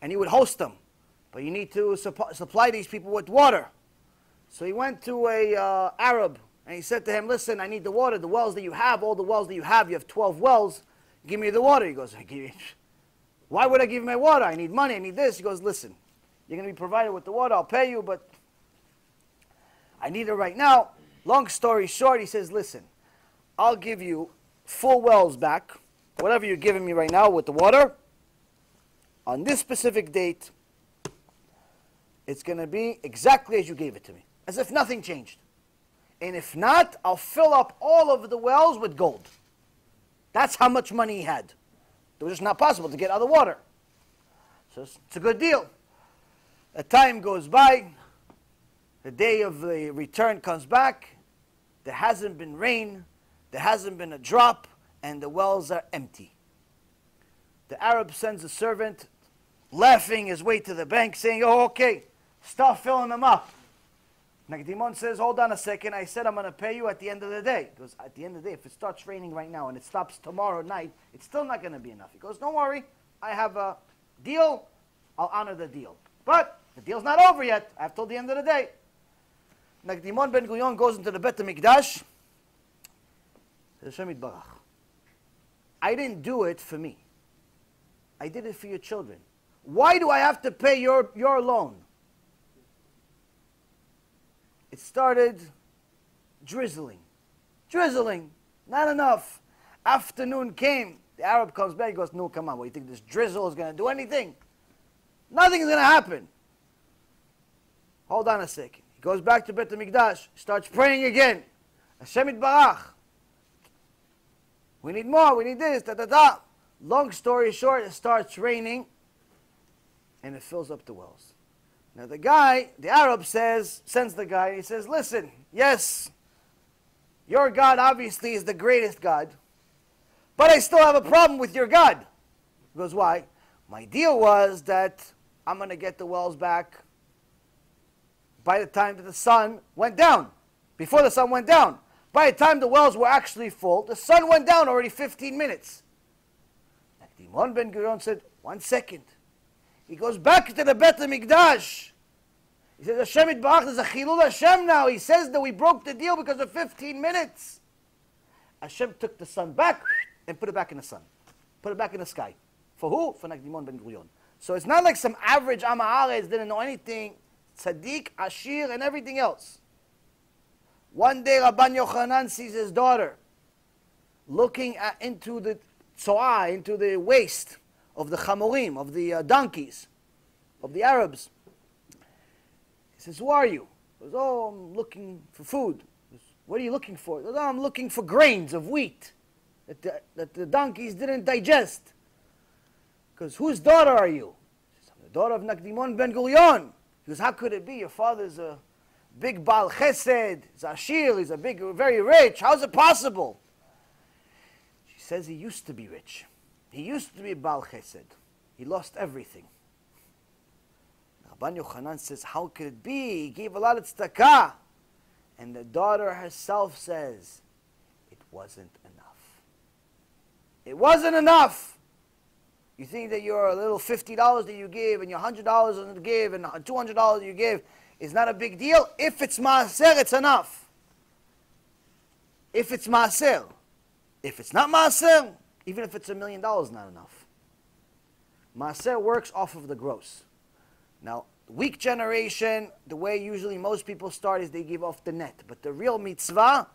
A: And he would host them. But you need to supply these people with water. So he went to a Arab and he said to him, listen, I need the water. The wells that you have, all the wells that you have 12 wells. Give me the water. He goes, why would I give you my water? I need money. I need this. He goes, listen, you're going to be provided with the water. I'll pay you, but I need it right now. Long story short, he says, listen, I'll give you full wells back, whatever you're giving me right now with the water. On this specific date, it's going to be exactly as you gave it to me, as if nothing changed. And if not, I'll fill up all of the wells with gold. That's how much money he had. It was just not possible to get other water. So it's a good deal. A time goes by. The day of the return comes back. There hasn't been rain. There hasn't been a drop. And the wells are empty. The Arab sends a servant, laughing his way to the bank, saying, oh, okay, start filling them up. Nagdimon says, hold on a second. I said I'm going to pay you at the end of the day. He goes, at the end of the day, if it starts raining right now and it stops tomorrow night, it's still not going to be enough. He goes, don't worry. I have a deal. I'll honor the deal. But the deal's not over yet. I have till the end of the day. Nagdimon ben Gurion goes into the Bet HaMikdash. Hashem Yitbarach. I didn't do it for me. I did it for your children. Why do I have to pay your loan? It started drizzling. Drizzling. Not enough. Afternoon came. The Arab comes back. He goes, no, come on. What, you think this drizzle is going to do anything? Nothing is going to happen. Hold on a second. He goes back to Bet HaMikdash, starts praying again. Hashem Yitbarach. We need more, we need this, da-da-da. Long story short, it starts raining, and it fills up the wells. Now the guy, the Arab sends the guy, and he says, listen, yes, your God obviously is the greatest God, but I still have a problem with your God. He goes, why? My deal was that I'm going to get the wells back by the time that the sun went down. Before the sun went down. By the time the wells were actually full, the sun went down already 15 minutes. Dimon ben Gurion said, 1 second. He goes back to the Bet HaMikdash. He says, Hashem Yitbarach, there's a Chilul Hashem now. He says that we broke the deal because of 15 minutes. Hashem took the sun back and put it back in the sun. Put it back in the sky. For who? For Dimon ben Gurion. So it's not like some average Am Haaretz didn't know anything. Tzaddik, Ashir, and everything else. One day Rabban Yochanan sees his daughter looking into the tzoah, into the waist of the chamorim, of the donkeys, of the Arabs. He says, who are you? He goes, oh, I'm looking for food. He goes, what are you looking for? He goes, oh, I'm looking for grains of wheat that the donkeys didn't digest. Because whose daughter are you? He says, I'm the daughter of Nakdimon ben Gurion. He goes, how could it be? Your father's a big Baal Chesed, he's Ashir, he's a big, very rich. How is it possible? She says he used to be rich. He used to be Baal Chesed. He lost everything. Rabban Yochanan says, how could it be? He gave a lot of tzedakah. And the daughter herself says, it wasn't enough. It wasn't enough. You think that your little $50 that you give and your $100 that you give and $200 you give is not a big deal? If it's maaser, it's enough. If it's maaser. If it's not maaser, even if it's $1 million, not enough. Maaser works off of the gross. Now, weak generation, the way usually most people start is they give off the net. But the real mitzvah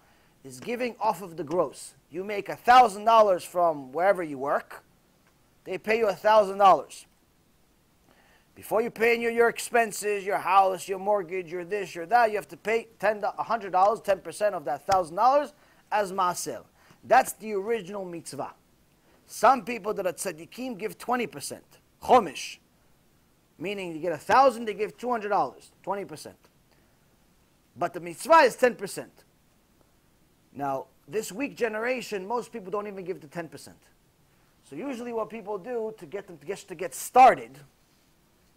A: is giving off of the gross. You make $1,000 from wherever you work. They pay you $1,000. Before you pay your expenses, your house, your mortgage, your this, your that, you have to pay $100, 10% of that $1,000 as maaser. That's the original mitzvah. Some people that are tzaddikim give 20%, chomish, meaning you get 1,000, they give $200, 20%. But the mitzvah is 10%. Now, this weak generation, most people don't even give the 10%. So usually what people do to get them to get started,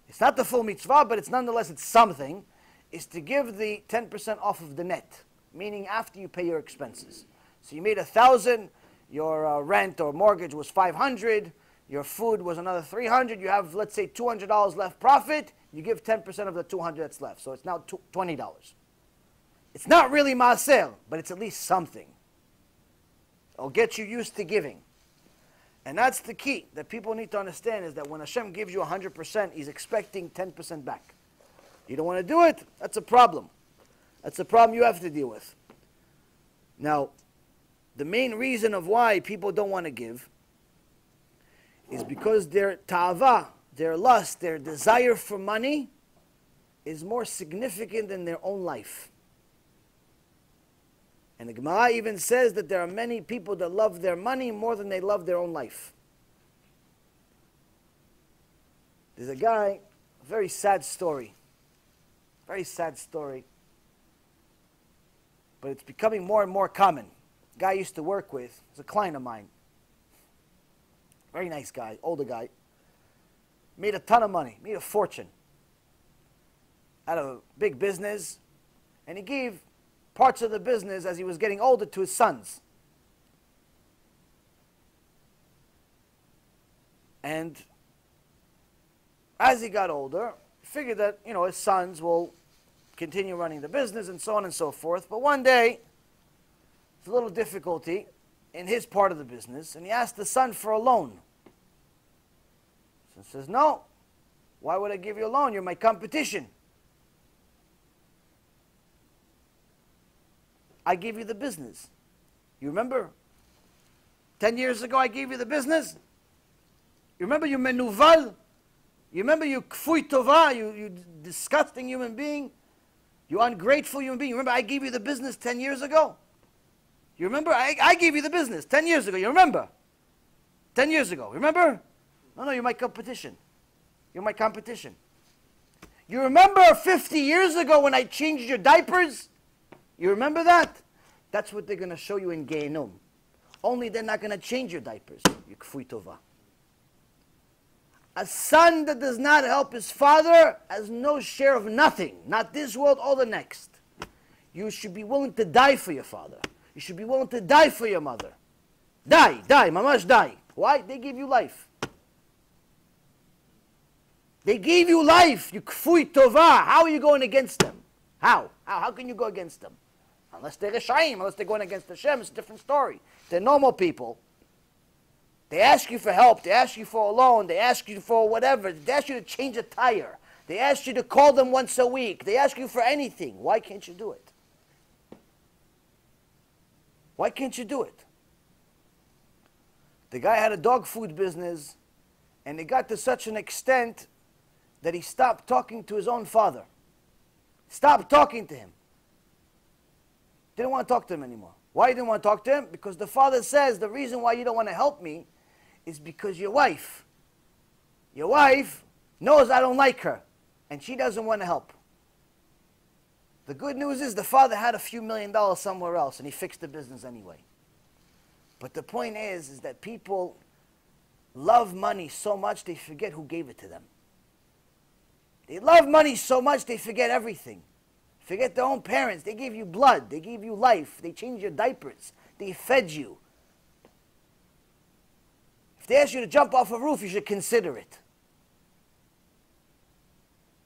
A: it's not the full mitzvah, but it's nonetheless it's something, is to give the 10% off of the net, meaning after you pay your expenses. So you made 1,000, your rent or mortgage was 500, your food was another 300, you have, let's say, $200 left profit, you give 10% of the 200 that's left. So it's now $20. It's not really maaser, but it's at least something. It'll get you used to giving. And that's the key that people need to understand, is that when Hashem gives you 100%, He's expecting 10% back. You don't want to do it, that's a problem. That's a problem you have to deal with. Now, the main reason of why people don't want to give is because their ta'ava, their lust, their desire for money is more significant than their own life. And the Gemara even says that there are many people that love their money more than they love their own life. There's a guy, a very sad story. Very sad story. But it's becoming more and more common. A guy I used to work with was a client of mine. Very nice guy, older guy. Made a ton of money, made a fortune. Had a big business. And he gave parts of the business as he was getting older to his sons. And as he got older, he figured that, his sons will continue running the business and so on and so forth. But one day, there's a little difficulty in his part of the business, and he asked the son for a loan. The son says, no, why would I give you a loan? You're my competition. I gave you the business. You remember? 10 years ago I gave you the business. You remember you menuval? You remember you kfui tova, you disgusting human being? You ungrateful human being. Remember, I gave you the business 10 years ago? You remember? I gave you the business 10 years ago. You remember? 10 years ago. Remember? No, you're my competition. You're my competition. You remember 50 years ago when I changed your diapers? You remember that? That's what they're going to show you in Gaon. Only they're not going to change your diapers. You kfui tova. A son that does not help his father has no share of nothing. Not this world or the next. You should be willing to die for your father. You should be willing to die for your mother. Die, mamash die. Why? They gave you life. They gave you life. You kfui tova. How are you going against them? How? How can you go against them? Unless they're Rishayim, unless they're going against Hashem, it's a different story. They're normal people. They ask you for help. They ask you for a loan. They ask you for whatever. They ask you to change a tire. They ask you to call them once a week. They ask you for anything. Why can't you do it? Why can't you do it? The guy had a dog food business, and it got to such an extent that he stopped talking to his own father. Stopped talking to him. Didn't want to talk to him anymore. Why you didn't want to talk to him? Because the father says the reason why you don't want to help me is because your wife knows I don't like her, and she doesn't want to help. The good news is the father had a few $1 million somewhere else, and he fixed the business anyway. But the point is that people love money so much they forget who gave it to them. They love money so much they forget everything. Forget their own parents. They gave you blood. They gave you life. They changed your diapers. They fed you. If they ask you to jump off a roof, you should consider it.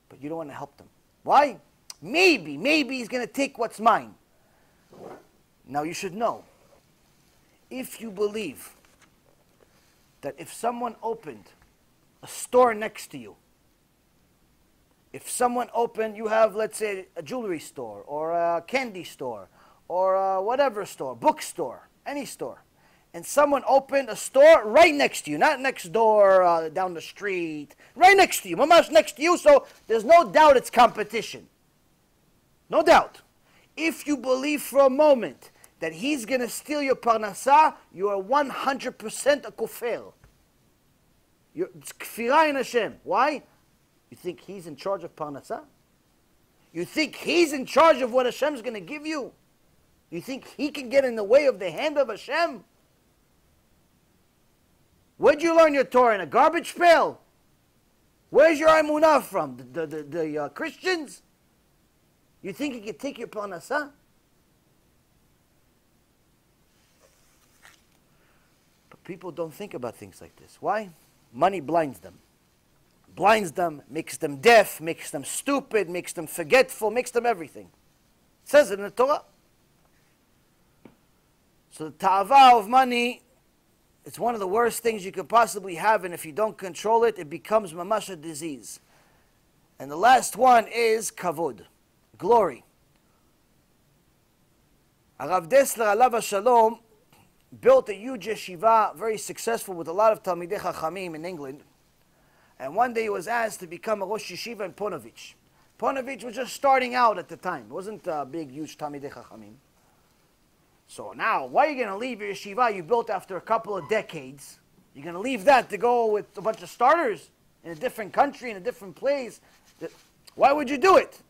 A: But you don't want to help them. Why? Maybe he's going to take what's mine. Now you should know, if you believe that if someone opened a store next to you, if someone opened, you have, let's say, a jewelry store, or a candy store, or a whatever store, bookstore, any store, and someone opened a store right next to you, not next door, down the street, right next to you, mamash next to you, so there's no doubt it's competition. No doubt. If you believe for a moment that he's going to steal your parnasah, you are 100% a kofel. It's kfirah in Hashem. Why? You think he's in charge of parnasah? You think he's in charge of what Hashem's going to give you? You think he can get in the way of the hand of Hashem? Where'd you learn your Torah? In a garbage pail? Where's your emunah from? The Christians? You think he can take your parnasah? But people don't think about things like this. Why? Money blinds them. Blinds them, makes them deaf, makes them stupid, makes them forgetful, makes them everything. It says it in the Torah. So the ta'ava of money, it's one of the worst things you could possibly have, and if you don't control it, it becomes mamash a disease. And the last one is kavod, glory. Rav Dessler, alav shalom, built a huge yeshiva, very successful, with a lot of Talmidei Chachamim in England. And one day he was asked to become a Rosh Yeshiva in Ponevezh. Ponevezh was just starting out at the time. It wasn't a big, huge Talmidei Chachamim. So now, why are you going to leave your yeshiva you built after a couple of decades? You're going to leave that to go with a bunch of starters in a different country, in a different place. Why would you do it?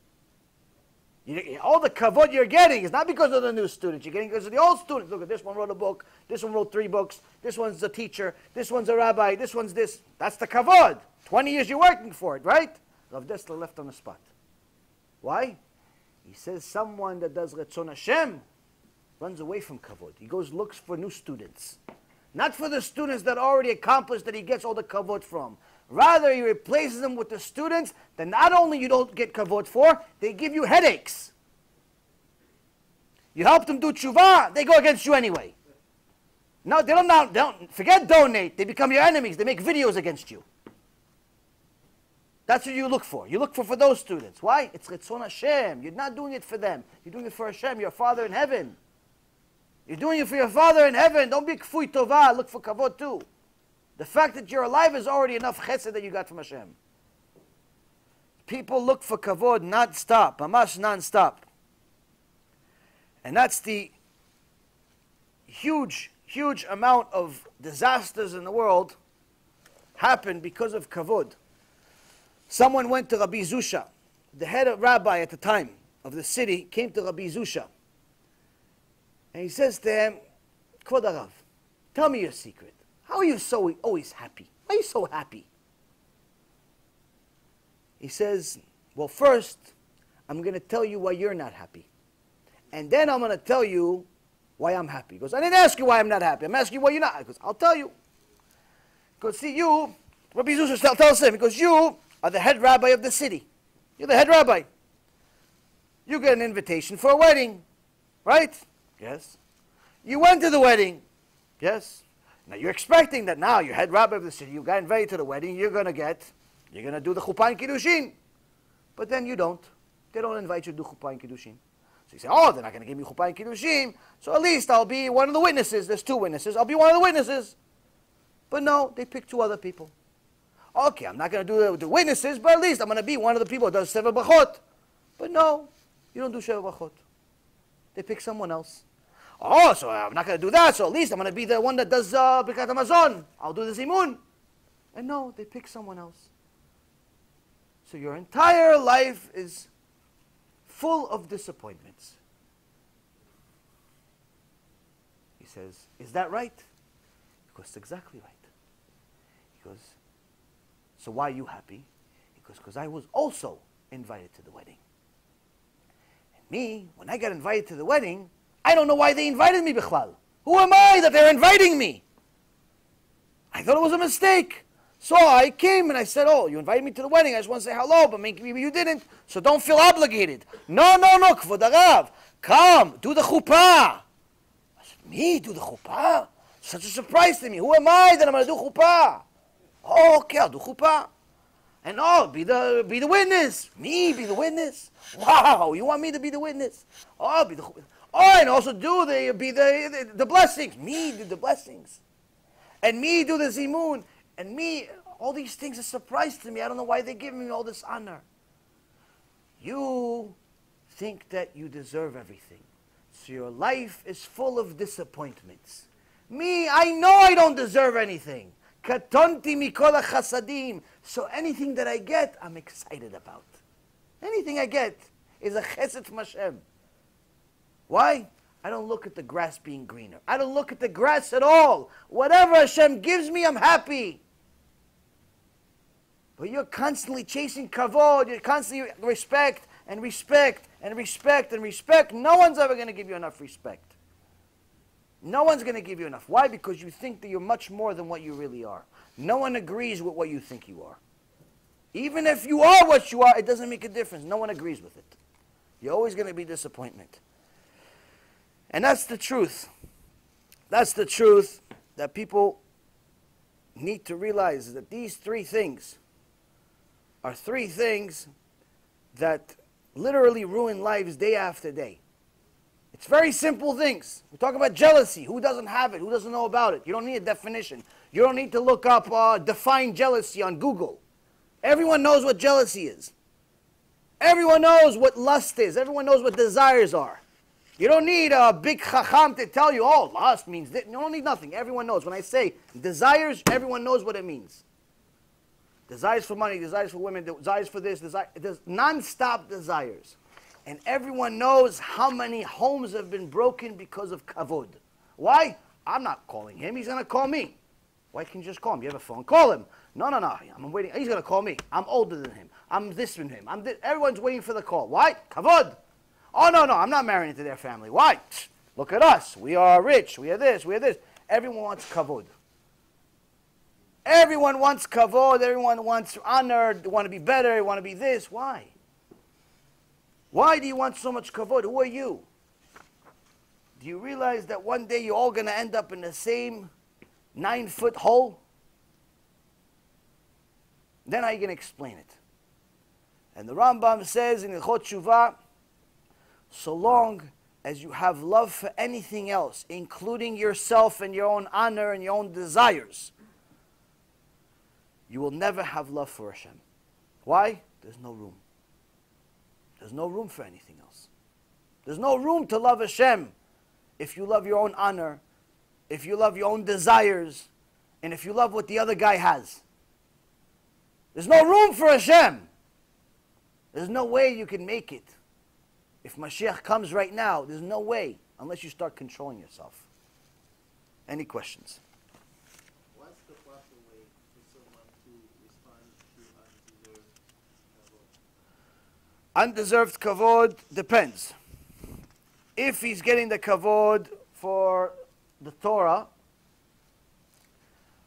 A: All the kavod you're getting is not because of the new students. You're getting because of the old students. Look, this one wrote a book. This one wrote 3 books. This one's a teacher. This one's a rabbi. This one's this. That's the kavod. 20 years you're working for it, right? Rav Dessler left on the spot. Why? He says someone that does Retzon Hashem runs away from kavod. He goes, looks for new students. Not for the students that already accomplished that he gets all the kavod from. Rather, he replaces them with the students that not only you don't get kavod for, they give you headaches. You help them do tshuva, they go against you anyway. No, they don't forget donate. They become your enemies. They make videos against you. That's what you look for. You look for those students. Why? It's Retzon Hashem. You're not doing it for them. You're doing it for Hashem, your Father in heaven. You're doing it for your Father in heaven. Don't be kfui tova. Look for kavod too. The fact that you're alive is already enough chesed that you got from Hashem. People look for kavod non-stop, mamash non-stop. And that's the huge amount of disasters in the world happen because of kavod. Someone went to Rabbi Zusha, the head of rabbi at the time of the city, came to Rabbi Zusha. And he says to him, Kvod Arav, tell me your secret. How are you so always happy? Why are you so happy? He says, well, first, I'm going to tell you why you're not happy. And then I'm going to tell you why I'm happy. He goes, I didn't ask you why I'm not happy. I'm asking you why you're not. He goes, I'll tell you. He goes, see, you, Rabbi Zusha tells him, because you are the head rabbi of the city. You're the head rabbi. You get an invitation for a wedding, right? Yes. You went to the wedding. Yes. Now you're expecting that now you're head rabbi of the city. You got invited to the wedding. You're going to do the chuppah and kiddushin. But then you don't. They don't invite you to do chuppah and kiddushin. So you say, oh, they're not going to give me chuppah and kiddushin. So at least I'll be one of the witnesses. There's 2 witnesses. I'll be one of the witnesses. But no, they pick 2 other people. Okay, I'm not going to do the witnesses, but at least I'm going to be one of the people who does Sheva Brachot. But no, you don't do Sheva Brachot. They pick someone else. Oh, so I'm not going to do that, so at least I'm going to be the one that does Birkat Hamazon. I'll do the Zimun. And no, they pick someone else. So your entire life is full of disappointments. He says, is that right? He goes, it's exactly right. He goes, so why are you happy? He goes, because I was also invited to the wedding. And me, when I got invited to the wedding, I don't know why they invited me, bichlal. Who am I that they're inviting me? I thought it was a mistake. So I came and I said, oh, you invited me to the wedding. I just want to say hello, but maybe you didn't. So don't feel obligated. No, Kvod Arav. Come, do the chuppah. I said, me, do the chuppah? Such a surprise to me. Who am I that I'm going to do chuppah? Oh, okay, I'll do chuppah. And oh, be the witness. Me, be the witness. Wow, you want me to be the witness? Oh, I'll be the witness. Oh, and also be the blessings. Me do the blessings. And me do the zimun. And me, all these things are a surprise to me. I don't know why they give me all this honor. You think that you deserve everything. So your life is full of disappointments. Me, I know I don't deserve anything. Katonti mikol chasadim. So anything that I get, I'm excited about. Anything I get is a chesed from Hashem. Why? I don't look at the grass being greener. I don't look at the grass at all. Whatever Hashem gives me, I'm happy. But you're constantly chasing kavod. You're constantly respect and respect and respect and respect. No one's ever going to give you enough respect. No one's going to give you enough. Why? Because you think that you're much more than what you really are. No one agrees with what you think you are. Even if you are what you are, it doesn't make a difference. No one agrees with it. You're always going to be disappointment. And that's the truth. That's the truth that people need to realize, is that these 3 things are 3 things that literally ruin lives day after day. It's very simple things. We talk about jealousy. Who doesn't have it? Who doesn't know about it? You don't need a definition. You don't need to look up define jealousy on Google. Everyone knows what jealousy is. Everyone knows what lust is. Everyone knows what desires are. You don't need a big chacham to tell you, oh, lust means this. You don't need nothing. Everyone knows. When I say desires, everyone knows what it means. Desires for money, desires for women, desires for this, there's non-stop desires. And everyone knows how many homes have been broken because of kavod. Why? I'm not calling him. He's going to call me. Why can't you just call him? You have a phone. Call him. No. I'm waiting. He's going to call me. I'm older than him. I'm this than him. Everyone's waiting for the call. Why? Kavod. Oh, no. I'm not marrying into their family. Why? Look at us. We are rich. We are this. We are this. Everyone wants kavod. Everyone wants kavod. Everyone wants honor. They want to be better. They want to be this. Why? Why do you want so much kavod? Who are you? Do you realize that one day you're all going to end up in the same 9-foot hole? Then how are you going to explain it? And the Rambam says in Ilchot Shuvah, so long as you have love for anything else, including yourself and your own honor and your own desires, you will never have love for Hashem. Why? there's no room. There's no room for anything else. There's no room to love Hashem if you love your own honor, if you love your own desires, and if you love what the other guy has. There's no room for Hashem. There's no way you can make it. If Mashiach comes right now, there's no way, unless you start controlling yourself. Any questions?
D: What's the proper way for someone to respond to undeserved kavod?
A: Undeserved kavod depends. If he's getting the kavod for the Torah,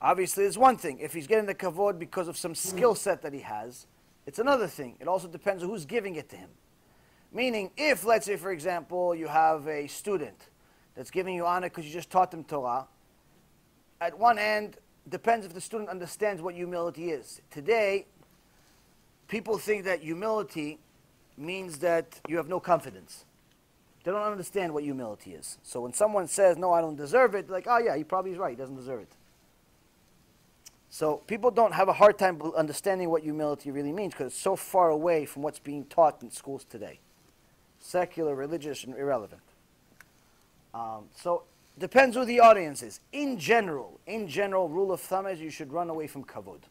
A: obviously it's one thing. If he's getting the kavod because of some skill set that he has, it's another thing. It also depends on who's giving it to him. Meaning, if, let's say, for example, you have a student that's giving you honor because you just taught them Torah, at one end, depends if the student understands what humility is. Today, people think that humility means that you have no confidence. They don't understand what humility is. So when someone says, no, I don't deserve it, they're like, oh yeah, he probably is right, he doesn't deserve it. So people don't have a hard time understanding what humility really means because it's so far away from what's being taught in schools today. Secular, religious, and irrelevant. So depends who the audience is. In general, rule of thumb is you should run away from kavod.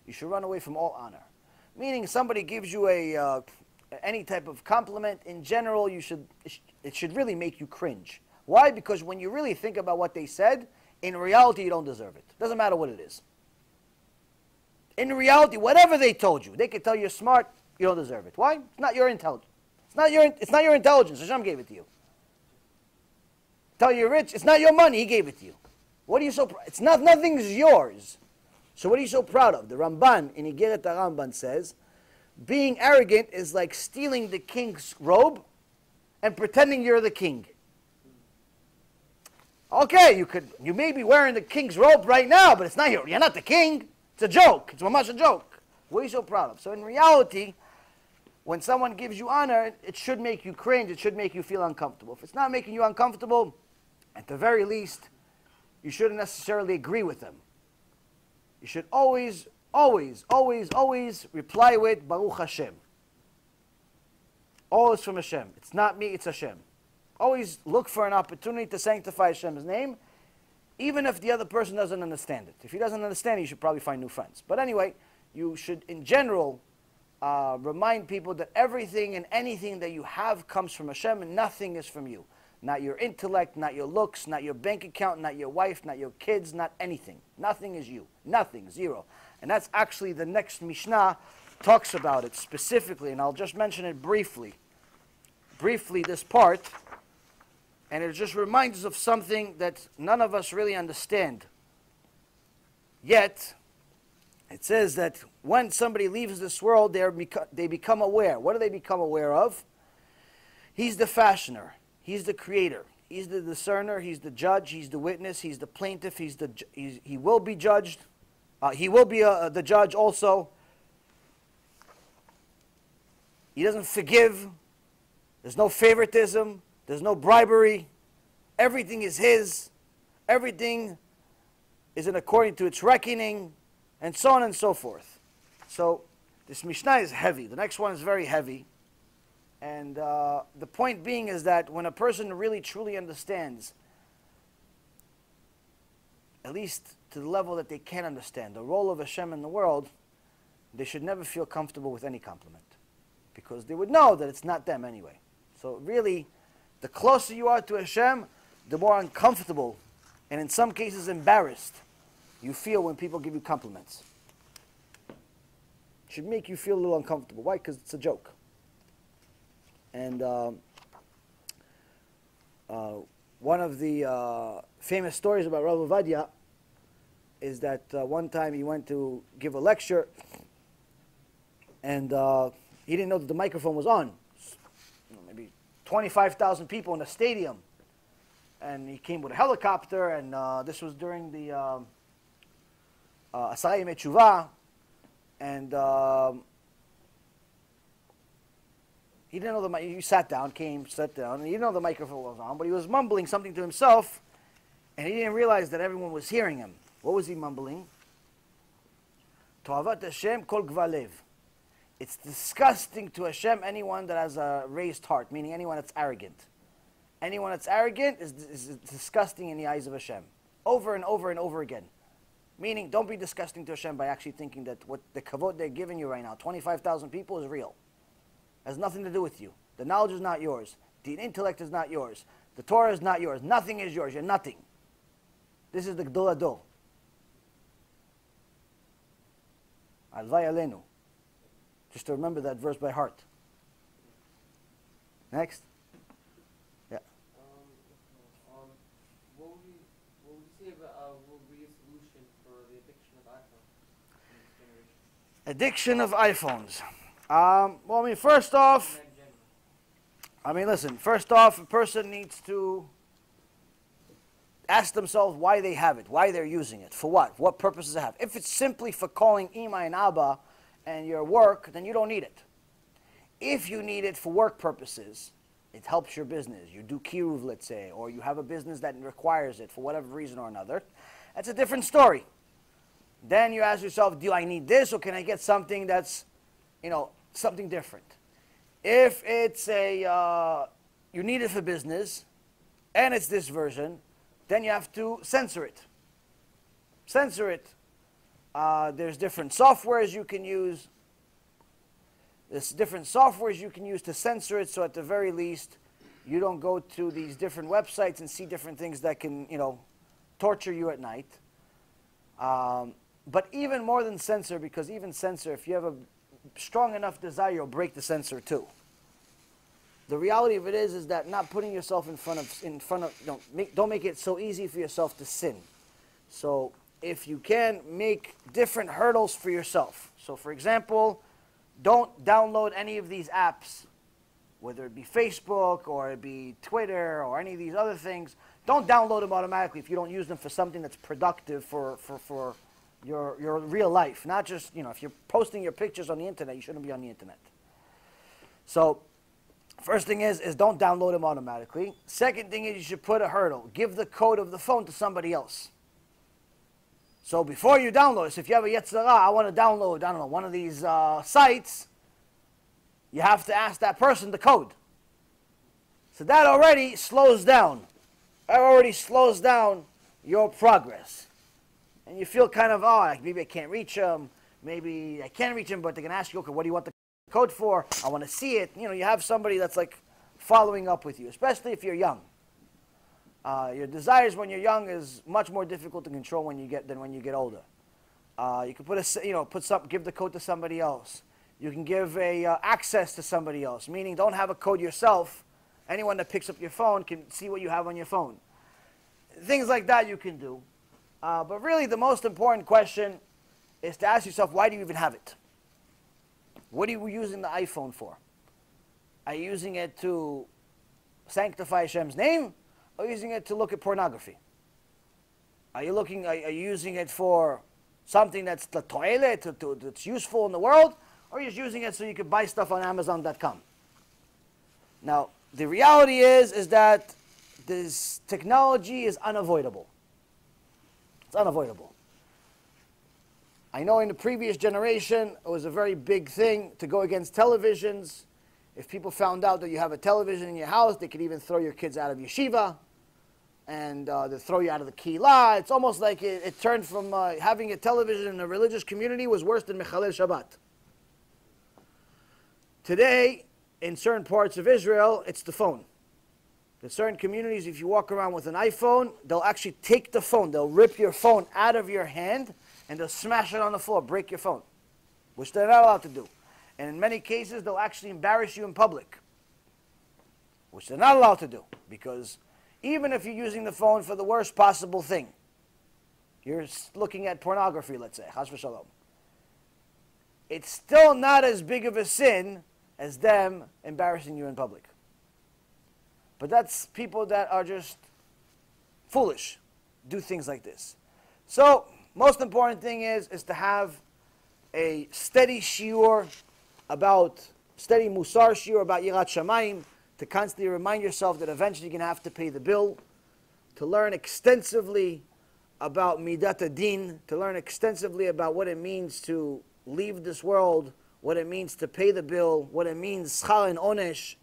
A: You should run away from all honor. Meaning somebody gives you any type of compliment, in general, it should really make you cringe. Why? Because when you really think about what they said, in reality you don't deserve it. Doesn't matter what it is. In reality, whatever they told you, they could tell you're smart, you don't deserve it. Why? It's not your intelligence. It's not your intelligence. Hashem gave it to you. Tell you you're rich. It's not your money. He gave it to you. What are you so proud? It's not. Nothing's yours. So what are you so proud of? The Ramban in Igeret Ramban says, being arrogant is like stealing the king's robe and pretending you're the king. Okay, you may be wearing the king's robe right now, but it's not you're not the king. It's a joke. It's mamash a joke. What are you so proud of? So in reality, when someone gives you honor, it should make you cringe. It should make you feel uncomfortable. If it's not making you uncomfortable, at the very least, you shouldn't necessarily agree with them. You should always reply with Baruch Hashem. Always from Hashem. It's not me, it's Hashem. Always look for an opportunity to sanctify Hashem's name, even if the other person doesn't understand it. If he doesn't understand it, you should probably find new friends. But anyway, you should, in general, remind people that everything and anything that you have comes from Hashem and nothing is from you. Not your intellect, not your looks, not your bank account, not your wife, not your kids, not anything. Nothing is you. Nothing, zero. And that's actually the next Mishnah talks about it specifically, and I'll just mention it briefly. Briefly, this part, and it just reminds us of something that none of us really understand. Yet, it says that when somebody leaves this world, they become aware. What do they become aware of? He's the fashioner. He's the creator. He's the discerner. He's the judge. He's the witness. He's the plaintiff. He will be judged. He will be the judge also. He doesn't forgive. There's no favoritism. There's no bribery. Everything is his. Everything is in according to its reckoning, and so on and so forth. So this Mishnah is heavy. The next one is very heavy. And the point being is that when a person really truly understands, at least to the level that they can understand, the role of Hashem in the world, they should never feel comfortable with any compliment. Because they would know that it's not them anyway. So really, the closer you are to Hashem, the more uncomfortable, and in some cases embarrassed, you feel when people give you compliments. It should make you feel a little uncomfortable. Why? Because it's a joke. And one of the famous stories about Rav Ovadia is that one time he went to give a lecture, and he didn't know that the microphone was on. Maybe 25,000 people in a stadium. And he came with a helicopter, and this was during the Asara Yemei Teshuvah, and he didn't know he sat down, and he didn't know the microphone was on, but he was mumbling something to himself, and he didn't realize that everyone was hearing him. What was he mumbling? To'avat Hashem kol gvalev. It's disgusting to Hashem, anyone that has a raised heart, meaning anyone that's arrogant. Anyone that's arrogant is disgusting in the eyes of Hashem. Over and over and over again. Meaning, don't be disgusting to Hashem by actually thinking that what the kavod they're giving you right now, 25,000 people, is real. It has nothing to do with you. The knowledge is not yours. The intellect is not yours. The Torah is not yours. Nothing is yours. You're nothing. This is the Gdol Adol. Alvay Alenu. Just to remember that verse by heart. Next. Yeah.
C: What would you say about what would be a solution for the addiction of iPhone in this generation?
A: Addiction of iPhones. Well, I mean, first off, listen, first off, a person needs to ask themselves why they have it, why they're using it, for what purpose does it have. If it's simply for calling Ima and Abba and your work, then you don't need it. If you need it for work purposes, it helps your business. You do KIRUV, let's say, or you have a business that requires it for whatever reason or another. That's a different story. Then you ask yourself, do I need this, or can I get something that's, something different? If it's you need it for business, and it's this version, then you have to censor it. Censor it. There's different softwares you can use. There's different softwares you can use to censor it, so at the very least, you don't go to these different websites and see different things that can, torture you at night. But even more than censor, because even censor, if you have a strong enough desire, you'll break the censor too. The reality of it is that not putting yourself in front of, don't make it so easy for yourself to sin. So if you can, make different hurdles for yourself. So for example, don't download any of these apps, whether it be Facebook or it be Twitter or any of these other things. Don't download them automatically if you don't use them for something that's productive for your real life. Not just, if you're posting your pictures on the internet, you shouldn't be on the internet. So first thing is don't download them automatically. Second thing is you should put a hurdle. Give the code of the phone to somebody else. So before you download it, if you have a Yetzirah, I want to download, one of these sites, you have to ask that person the code. So that already slows down. That already slows down your progress. And you feel kind of, maybe I can't reach them. Maybe I can reach them, but they're going to ask you, okay, what do you want the code for? I want to see it. You have somebody that's like following up with you, especially if you're young. Your desires when you're young is much more difficult to control than when you get older. You can give the code to somebody else. You can give access to somebody else, meaning don't have a code yourself. Anyone that picks up your phone can see what you have on your phone. Things like that you can do. But really the most important question is to ask yourself, why do you even have it? What are you using the iPhone for? Are you using it to sanctify Hashem's name? Or are you using it to look at pornography? Are you using it for something that's the toilet, that's useful in the world? Or are you just using it so you can buy stuff on Amazon.com? Now, the reality is that this technology is unavoidable. It's unavoidable. I know in the previous generation, it was a very big thing to go against televisions. If people found out that you have a television in your house, they could even throw your kids out of yeshiva. And they throw you out of the kihlah. It's almost like it turned from having a television in a religious community was worse than mechalel Shabbat. Today, in certain parts of Israel, it's the phone. In certain communities, if you walk around with an iPhone, they'll actually take the phone. They'll rip your phone out of your hand and they'll smash it on the floor, break your phone, which they're not allowed to do. And in many cases, they'll actually embarrass you in public, which they're not allowed to do, because even if you're using the phone for the worst possible thing, you're looking at pornography, let's say, chas v'shalom, it's still not as big of a sin as them embarrassing you in public. But that's people that are just foolish, do things like this. So, most important thing is to have a steady shiur steady MUSSAR shiur about Yirat Shamayim, to constantly remind yourself that eventually you're going to have to pay the bill, to learn extensively about Midat Adin, to learn extensively about what it means to leave this world what it means to pay the bill, what it means schar and onesh,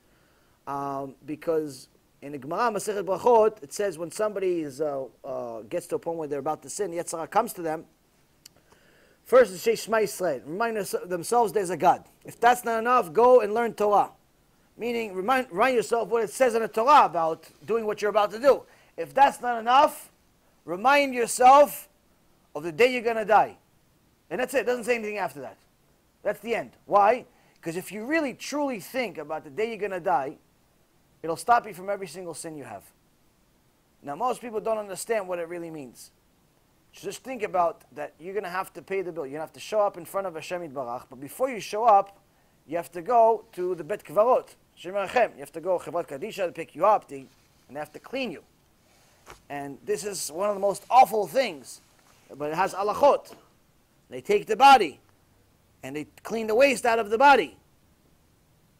A: because in the Gemara Masechet Brachot it says when somebody gets to a point where they're about to sin, Yetzirah comes to them. First, it's Shema Yisrael. Remind themselves there's a God. If that's not enough, go and learn Torah. Meaning, remind yourself what it says in the Torah about doing what you're about to do. If that's not enough, remind yourself of the day you're going to die. And that's it. It doesn't say anything after that. That's the end. Why? Because if you really, truly think about the day you're going to die, it'll stop you from every single sin you have. Now, most people don't understand what it really means. Just think about that you're going to have to pay the bill. You're going to have to show up in front of Hashem Yitbarach. But before you show up, you have to go to the Bet Kvarot. Hashem Yirachem. You have to go Chevrat Kadisha to pick you up. And they have to clean you. And this is one of the most awful things. But it has alachot. They take the body. And they clean the waste out of the body.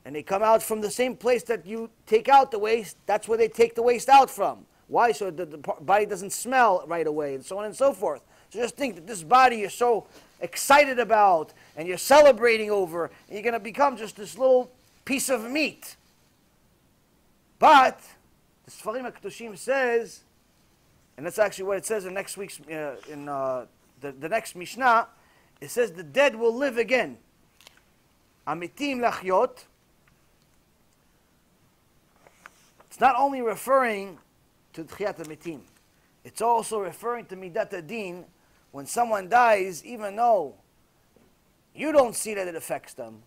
A: And they come out from the same place that you take out the waste. That's where they take the waste out from. Why? So the body doesn't smell right away, and so on and so forth. So just think that this body you're so excited about, and you're celebrating over, and you're going to become just this little piece of meat. But the Sfarim HaKadoshim says, and that's actually what it says in next week's, the next Mishnah, it says the dead will live again. Amitim lachyot. It's not only referring to Tchiyat HaMitim. It's also referring to Midat Adin, when someone dies, even though you don't see that it affects them,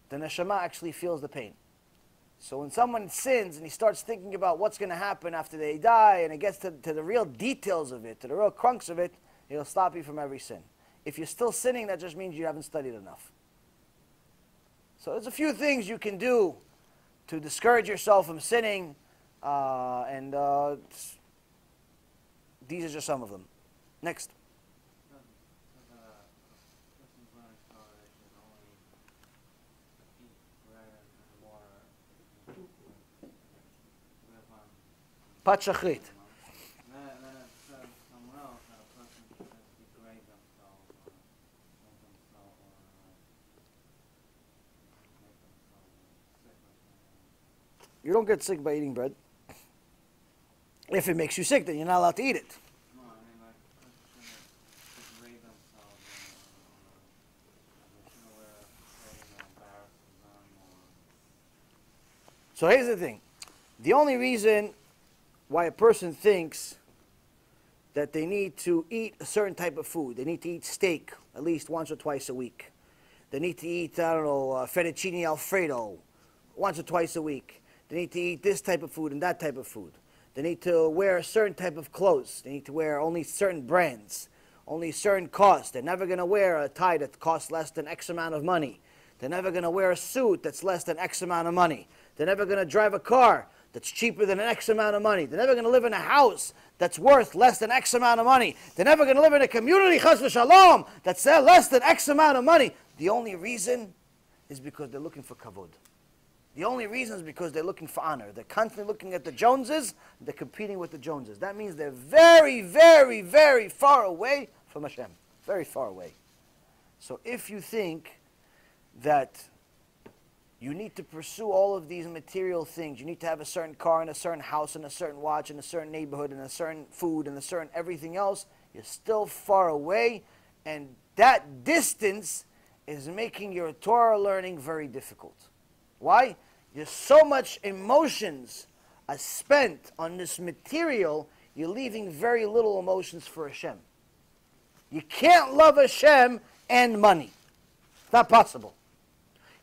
A: the neshama actually feels the pain. So when someone sins and he starts thinking about what's going to happen after they die, and it gets to the real details of it, to the real crux of it, it'll stop you from every sin. If you're still sinning, that just means you haven't studied enough. So there's a few things you can do to discourage yourself from sinning, these are just some of them. Next. Pat Shachrit. You don't get sick by eating bread. If it makes you sick, then you're not allowed to eat it.
C: No, I mean, like, degrade themselves,
A: So here's the thing. The only reason why a person thinks that they need to eat a certain type of food, they need to eat steak at least once or twice a week. They need to eat, I don't know, fettuccine alfredo once or twice a week. They need to eat this type of food and that type of food. They need to wear a certain type of clothes. They need to wear only certain brands, only certain costs. They're never going to wear a tie that costs less than X amount of money. They're never going to wear a suit that's less than X amount of money. They're never going to drive a car that's cheaper than an X amount of money. They're never going to live in a house that's worth less than X amount of money. They're never going to live in a community, chas v'shalom, that's less than X amount of money. The only reason is because they're looking for kavod. The only reason is because they're looking for honor. They're constantly looking at the Joneses. They're competing with the Joneses. That means they're very, very, very far away from Hashem. Very far away. So if you think that you need to pursue all of these material things, you need to have a certain car and a certain house and a certain watch and a certain neighborhood and a certain food and a certain everything else, you're still far away. And that distance is making your Torah learning very difficult. Why? There's so much emotions are spent on this material, you're leaving very little emotions for Hashem. You can't love Hashem and money. It's not possible.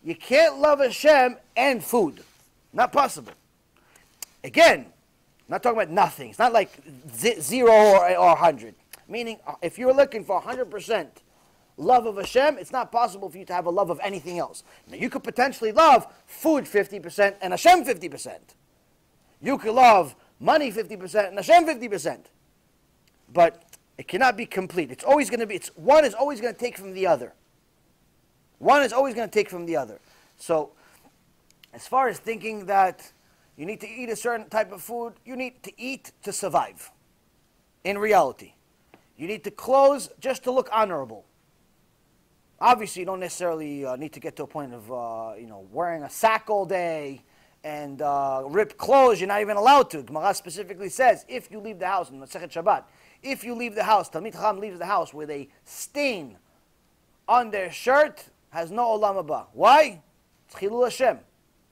A: You can't love Hashem and food. Not possible. Again, I'm not talking about nothing. It's not like 0 or 100. Meaning, if you're looking for 100% love of Hashem, it's not possible for you to have a love of anything else. Now, you could potentially love food 50% and Hashem 50%. You could love money 50% and Hashem 50%. But it cannot be complete. It's always going to be, one is always going to take from the other. One is always going to take from the other. So, as far as thinking that you need to eat a certain type of food, you need to eat to survive. In reality. You need to clothes just to look honorable. Obviously, you don't necessarily need to get to a point of wearing a sack all day and rip clothes. You're not even allowed to. Gemara specifically says if you leave the house in Masechet Shabbat, if you leave the house, Talmid Chacham leaves the house with a stain on their shirt, has no olam haba. Why? It's chilul Hashem.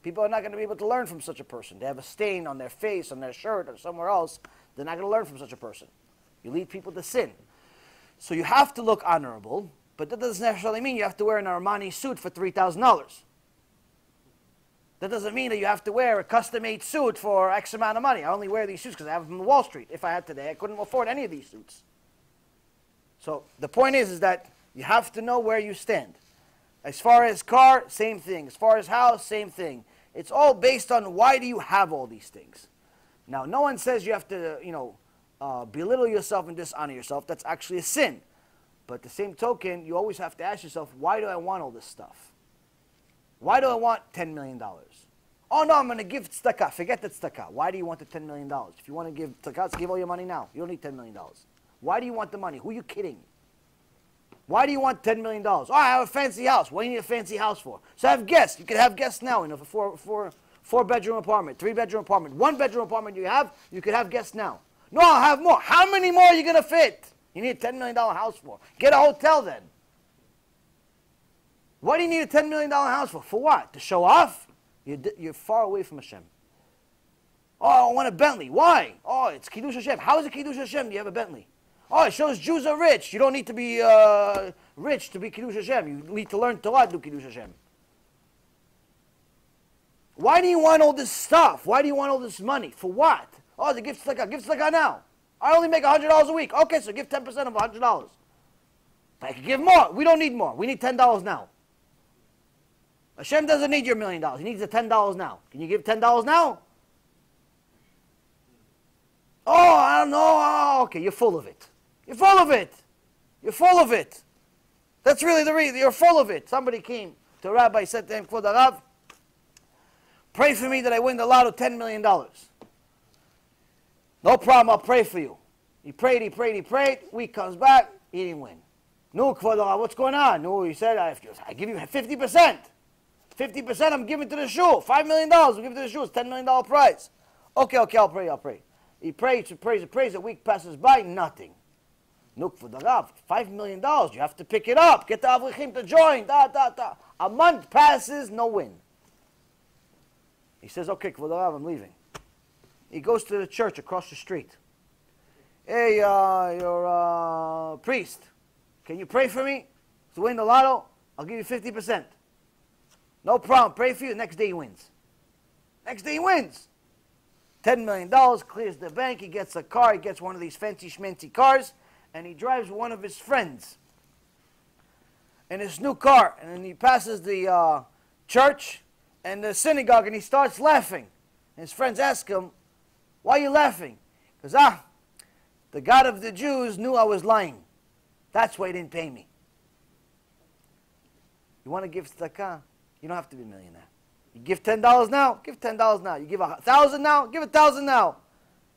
A: People are not going to be able to learn from such a person. They have a stain on their face, on their shirt, or somewhere else. They're not going to learn from such a person. You lead people to sin. So you have to look honorable, but that doesn't necessarily mean you have to wear an Armani suit for $3,000. That doesn't mean that you have to wear a custom-made suit for X amount of money. I only wear these suits because I have them on Wall Street. If I had today, I couldn't afford any of these suits. So the point is that you have to know where you stand. As far as car, same thing. As far as house, same thing. It's all based on why do you have all these things. Now, no one says you have to, belittle yourself and dishonor yourself. That's actually a sin. But at the same token, you always have to ask yourself, why do I want all this stuff? Why do I want $10 million? Oh, no, I'm going to give tzedakah. Forget the tzedakah. Why do you want the $10 million? If you want to give tzedakah, give all your money now. You don't need $10 million. Why do you want the money? Who are you kidding? Why do you want $10 million? Oh, I have a fancy house. What do you need a fancy house for? So have guests. You can have guests now in a four-bedroom apartment, three-bedroom apartment, one-bedroom apartment you could have guests now. No, I'll have more. How many more are you going to fit? You need a $10 million house for. Get a hotel then. What do you need a $10 million house for? For what? To show off? You're far away from Hashem. Oh, I want a Bentley. Why? Oh, it's Kiddush Hashem. How is it Kiddush Hashem? Do you have a Bentley? Oh, it shows Jews are rich. You don't need to be rich to be Kiddush Hashem. You need to learn Torah to do Kiddush Hashem. Why do you want all this stuff? Why do you want all this money? For what? Oh, the gift tzedakah. Give tzedakah now. I only make $100 a week. Okay, so give 10% of $100. I can give more. We don't need more. We need $10 now. Hashem doesn't need your $1 million. He needs the $10 now. Can you give $10 now? Oh, I don't know. Oh, okay, you're full of it. You're full of it. You're full of it. That's really the reason. You're full of it. Somebody came to a rabbi, said to him, Kvod Harav, pray for me that I win the lotto $10 million. No problem, I'll pray for you. He prayed. Week comes back, he didn't win. No, Kvod Harav, what's going on? No, he said, I give you 50%. 50% I'm giving to the shul. $5 million, I'm giving to the shul. It's $10 million prize. Okay, I'll pray. He prays. A week passes by, nothing. No, Kvod Harav, $5 million. You have to pick it up. Get the Avrichim to join. A month passes, no win. He says, okay, Kvod Harav, I'm leaving. He goes to the church across the street. Hey, you're a priest. Can you pray for me to win the lotto? I'll give you 50%. No problem. Pray for you. Next day he wins. $10 million, clears the bank. He gets a car. He gets one of these fancy schmancy cars. And he drives one of his friends in his new car. And then he passes the church and the synagogue and he starts laughing. And his friends ask him, why are you laughing? He goes, the God of the Jews knew I was lying. That's why he didn't pay me. You want to give tzedakah? You don't have to be a millionaire. You give $10 now? Give $10 now. You give $1,000 now? Give $1,000 now.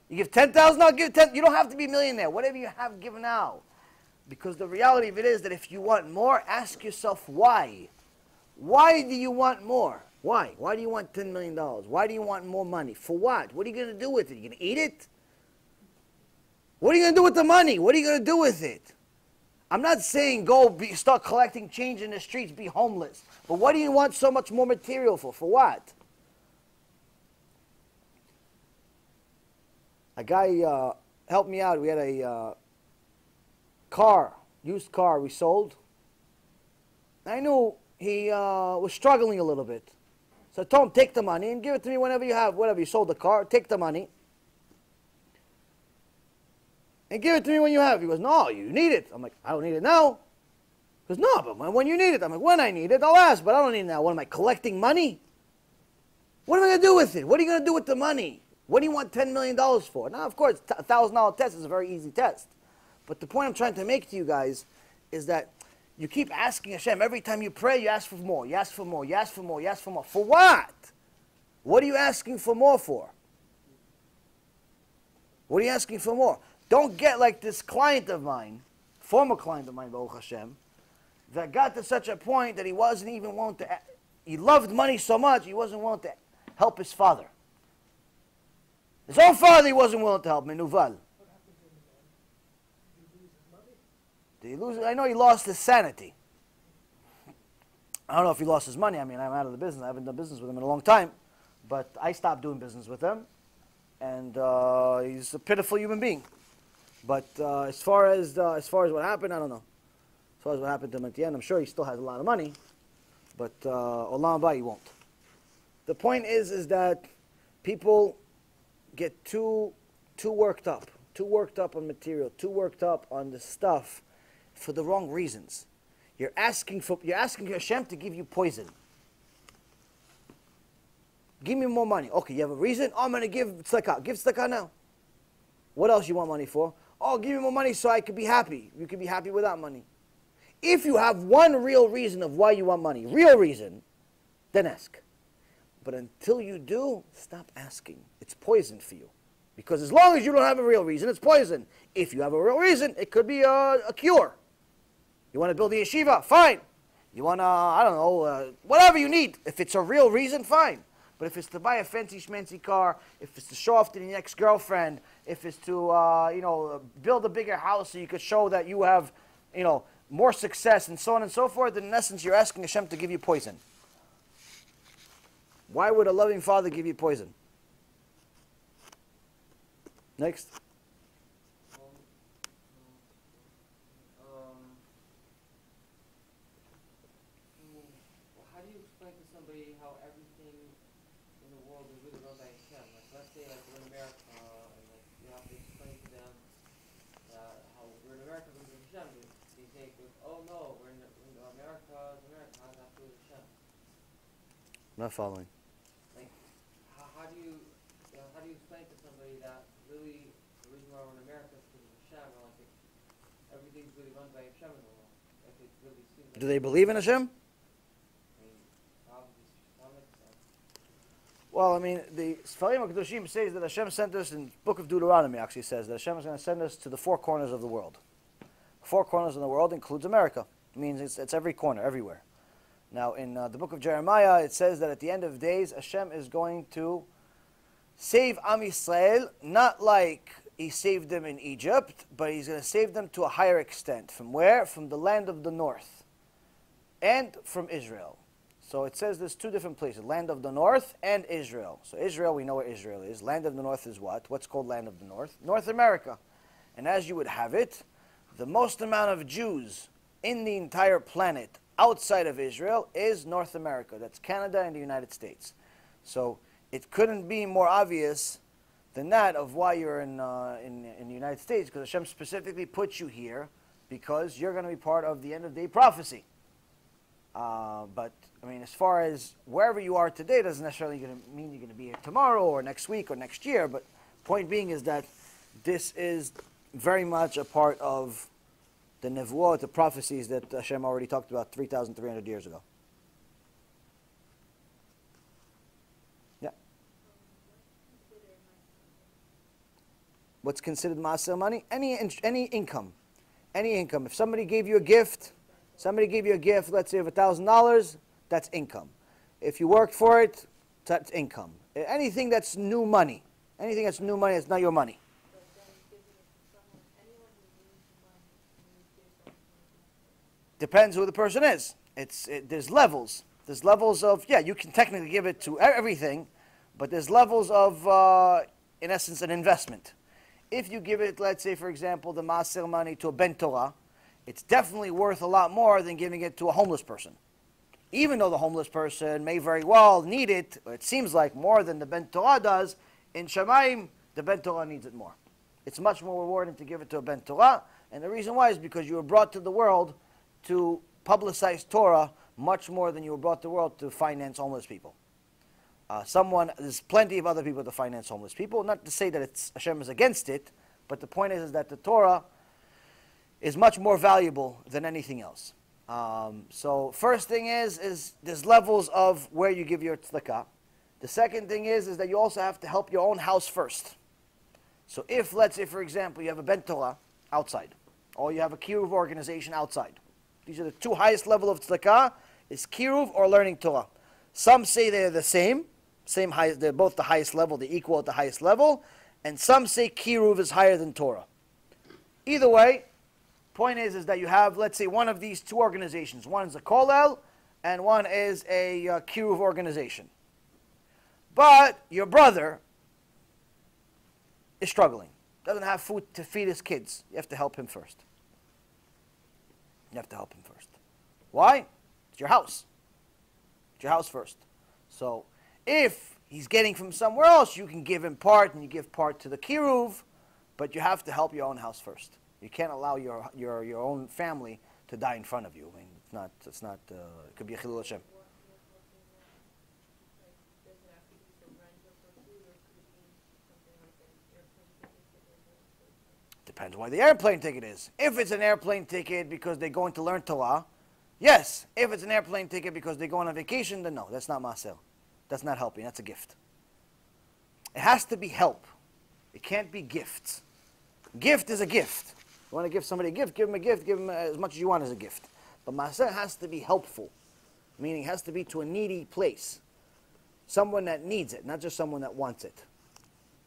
A: You give $10,000 now? Give $10,000. You don't have to be a millionaire. Whatever you have, give now. Because the reality of it is that if you want more, ask yourself why. Why do you want more? Why? Why do you want $10 million? Why do you want more money? For what? What are you going to do with it? You going to eat it? What are you going to do with the money? What are you going to do with it? I'm not saying start collecting change in the streets, be homeless. But what do you want so much more material for? For what? A guy helped me out. We had a used car we sold. I knew he was struggling a little bit. So I told him, take the money and give it to me whenever you have, whatever. You sold the car, take the money. And give it to me when you have. He goes, no, you need it. I'm like, I don't need it now. He goes, no, but when you need it. I'm like, when I need it, I'll ask, but I don't need it now. What, am I collecting money? What am I going to do with it? What are you going to do with the money? What do you want $10 million for? Now, of course, a $1,000 test is a very easy test. But the point I'm trying to make to you guys is that you keep asking Hashem. Every time you pray, you ask for more. You ask for more. You ask for more. You ask for more. For what? What are you asking for more for? What are you asking for more? Don't get like this client of mine, former client of mine, Baruch Hashem, that got to such a point that he wasn't even willing to, he loved money so much, he wasn't willing to help his father. His own father he wasn't willing to help, Menuval.
B: What happened to him then? Did he lose his money?
A: Did he lose it? I know he lost his sanity. I don't know if he lost his money. I mean, I'm out of the business. I haven't done business with him in a long time. But I stopped doing business with him. And he's a pitiful human being. But as far as what happened, I don't know. As far as what happened to him at the end, I'm sure he still has a lot of money. But Olam Haba, he won't. The point is that people get too worked up on material, too worked up on the stuff for the wrong reasons. You're asking Hashem to give you poison. Give me more money. Okay, you have a reason? Oh, I'm going to give tzedakah. Give tzedakah now. What else you want money for? Oh, give me more money so I could be happy. You could be happy without money. If you have one real reason of why you want money, real reason, then ask. But until you do, stop asking. It's poison for you. Because as long as you don't have a real reason, it's poison. If you have a real reason, it could be a cure. You want to build a yeshiva? Fine. You want to, I don't know, whatever you need. If it's a real reason, fine. But if it's to buy a fancy schmancy car, if it's to show off to the next girlfriend, if it's to, build a bigger house so you could show that you have, more success and so on and so forth, then in essence you're asking Hashem to give you poison. Why would a loving father give you poison? Next.
C: How do you explain to somebody how everything in the world is really run by Hashem? Like, let's say like we're in America, and like you have to explain to them how we're in America because of Hashem. They think, oh no, we're in America, how does that do with Hashem?
A: Not following.
C: Like, how do you explain to somebody that really the reason why we're in America is because of Hashem, or like everything's really run by Hashem in the world? Like it really seems. Like
A: Do they believe in Hashem? Well, I mean, the Sfarim HaKadoshim says that Hashem sent us, in the book of Deuteronomy actually says that Hashem is going to send us to the four corners of the world. Four corners of the world includes America. It means it's every corner, everywhere. Now, in the book of Jeremiah, it says that at the end of days, Hashem is going to save Am Yisrael, not like He saved them in Egypt, but He's going to save them to a higher extent. From where? From the land of the north and from Israel. So it says there's two different places, land of the north and Israel. So Israel, we know where Israel is. Land of the north is what? What's called land of the north? North America. And as you would have it, the most amount of Jews in the entire planet outside of Israel is North America. That's Canada and the United States. So it couldn't be more obvious than that of why you're in the United States, because Hashem specifically put you here because you're going to be part of the end of day prophecy. But I mean, as far as wherever you are today, doesn't necessarily mean you're going to be here tomorrow or next week or next year. But point being is that this is very much a part of the nevuot, the prophecies that Hashem already talked about 3,300 years ago. Yeah. What's considered maaser money? Any income. Any income. If somebody gave you a gift, let's say of $1,000, that's income. If you worked for it, that's income. Anything that's new money. Anything that's new money, it's not your money.
E: But then giving it to someone, anyone who needs money, can you give something?
A: Depends who the person is. There's levels. There's levels of, you can technically give it to everything, but there's levels of, in essence, an investment. If you give it, let's say, for example, the maaser money to a ben Torah, it's definitely worth a lot more than giving it to a homeless person. Even though the homeless person may very well need it, it seems like more than the ben Torah does, in Shamayim, the ben Torah needs it more. It's much more rewarding to give it to a ben Torah, and the reason why is because you were brought to the world to publicize Torah much more than you were brought to the world to finance homeless people. There's plenty of other people to finance homeless people. Not to say that Hashem is against it, but the point is that the Torah is much more valuable than anything else. So first thing is there's levels of where you give your tzedakah. The second thing is that you also have to help your own house first. So if, let's say, for example, you have a ben Torah outside, or you have a KIRUV organization outside, These are the two highest level of tzedakah, is KIRUV or learning Torah. Some say they're the same high, they're both the highest level, they equal at the highest level, and some say KIRUV is higher than Torah. Either way, point is that you have, let's say, one of these two organizations. One is a kollel, and one is a KIRUV organization. But your brother is struggling, doesn't have food to feed his kids. You have to help him first. You have to help him first. Why? It's your house. It's your house first. So if he's getting from somewhere else, you can give him part, and you give part to the KIRUV, but you have to help your own house first. You can't allow your own family to die in front of you. I mean, it's not. It could be a chilul Hashem. Depends why the airplane ticket is. If it's an airplane ticket because they're going to learn Torah, yes. If it's an airplane ticket because they're going on vacation, then no, that's not masel. That's not helping. That's a gift. It has to be help. It can't be gifts. Gift is a gift. You want to give somebody a gift, give them a gift, give them as much as you want as a gift. But masel has to be helpful, meaning it has to be to a needy place. Someone that needs it, not just someone that wants it.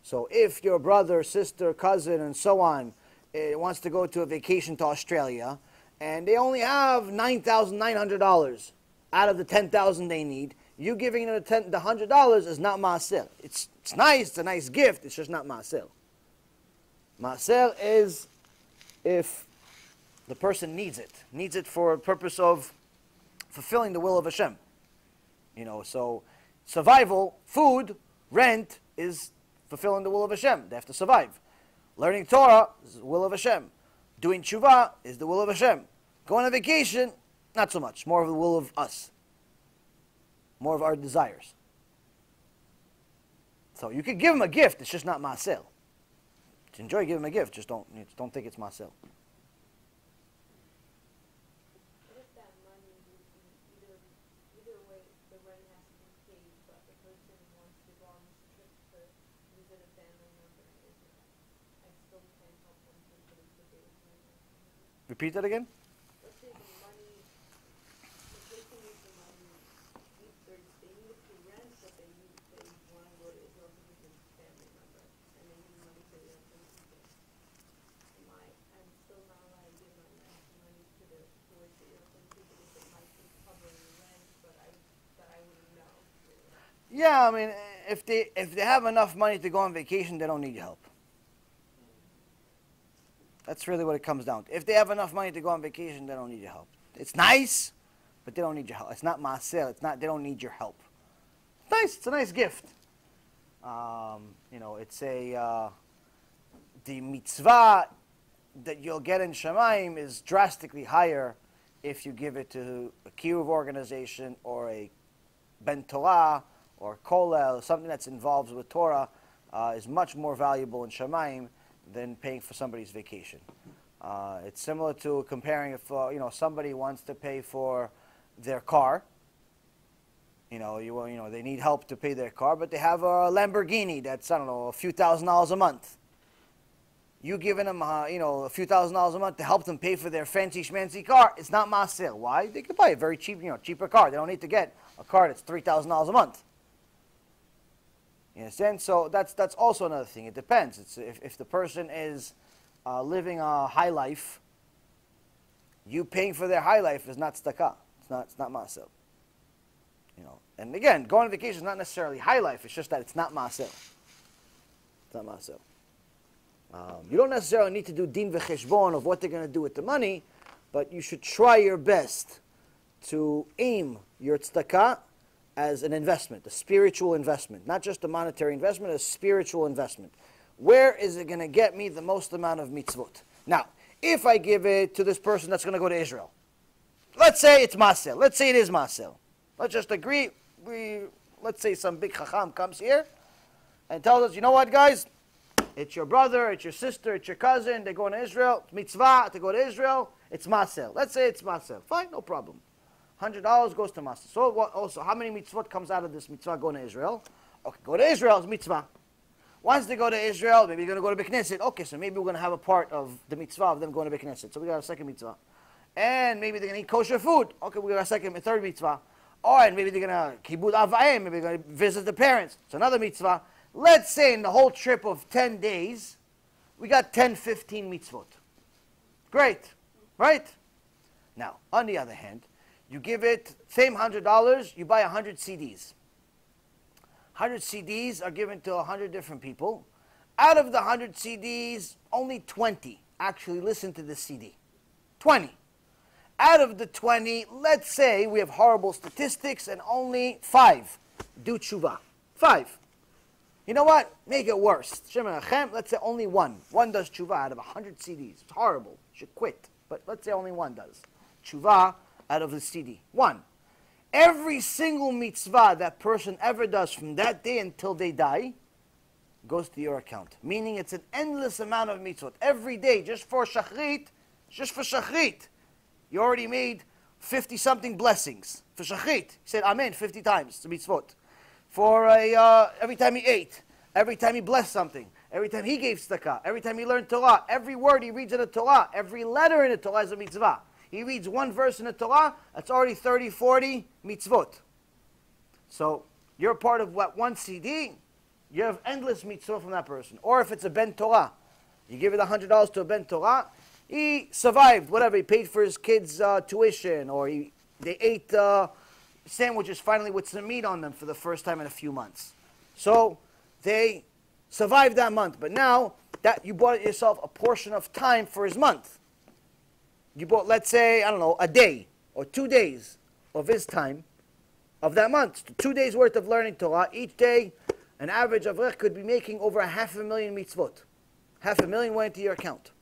A: So if your brother, sister, cousin, and so on wants to go to a vacation to Australia, and they only have $9,900 out of the $10,000 they need, you giving them the $100 is not ma'aseh. It's nice, it's a nice gift, it's just not ma'aseh. Ma'aseh is if the person needs it for a purpose of fulfilling the will of Hashem. So survival, food, rent is fulfilling the will of Hashem. They have to survive. Learning Torah is the will of Hashem. Doing tshuva is the will of Hashem. Going on vacation, not so much. More of the will of us. More of our desires. So you could give him a gift, it's just not ma'aseh. Enjoy giving him a gift, just don't think it's ma'aseh.
E: What if that money would be either way, the rent has to be paid, but the person wants to go on this trip to visit a family member in Israel? I still can't help them pay for the ticket.
A: Repeat that again?
E: Let's say the person needs the money, they need it to rent, but they want to go to Israel to visit a family member, and they need money for the ticket. I'm still not allowed to give my money to the towards the airplane ticket if it might be covering the rent, but I wouldn't know.
A: Yeah, I mean, if they have enough money to go on vacation, they don't need your help. That's really what it comes down to. If they have enough money to go on vacation, they don't need your help. It's nice, but they don't need your help. It's not ma'aseh. They don't need your help. It's nice. It's a nice gift. It's the mitzvah that you'll get in Shamayim is drastically higher if you give it to a KIRUV organization or a Ben Torah or kollel, something that's involved with Torah, is much more valuable in Shamayim than paying for somebody's vacation. It's similar to comparing if somebody wants to pay for their car. They need help to pay their car, but they have a Lamborghini that's, I don't know, a few $1,000s a month. You giving them, a few $1,000s a month to help them pay for their fancy schmancy car, it's not ma'aseh. Why? They could buy a very cheap, cheaper car. They don't need to get a car that's $3,000 a month. You understand? So that's also another thing. It depends. It's if the person is living a high life, you paying for their high life is not tzedakah. It's not ma'aseh. And again, going on vacation is not necessarily high life. It's just that it's not ma'aseh. It's not ma'aseh. You don't necessarily need to do din v'cheshbon of what they're going to do with the money, but you should try your best to aim your tzedakah as an investment, a spiritual investment, not just a monetary investment, a spiritual investment. Where is it going to get me the most amount of mitzvot? Now, if I give it to this person that's going to go to Israel, let's say it's masel. Let's say it is masel. Let's just agree. Let's say some big chacham comes here and tells us, you know what, guys? It's your brother, it's your sister, it's your cousin. They're going to Israel. It's mitzvah to go to Israel. It's masel. Let's say it's masel. Fine, no problem. $100 goes to masel. So also, how many mitzvot comes out of this mitzvah going to Israel? Okay, go to Israel is mitzvah. Once they go to Israel, maybe they're going to go to Beit Knesset. Okay, so maybe we're going to have a part of the mitzvah of them going to Beit Knesset. So we got a second mitzvah. and maybe they're going to eat kosher food. Okay, we got a second and third mitzvah. Or and maybe they're going to kibud avayim, maybe they're going to visit the parents. It's another mitzvah. Let's say in the whole trip of 10 days, we got 10, 15 mitzvot. Great, right? Now, on the other hand, you give it, same $100, you buy 100 CDs. 100 CDs are given to 100 different people. Out of the 100 CDs, only 20 actually listen to the CD. 20. Out of the 20, let's say we have horrible statistics and only 5 do tshuva. 5. You know what? Make it worse. Let's say only 1. 1 does tshuva out of 100 CDs. It's horrible. Should quit. But let's say only 1 does. Tshuva out of the CD. 1. Every single mitzvah that person ever does from that day until they die goes to your account. Meaning it's an endless amount of mitzvot. Every day, just for shachrit, you already made 50-something blessings. For shachrit, he said amen 50 times, the mitzvot. For every time he ate, every time he blessed something, every time he gave tzedakah, every time he learned Torah, every word he reads in the Torah, every letter in the Torah is a mitzvah. He reads one verse in the Torah, that's already 30, 40 mitzvot. So you're part of what, one CD, you have endless mitzvot from that person. Or if it's a ben Torah, you give it $100 to a ben Torah, he survived, whatever, he paid for his kids' tuition, or they ate sandwiches finally with some meat on them for the first time in a few months. So they survived that month. But now that you bought yourself a portion of time for his month. You bought, let's say, I don't know, a day or 2 days of his time of that month. 2 days worth of learning Torah. Each day, an average avrech could be making over 500,000 mitzvot. 500,000 went into your account.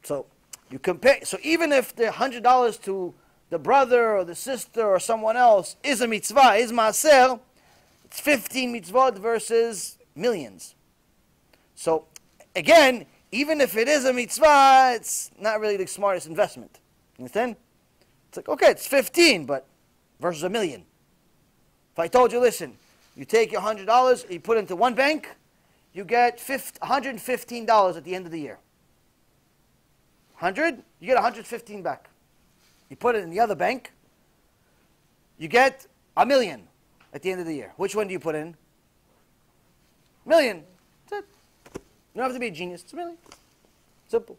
A: So you compare. So even if the $100 to the brother or the sister or someone else is a mitzvah, is maaser, it's 15 mitzvot versus millions. So again, even if it is a mitzvah, it's not really the smartest investment. You understand? It's like, okay, it's 15, but versus a million. If I told you, listen, you take your $100, you put it into one bank, you get $115 at the end of the year. 100, you get 115 back. You put it in the other bank, you get $1 million at the end of the year. Which one do you put in? $1 million. That's it. You don't have to be a genius. It's $1 million. Simple.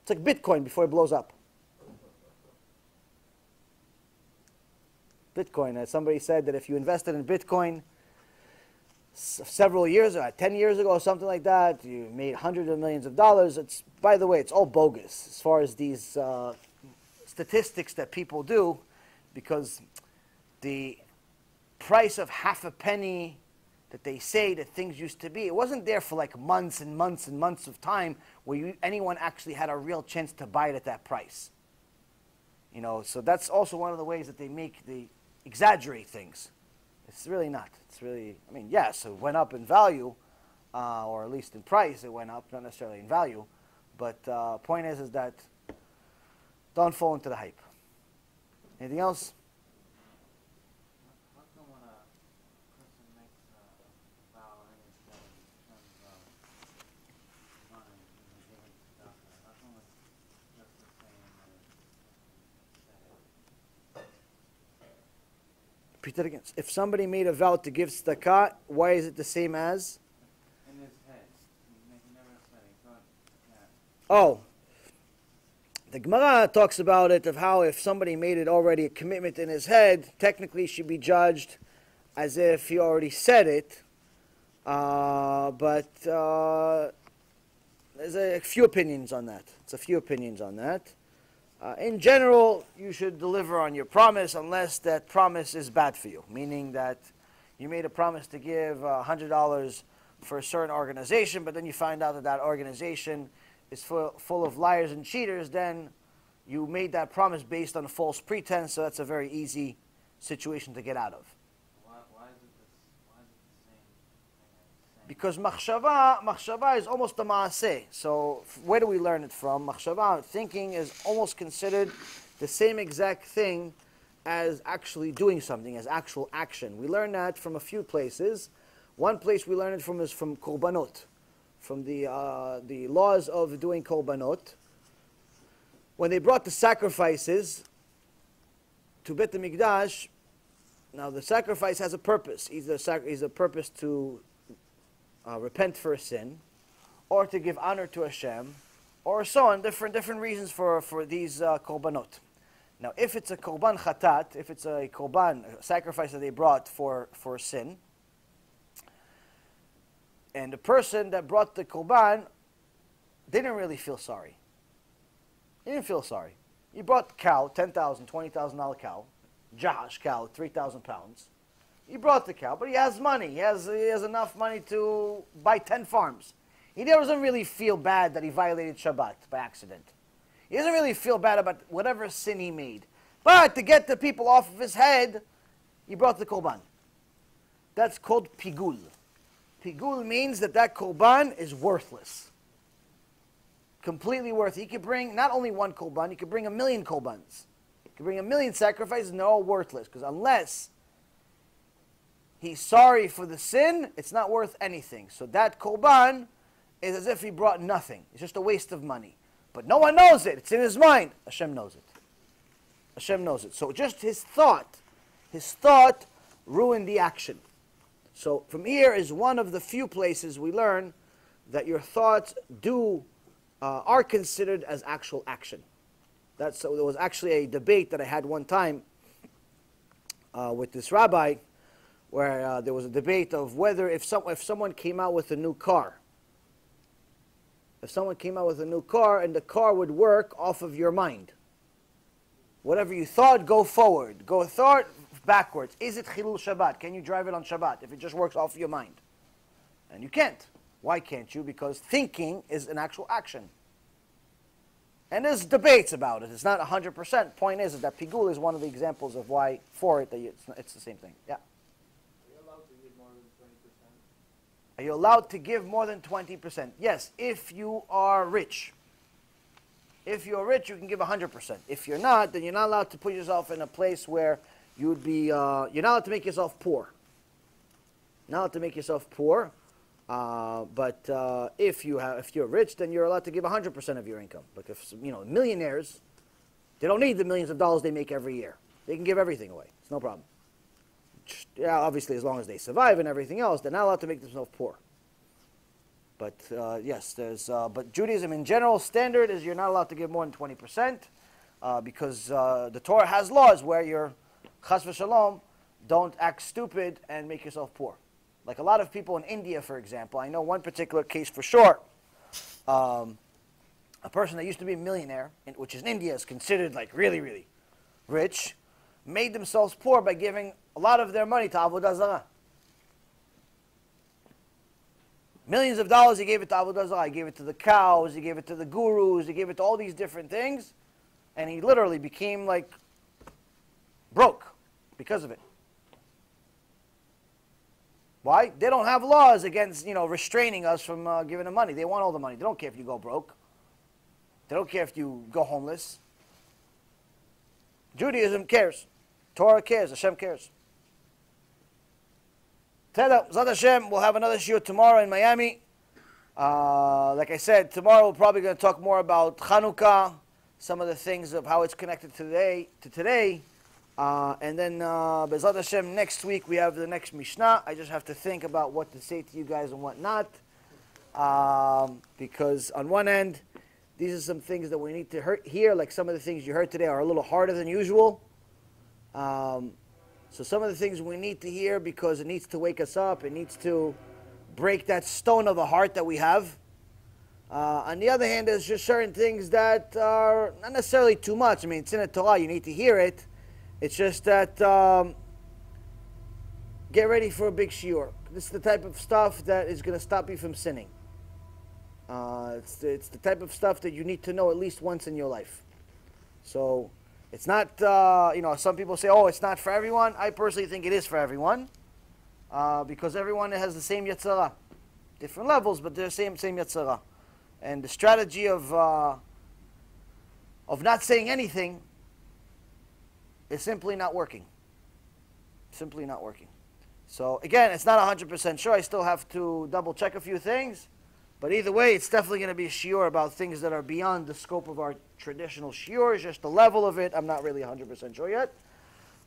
A: It's like Bitcoin before it blows up. Bitcoin. Somebody said that if you invested in Bitcoin several years, 10 years ago or something like that, you made hundreds of millions of dollars. It's, by the way, it's all bogus as far as these statistics that people do, because the price of half a penny that they say that things used to be, it wasn't there for like months and months and months of time where anyone actually had a real chance to buy it at that price. You know, so that's also one of the ways that they exaggerate things. It's really not. It's really, I mean, yes, it went up in value, or at least in price it went up, not necessarily in value. But point is that don't fall into the hype. Anything else?
C: How come when a person makes a vow in his head in terms of money and giving tzedakah, how come it's just the same as
A: Repeat that again. If somebody made a vow to give tzedakah, why is it the same as?
C: in his head? He never said he thought, yeah.
A: Oh. The Gemara talks about it, of how if somebody made it already a commitment in his head, technically should be judged as if he already said it. But there's a few opinions on that. It's a few opinions on that. In general, you should deliver on your promise unless that promise is bad for you. Meaning that you made a promise to give $100 for a certain organization, but then you find out that that organization is full of liars and cheaters, then you made that promise based on a false pretense, so that's a very easy situation to get out of.
C: Why is it the same?
A: Because machshava is almost a maaseh. So where do we learn it from? Machshava, thinking, is almost considered the same exact thing as actually doing something, as actual action. We learn that from a few places. One place we learn it from is from korbanot, from the laws of doing korbanot. when they brought the sacrifices to Bet HaMikdash, now the sacrifice has a purpose. Either is a purpose to repent for a sin, or to give honor to Hashem, or so on, different reasons for these korbanot. Now, if it's a korban chatat, if it's a korban, a sacrifice that they brought for sin, and the person that brought the korban didn't really feel sorry. He didn't feel sorry. He brought cow, $10,000, $20,000 cow, Josh cow, 3,000 pounds. He brought the cow, but he has money. He has enough money to buy 10 farms. He doesn't really feel bad that he violated Shabbat by accident. He doesn't really feel bad about whatever sin he made. But to get the people off of his head, he brought the korban. That's called pigul. Pigul means that korban is worthless. Completely worthless. He could bring not only one korban, he could bring 1,000,000 korbans. He could bring 1,000,000 sacrifices, and they're all worthless. Because unless he's sorry for the sin, it's not worth anything. So that korban is as if he brought nothing. It's just a waste of money. But no one knows it. It's in his mind. Hashem knows it. Hashem knows it. So just his thought ruined the action. So from here is one of the few places we learn that your thoughts are considered as actual action. So there was actually a debate that I had one time with this rabbi, where there was a debate of whether if someone came out with a new car, and the car would work off of your mind. Whatever you thought, go forward. Go thought backwards. Is it Chilul Shabbat? Can you drive it on Shabbat if it just works off your mind? And you can't. Why can't you? Because thinking is an actual action. And there's debates about it. It's not 100%. Point is that Pigul is one of the examples of why for it it's the same thing. Yeah. Are you allowed to give more than 20%? Yes, if you are rich. If you're rich, you can give 100%. If you're not, then you're not allowed to put yourself in a place where you would be, you're not allowed to make yourself poor. Not allowed to make yourself poor. But if you're rich, then you're allowed to give 100% of your income. Like if millionaires, they don't need the millions of dollars they make every year. They can give everything away. It's no problem. Yeah, obviously, as long as they survive and everything else, they're not allowed to make themselves poor. But yes, but Judaism in general standard is you're not allowed to give more than 20% because the Torah has laws where you're chas v'shalom, don't act stupid and make yourself poor. Like a lot of people in India, for example, I know one particular case for sure. A person that used to be a millionaire, which in India is considered like really, really rich, made themselves poor by giving a lot of their money to Avodah Zarah. Millions of dollars he gave it to Avodah Zarah. He gave it to the cows, he gave it to the gurus, he gave it to all these different things. And he literally became like broke because of it. Why? They don't have laws against, restraining us from giving them money. They want all the money. They don't care if you go broke. They don't care if you go homeless. Judaism cares. Torah cares. Hashem cares. Zad Hashem, we'll have another shiur tomorrow in Miami. Like I said, tomorrow we're probably going to talk more about Chanukah, some of the things of how it's connected to today. And then, Bezat Hashem, next week we have the next Mishnah. I just have to think about what to say to you guys and what not. Because on one end, these are some things that we need to hear. Like some of the things you heard today are a little harder than usual. So some of the things we need to hear because it needs to wake us up. It needs to break that stone of a heart that we have. On the other hand, there's just certain things that are not necessarily too much. I mean, it's in the Torah. You need to hear it. It's just that get ready for a big shiur. This is the type of stuff that is going to stop you from sinning. It's the type of stuff that you need to know at least once in your life. So it's not, some people say, oh, it's not for everyone. I personally think it is for everyone because everyone has the same yetzirah. Different levels, but they're the same yetzirah. And the strategy of not saying anything is simply not working. Simply not working. So again, it's not 100% sure. I still have to double check a few things. But either way, it's definitely going to be a shiur about things that are beyond the scope of our traditional shiur, just the level of it. I'm not really 100% sure yet.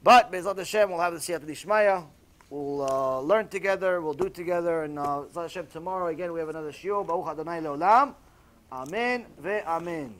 A: But Be'ezrat Hashem, we'll have the Siyata Dishmaya. We'll learn together, we'll do together, and Be'ezrat Hashem tomorrow again we have another shiur. Baruch Adonai Leolam. Amen ve'amen.